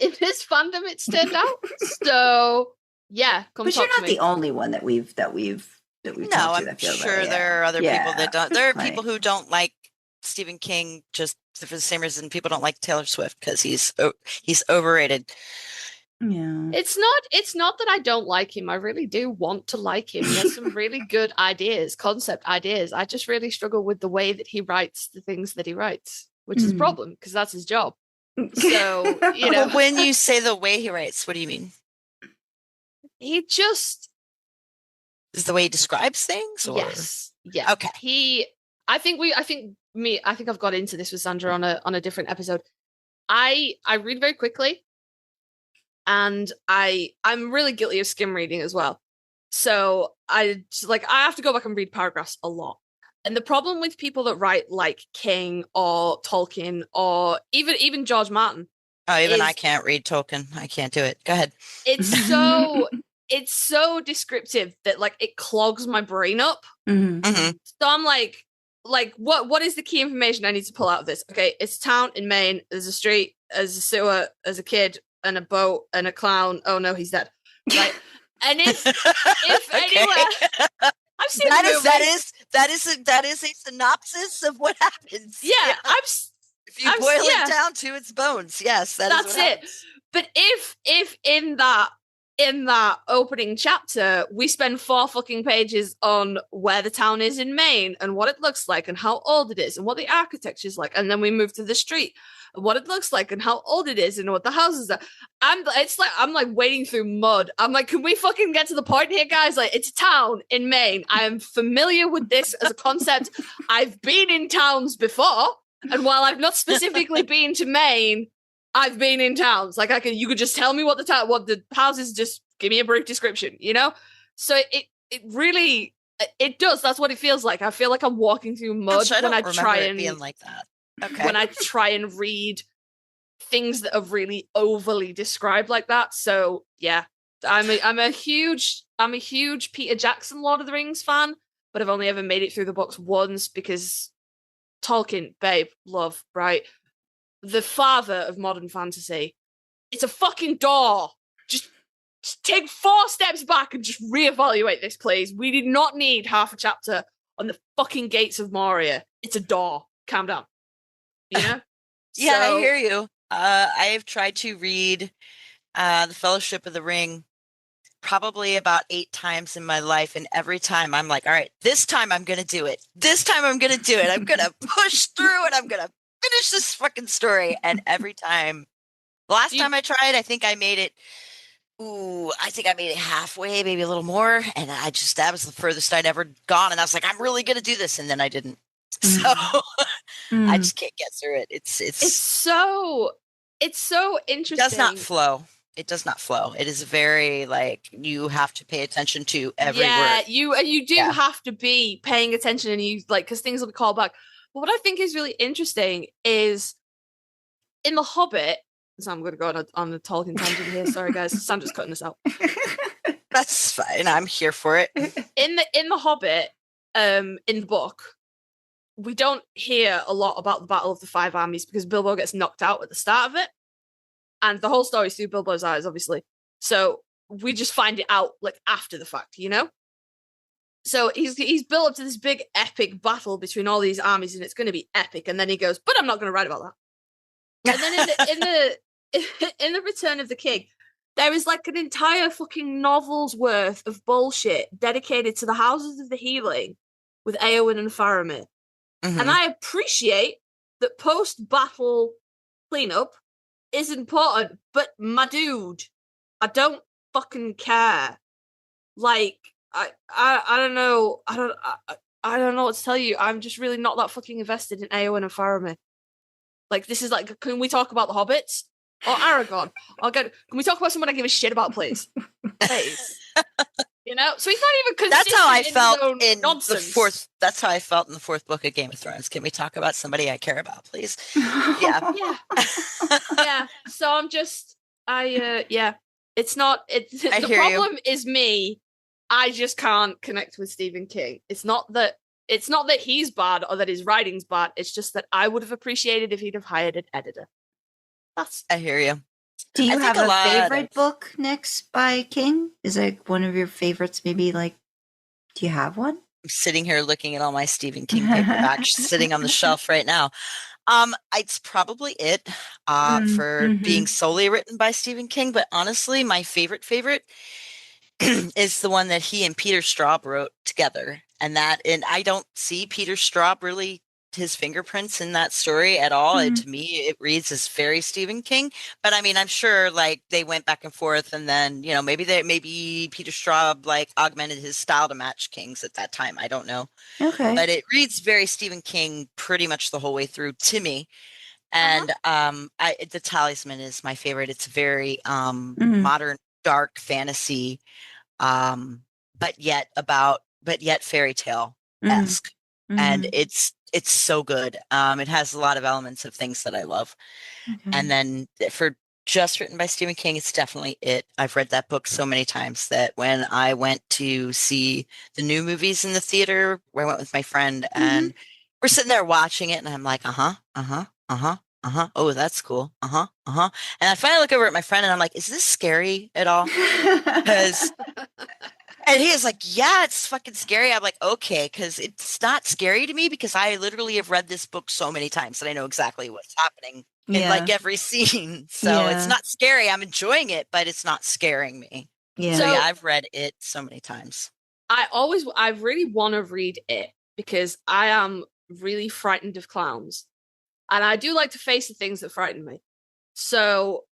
C: in this fandom. It's turned out. So yeah, come
D: but
C: talk
D: you're
C: to
D: not
C: me.
D: the only one that we've
E: no,
D: talked to
E: I'm
D: that feels
E: sure
D: that way.
E: there are other people that don't. There are
D: plenty.
E: people who don't like Stephen King just for the same reason people don't like Taylor Swift because he's overrated.
D: Yeah.
C: It's not that I don't like him. I really do want to like him. He has some really good ideas, concept ideas. I just really struggle with the way that he writes the things that he writes, which is a
D: Mhm.
C: problem because that's his job. So,
E: Well, when you say the way he writes, what do you mean?
C: he just
E: Is the way he describes things? Or?
C: yes. Yeah.
E: Okay.
C: I think I've got into this with Sandra on a different episode. I read very quickly. And I'm really guilty of skim reading as well. So I have to go back and read paragraphs a lot. And the problem with people that write like King or Tolkien or even George Martin.
E: Oh, even I can't read Tolkien. I can't do it. Go ahead.
C: It's so descriptive that like it clogs my brain up.
D: Mhm.
E: Mm-hmm.
C: So I'm like what is the key information I need to pull out of this? Okay, it's a town in Maine. There's a street, there's a sewer, there's a kid and a boat and a clown. Oh no, he's dead. Right. And if anywhere I've seen
E: that is a synopsis of what happens.
C: Yeah.
E: If you boil it down to its bones, yes, that's what happens.
C: But if in that opening chapter we spend 4 fucking pages on where the town is in Maine and what it looks like and how old it is and what the architecture is like, and then we move to the street and what it looks like and how old it is and what the houses are, I'm like wading through mud. I'm like, can we fucking get to the point here, guys? Like, it's a town in Maine. I am familiar with this as a concept. I've been in towns before, and while I've not specifically been to Maine, I've been in towns. Like you could just tell me what the houses, just give me a brief description, So it really, it does. That's what it feels like. I feel like I'm walking through mud when I try and
E: being like that. Okay.
C: When I try and read things that are really overly described like that. So yeah, I'm a huge Peter Jackson Lord of the Rings fan, but I've only ever made it through the books once because Tolkien, babe, love, right? The father of modern fantasy. It's a fucking door. Just take 4 steps back and just reevaluate this, please. We did not need half a chapter on the fucking gates of Moria. It's a door. Calm down.
E: Yeah,
C: So,
E: I hear you. I have tried to read The Fellowship of the Ring probably about 8 times in my life, and every time I'm like, all right, this time I'm gonna do it. This time I'm gonna do it. I'm gonna push through and I'm gonna finish this fucking story. And every time, the last time I tried, I think I made it. I think I made it halfway, maybe a little more, and that was the furthest I'd ever gone. And I was like, I'm really gonna do this, and then I didn't. So I just can't get through it. It's
C: so interesting.
E: It does not flow. It does not flow. It is very like you have to pay attention to every word.
C: You do have to be paying attention, and you like because things will be called back. But what I think is really interesting is in The Hobbit. So I'm going to go on the Tolkien tangent here. Sorry, guys. Sandra's cutting this out.
E: That's fine. I'm here for it.
C: In the Hobbit, in the book, we don't hear a lot about the Battle of the Five Armies because Bilbo gets knocked out at the start of it. And the whole story's through Bilbo's eyes, obviously. So we just find it out like after the fact, So he's built up to this big epic battle between all these armies, and it's going to be epic. And then he goes, "But I'm not going to write about that." And then in the Return of the King, there is like an entire fucking novel's worth of bullshit dedicated to the Houses of the Healing with Eowyn and Faramir.
E: Mm-hmm.
C: And I appreciate that post-battle cleanup is important, but my dude, I don't fucking care. Like, I don't know. I don't know what to tell you. I'm just really not that fucking invested in Eowyn and Faramir. Like, this is like, can we talk about the Hobbits or Aragorn? Can we talk about someone I give a shit about, please? Please. You know, so he's not even consistent.
E: That's how I
C: in his
E: felt
C: own
E: in
C: nonsense.
E: the fourth. That's how I felt in the fourth book of Game of Thrones. Can we talk about somebody I care about, please? Yeah.
C: Yeah. So I'm just, it's not, the
E: hear you.
C: problem is me. I just can't connect with Stephen King. It's not that he's bad or that his writing's bad. It's just that I would have appreciated if he'd have hired an editor.
E: I hear you.
D: Do you
E: I
D: have
E: think
D: a
E: a lot
D: favorite
E: of-
D: book next by King? Is it one of your favorites? Maybe like, do you have one?
E: I'm sitting here looking at all my Stephen King paperbacks sitting on the shelf right now. It's probably it for being solely written by Stephen King. But honestly, my favorite is the one that he and Peter Straub wrote together. And I don't see Peter Straub really his fingerprints in that story at all. And to me, it reads as very Stephen King. But I mean, I'm sure like they went back and forth, and then maybe Peter Straub like augmented his style to match King's at that time. I don't know.
D: Okay.
E: But it reads very Stephen King pretty much the whole way through to me. And the Talisman is my favorite. It's very modern, dark fantasy, but yet fairy tale esque, and it's so good. It has a lot of elements of things that I love. And then for just written by Stephen King, it's definitely it. I've read that book so many times that when I went to see the new movies in the theater, where I went with my friend, and we're sitting there watching it, and I'm like, oh, that's cool. And I finally look over at my friend, and I'm like, is this scary at all? Because and he is like, yeah, it's fucking scary. I'm like, okay, because it's not scary to me because I literally have read this book so many times that I know exactly what's happening in like every scene. So it's not scary. I'm enjoying it, but it's not scaring me.
D: Yeah.
E: So yeah, I've read it so many times.
C: I really want to read it because I am really frightened of clowns. And I do like to face the things that frighten me. So,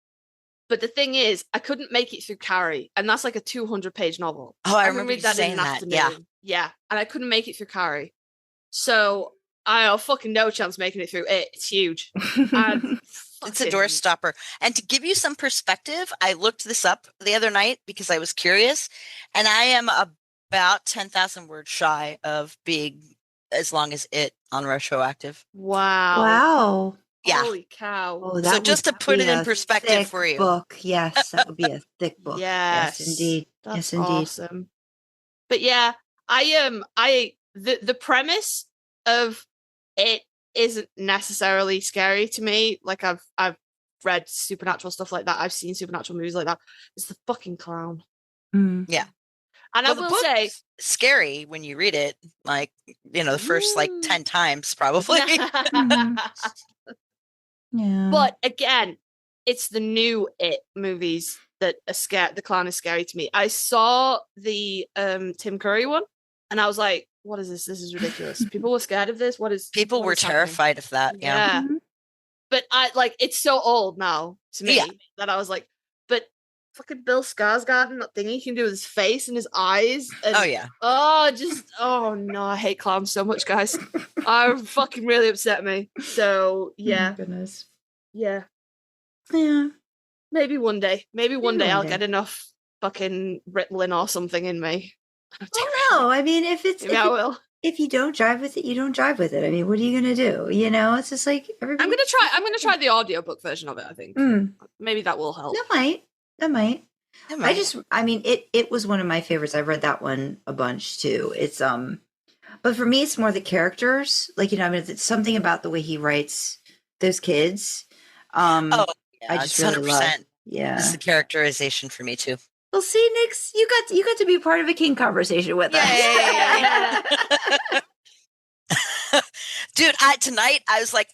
C: but the thing is, I couldn't make it through Carrie, and that's like a 200-page novel.
E: Oh, I
C: can
E: remember
C: read
E: you
C: that
E: saying
C: in an
E: that.
C: afternoon. Yeah, and I couldn't make it through Carrie. So I have fucking no chance making it through it. It's huge.
E: It's a door stopper. And to give you some perspective, I looked this up the other night because I was curious, and I am about 10,000 words shy of being as long as it on Retroactive.
D: Wow.
E: Yeah.
C: Holy cow.
D: Oh,
E: so just to put it in perspective for you.
D: Book. Yes, that would be a thick book.
C: Yes.
D: Indeed.
C: That's
D: yes, indeed.
C: Awesome. But yeah, the premise of it isn't necessarily scary to me. Like I've read supernatural stuff like that. I've seen supernatural movies like that. It's the fucking clown.
E: Yeah.
C: And
E: well,
C: I will say,
E: scary when you read it, like, the first like 10 times probably.
D: Yeah.
C: But again, it's the new It movies that are scared. The clown is scary to me. I saw the Tim Curry one, and I was like, "What is this? This is ridiculous." People were scared of this.
E: People were terrified of that. Yeah.
C: But it's so old now to me that I was like, but fucking Bill Skarsgård and that thing he can do with his face and his eyes. And, oh no, I hate clowns so much, guys. Fucking really upset me. So yeah.
D: Oh, goodness.
C: Yeah.
D: Yeah.
C: Maybe one day I'll get enough fucking Ritalin or something in me.
D: Oh no, I mean
C: I will.
D: If you don't drive with it, you don't drive with it. I mean, what are you gonna do? It's just like everybody.
C: I'm gonna try the audiobook version of it, I think. Maybe that will help.
D: That might. It was one of my favorites. I read that one a bunch too. It's but for me it's more the characters. It's something about the way he writes those kids. I just 100%. Really love. Yeah.
E: It's the characterization for me too.
D: Well, see, Nyx, you got to be part of a King conversation with us.
E: Dude, tonight I was like,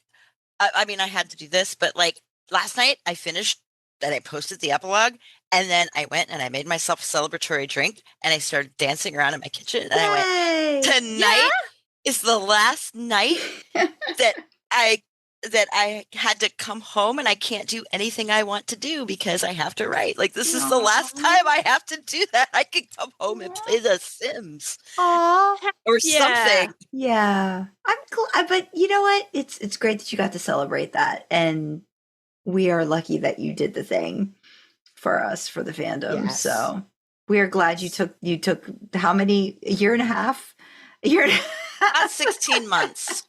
E: I had to do this, but like last night I finished and I posted the epilogue, and then I went and I made myself a celebratory drink and I started dancing around in my kitchen, and I went, tonight is the last night that I had to come home and I can't do anything I want to do because I have to write. Like, this is the last time I have to do that. I can come home and play The Sims or something.
D: Yeah. but you know what? It's great that you got to celebrate that, and we are lucky that you did the thing for us for the fandom.
C: Yes.
D: So we are glad you took how many, a year and a half? A year and a half?
E: About 16 months.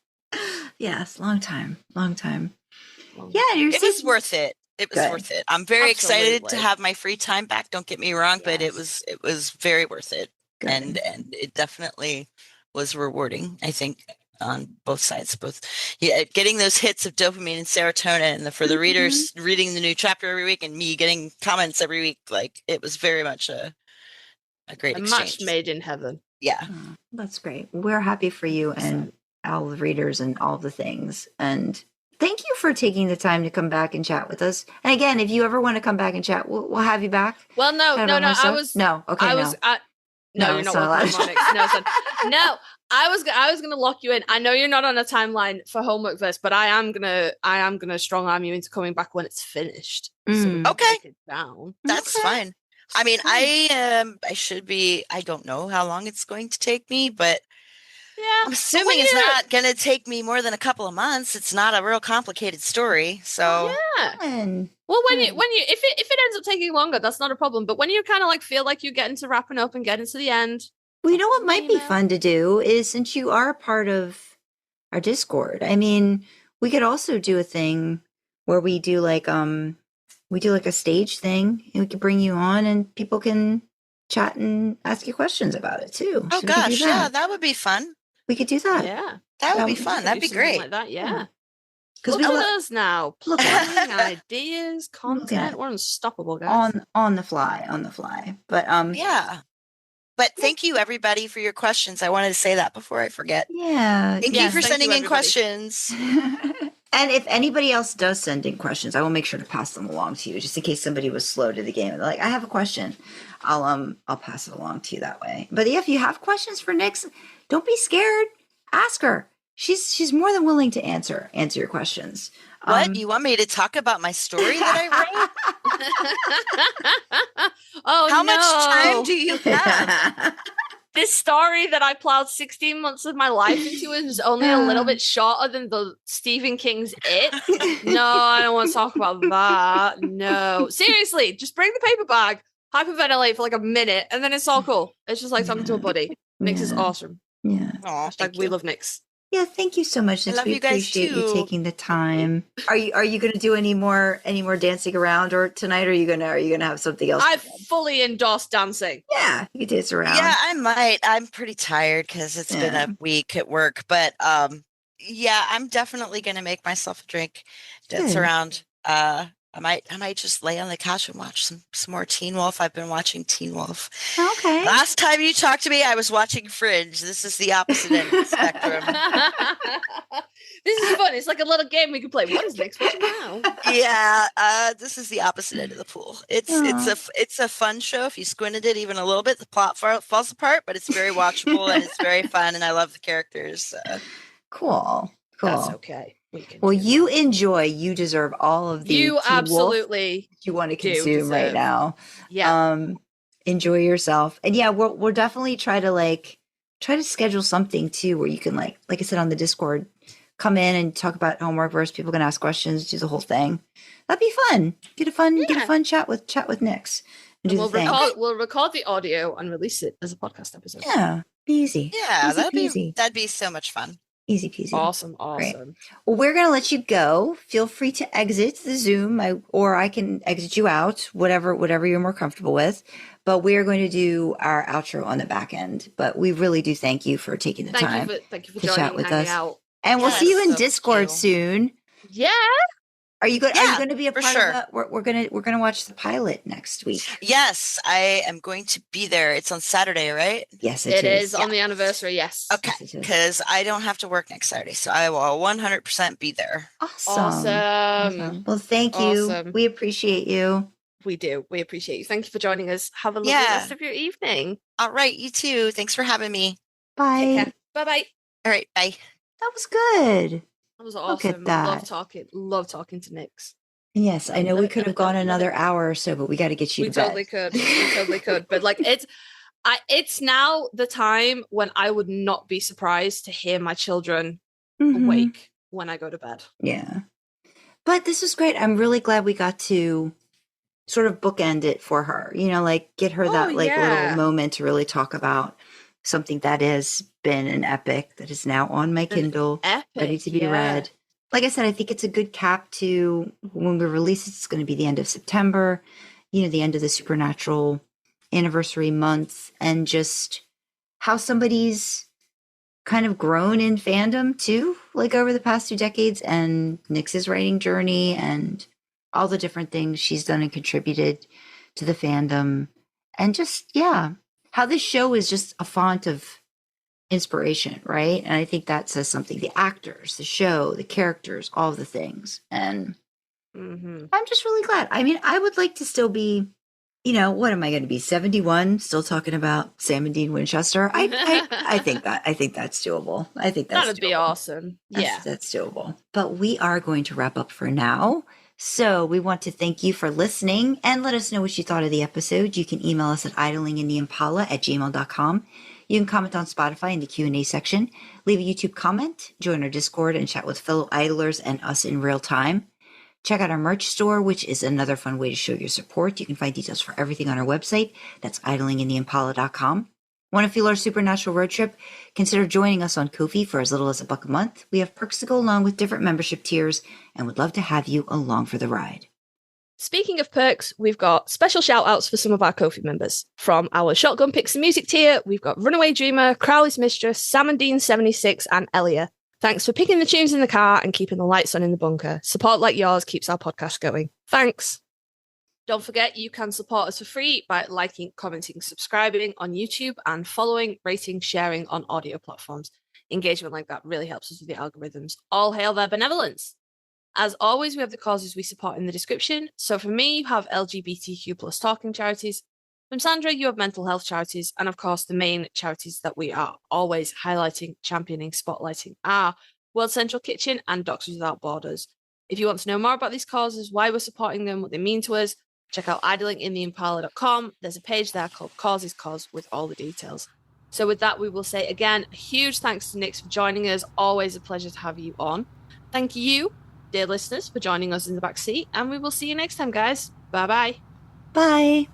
D: Yes, long time.
C: Well,
D: Yeah,
E: It was worth it. It was
D: Good.
E: worth it. I'm very excited to
C: Absolutely.
E: have my free time back. Don't get me wrong, but it
C: Yes.
E: was very worth it.
D: Good.
E: And it definitely was rewarding, I think, on both sides. Getting those hits of dopamine and serotonin, and for the readers reading the new chapter every week, and me getting comments every week, like it was very much a great
C: a
E: exchange.
C: match made in heaven.
E: Yeah.
D: Oh, that's great. We're happy for you and all the readers and all the things. And thank you for taking the time to come back and chat with us. And again, if you ever want to come back and chat, we'll have you back.
C: Well, no.
D: Okay,
C: No,
D: no.
C: you're not welcome on Onyx. No, son. No, I was gonna lock you in. I know you're not on a timeline for homework verse, but I am gonna strong arm you into coming back when it's finished. So we can
E: Okay.
C: break it down.
E: That's
D: Okay.
E: fine. I mean, I should be, I don't know how long it's going to take me, but
C: Yeah,
E: I'm assuming it's not going to take me more than a couple of months. It's not a real complicated story. So
C: yeah.
D: Fun.
C: Well, if it ends up taking longer, that's not a problem. But when you kind of like feel like you're getting to wrapping up and getting to the end,
D: Well, you know what might be
C: email.
D: fun to do is, since you are a part of our Discord, I mean, we could also do a thing where we do like a stage thing, and we could bring you on and people can chat and ask you questions about it too.
E: oh
D: So we could do
E: gosh, yeah,
D: that.
E: that would be fun.
D: We could do that.
C: yeah,
E: That would
D: That
E: be
D: would be
E: fun. That'd be
C: do something
E: great.
C: like that. Yeah,
D: Because
C: look
D: we
C: at
D: love
C: us now,
D: look at us.
C: planning ideas, content. We're unstoppable, guys.
D: on the fly. But
E: Yeah. But thank you, everybody, for your questions. I wanted to say that before I forget.
D: yeah.
E: Thank
C: Yes,
E: you for
C: thank you,
E: sending in
C: everybody.
E: questions.
D: And if anybody else does send in questions, I will make sure to pass them along to you, just in case somebody was slow to the game and they're like, I have a question. I'll pass it along to you that way. But yeah, if you have questions for Nyx, don't be scared. Ask her. She's more than willing to answer your questions.
E: What? You want me to talk about my story that I wrote?
C: Oh,
E: How much time
C: no.
E: do you have?
C: This story that I plowed 16 months of my life into is only a little bit shorter than the Stephen King's It. No, I don't want to talk about that. No. Seriously, just bring the paper bag, hyperventilate for like a minute, and then it's all cool. It's just like talking to a buddy. Nyx is awesome.
D: Yeah.
E: Aw,
C: Hashtag we love Nyx.
D: Yeah, thank you so much.
E: I
D: Nyx.
E: love
D: We
E: you guys
D: appreciate you
E: too.
D: taking the time. Are you going to do any more dancing around or tonight? Or are you gonna have something else?
C: I fully endorse dancing.
D: Yeah, you can dance around.
E: Yeah, I might. I'm pretty tired because it's been
D: Yeah.
E: a week at work. But yeah, I'm definitely gonna make myself a drink, dance
D: Good.
E: around. I might just lay on the couch and watch some more Teen Wolf. I've been watching Teen Wolf.
D: Okay.
E: Last time you talked to me, I was watching Fringe. This is the opposite end of the spectrum.
C: This is fun. It's like a little game we can play. What is Nyx watching now?
E: Yeah, this is the opposite end of the pool. It's a fun show. If you squint at it even a little bit, the plot falls apart, but it's very watchable and it's very fun, and I love the characters.
D: Cool.
C: That's okay.
D: Well, you enjoy. You deserve all of the
C: You
D: Teen Wolf
C: absolutely
D: you want to
C: do
D: consume right
C: deserve.
D: now.
C: Yeah.
D: Enjoy yourself, and yeah, we'll definitely try to schedule something too, where you can like I said on the Discord, come in and talk about homework versus people can ask questions, do the whole thing. That'd be fun. Get a fun chat with Nyx. And do
C: we'll
D: the thing.
C: we'll record the audio and release it as a podcast episode.
D: Yeah, easy.
E: Yeah,
D: Easy
E: that'd be so much fun.
D: Easy peasy.
C: Awesome.
D: Great. Well, we're going to let you go. Feel free to exit the Zoom, or I can exit you out, whatever you're more comfortable with. But we are going to do our outro on the back end. But we really do thank you for taking the time.
C: Thank you for
D: to
C: joining
D: chat with
C: hanging
D: us.
C: out.
D: And we'll see you in
E: Yes,
D: Discord
E: thank
D: soon.
C: Yeah.
D: Are you going? Are you going to be a
E: for
D: part
E: sure.
D: of that? We're gonna watch the pilot next week.
E: Yes, I am going to be there. It's on Saturday, right?
D: Yes,
C: It is on the anniversary. Yes.
E: Okay,
D: Yes, it is.
E: because I don't have to work next Saturday, so I will 100% be there.
C: Awesome.
D: Well, thank you.
C: Awesome.
D: We appreciate you.
C: We do. We appreciate you. Thank you for joining us. Have a lovely
E: Yeah.
C: rest of your evening.
E: All right, you too. Thanks for having me.
D: Bye.
C: Bye bye.
E: All right, bye.
D: That was good.
C: That was
D: Look at
C: awesome.
D: that.
C: Love talking to Nyx.
D: Yes, I know we could have gone another hour or so, but we got to get you
C: We
D: to bed.
C: totally could. We totally could. But like it's now the time when I would not be surprised to hear my children awake when I go to bed.
D: Yeah. But this was great. I'm really glad we got to sort of bookend it for her, like get her that little moment to really talk about something that has been an epic that is now on my Kindle, ready to be read. Like I said, I think it's a good cap to when we release it. It's going to be the end of September, the end of the Supernatural anniversary month, and just how somebody's kind of grown in fandom too, like over the past 2 decades, and Nyx's writing journey and all the different things she's done and contributed to the fandom. And just, how this show is just a font of inspiration, right? And I think that says something. The actors, the show, the characters, all the things. And I'm just really glad. I mean, I would like to still be, what am I going to be, 71, still talking about Sam and Dean Winchester? I think that's doable. I think that's
C: that'd be awesome.
D: That's doable. But we are going to wrap up for now. So we want to thank you for listening and let us know what you thought of the episode. You can email us at idlingintheimpala@gmail.com. You can comment on Spotify in the Q&A section, leave a YouTube comment, join our Discord, and chat with fellow idlers and us in real time. Check out our merch store, which is another fun way to show your support. You can find details for everything on our website. That's idlingintheimpala.com. Want to feel our supernatural road trip? Consider joining us on Ko-fi for as little as $1 a month. We have perks to go along with different membership tiers and would love to have you along for the ride.
C: Speaking of perks, we've got special shout-outs for some of our Ko-fi members. From our Shotgun Picks and Music tier, we've got Runaway Dreamer, Crowley's Mistress, Sam and Dean 76, and Elia. Thanks for picking the tunes in the car and keeping the lights on in the bunker. Support like yours keeps our podcast going. Thanks. Don't forget, you can support us for free by liking, commenting, subscribing on YouTube, and following, rating, sharing on audio platforms. Engagement like that really helps us with the algorithms. All hail their benevolence. As always, we have the causes we support in the description. So for me, you have LGBTQ plus talking charities. From Sandra, you have mental health charities. And of course, the main charities that we are always highlighting, championing, spotlighting are World Central Kitchen and Doctors Without Borders. If you want to know more about these causes, why we're supporting them, what they mean to us, check out idlingintheimpala.com. There's a page there called Causes Cause with all the details. So with that, we will say again, a huge thanks to Nyx for joining us. Always a pleasure to have you on. Thank you, dear listeners, for joining us in the back seat. And we will see you next time, guys. Bye-bye.
D: Bye.